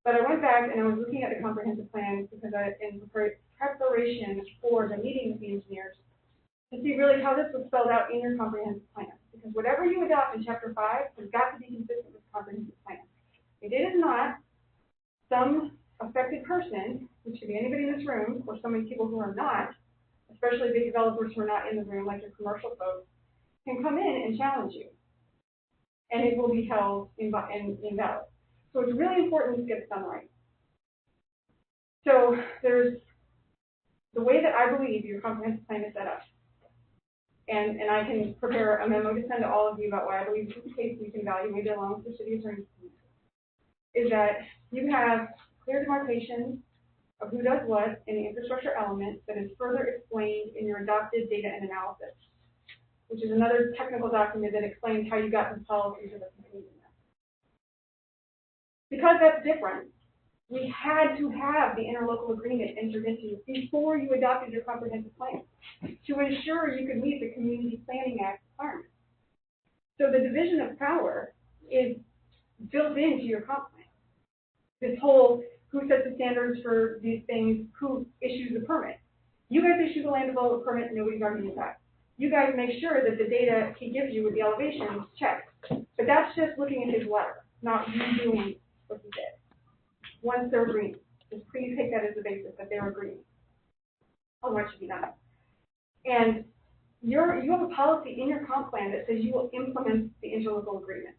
But I went back and I was looking at the comprehensive plan because in preparation for the meeting with the engineers, to see really how this was spelled out in your comprehensive plan. Because whatever you adopt in Chapter 5 has got to be consistent with the comprehensive plan. If it is not, some affected person, which could be anybody in this room, or so many people who are not, especially big developers who are not in the room, like your commercial folks, can come in and challenge you. And it will be held invalid. So it's really important to get it done right. So there's the way that I believe your comprehensive plan is set up. And I can prepare a memo to send to all of you about why I believe this is the case, you can evaluate it along with the city attorney, is that you have clear demarcation of who does what in the infrastructure element that is further explained in your adopted data and analysis, which is another technical document that explains how you got the policies of the contained in there. Because that's different, we had to have the interlocal agreement entered into before you adopted your comprehensive plan to ensure you could meet the Community Planning Act requirements. So the division of power is built into your comp plan. This whole who sets the standards for these things, who issues the permit. You guys issue the land development permit, nobody's arguing that. You guys make sure that the data he gives you with the elevations checked. But that's just looking at his letter, not you doing what he did. Once they're agreeing, just please take that as the basis that they're agreeing on what should be done. And you have a policy in your comp plan that says you will implement the interlocal agreement.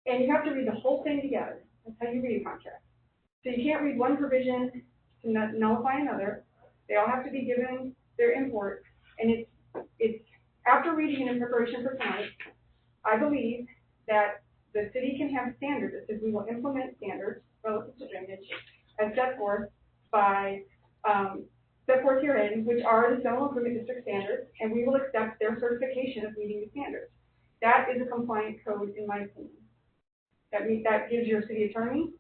And you have to read the whole thing together. That's how you read a contract. So you can't read one provision to nullify another. They all have to be given their import And it's after reading and in preparation for tonight, I believe that the city can have standards that says we will implement standards relative to drainage as set forth herein, which are the Seminole Improvement District standards, and we will accept their certification of meeting the standards. That is a compliant code, in my opinion. That means that gives your city attorney,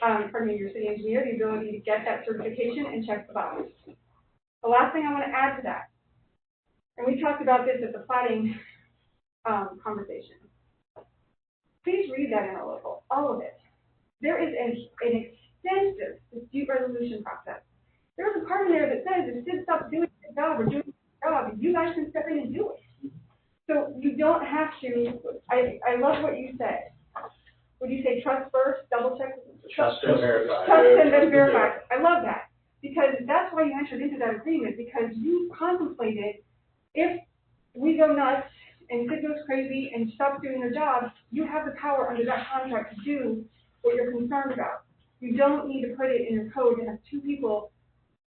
your city engineer, the ability to get that certification and check the box. The last thing I want to add to that, and we talked about this at the plating conversation. Please read that interlocal, all of it. There is an extensive dispute resolution process. There's a part in there that says if Sid stops doing his job or doing his job, you guys can step in and do it. So you don't have to. I love what you said. Would you say trust first, double check? Trust and verify. Trust and then verify. I love that, because that's why you entered into that agreement, because you contemplated if we go nuts and Sid goes crazy and stops doing their job, you have the power under that contract to do what you're concerned about. You don't need to put it in your code to have two people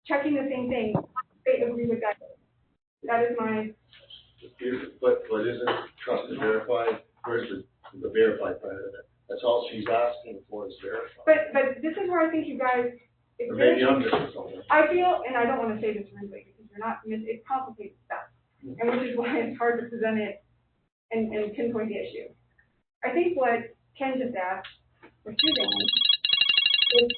checking the same thing. They agree with that. That is my. But isn't trust and verify? Where's the verified part of it? That's all she's asking for is verified. But this is where I think you guys. Or maybe I'm missing something. I feel, and I don't want to say this rudely because you're not. It's complicated stuff, and which is why it's hard to present it and pinpoint the issue. I think what Ken just asked, or Suzanne, is.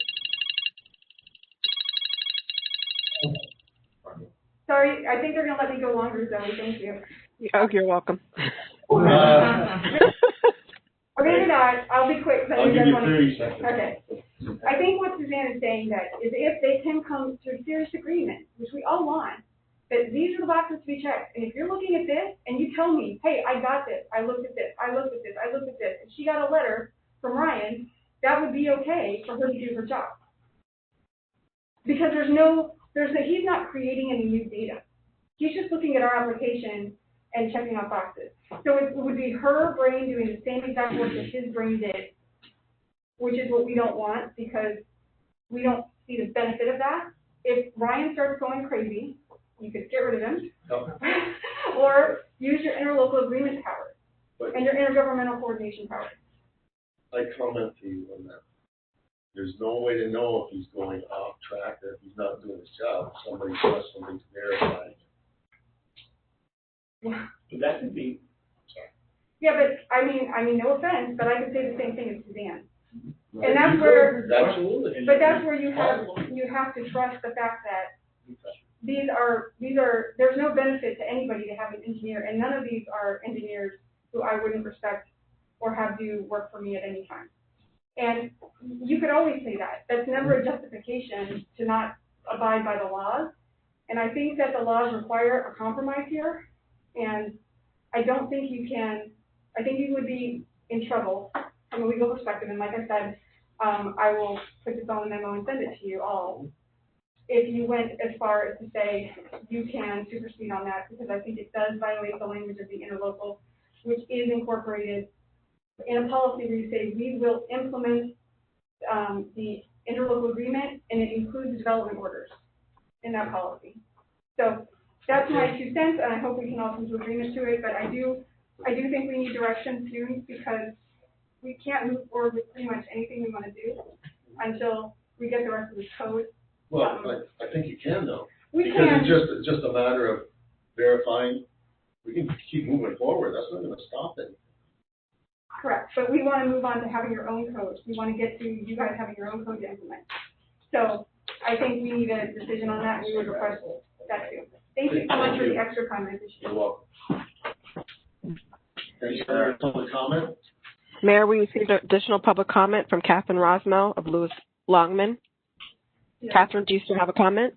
Sorry, I think they're going to let me go longer, Zoe. Thank you. Oh, you're welcome. Okay, maybe not. I'll be quick. I'll give you 30 seconds. Okay. I think what Suzanne is saying that is if they can come to a serious agreement, which we all want, that these are the boxes to be checked. And if you're looking at this and you tell me, hey, I got this, I looked at this, I looked at this, I looked at this, and she got a letter from Ryan, that would be okay for her to do her job. Because he's not creating any new data. He's just looking at our application and checking off boxes. So it would be her brain doing the same exact work that his brain did, which is what we don't want because we don't see the benefit of that. If Ryan starts going crazy, you could get rid of him, or use your interlocal agreement power and your intergovernmental coordination power. I comment to you on that. There's no way to know if he's going off track or if he's not doing his job. Somebody trusts somebody to verify. But that could be. Yeah, but I mean, no offense, but I could say the same thing as Suzanne. And that's where, absolutely. But that's where you have to trust the fact that there's no benefit to anybody to have an engineer, and none of these are engineers who I wouldn't respect or have do work for me at any time. And you could always say that. That's never a justification to not abide by the laws. And I think that the laws require a compromise here. And I don't think you can, I think you would be in trouble from a legal perspective. And like I said, I will put this on the memo and send it to you all. If you went as far as to say you can supersede on that, because I think it does violate the language of the interlocal, which is incorporated in a policy where you say we will implement the interlocal agreement, and it includes development orders in that policy. So that's my 2 cents, and I hope we can all come to agreement to it. But I do think we need direction soon, because we can't move forward with pretty much anything we want to do until we get the rest of this code. Well, I think you can though. Because it's just a matter of verifying. We can keep moving forward. That's not going to stop it. Correct, but we want to move on to having your own code. We want to get to you guys having your own code to implement. So I think we need a decision on that, and we would request that too. Thank you so much for the extra comment. You're welcome. Any other public comment? Mayor, we received additional public comment from Catherine Rosmel of Lewis Longman. Yeah. Catherine, do you still have a comment?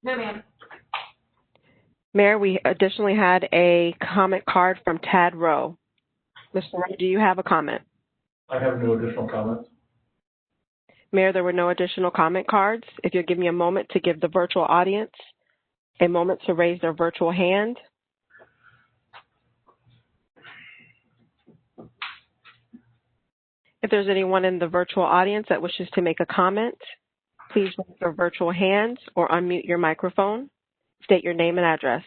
No, ma'am. Mayor, we additionally had a comment card from Tad Rowe. Mr. Rowe, do you have a comment? I have no additional comments. Mayor, there were no additional comment cards. If you'll give me a moment to give the virtual audience a moment to raise their virtual hand. If there's anyone in the virtual audience that wishes to make a comment, please raise your virtual hand or unmute your microphone. State your name and address.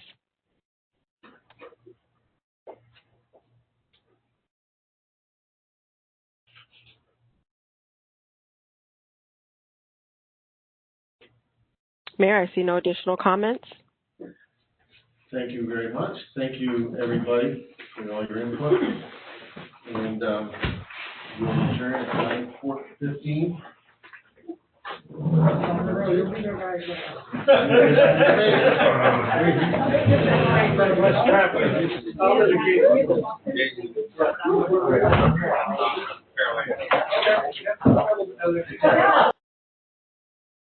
Mayor, I see no additional comments. Thank you very much. Thank you, everybody, for all your input. And we'll adjourn at 9:15.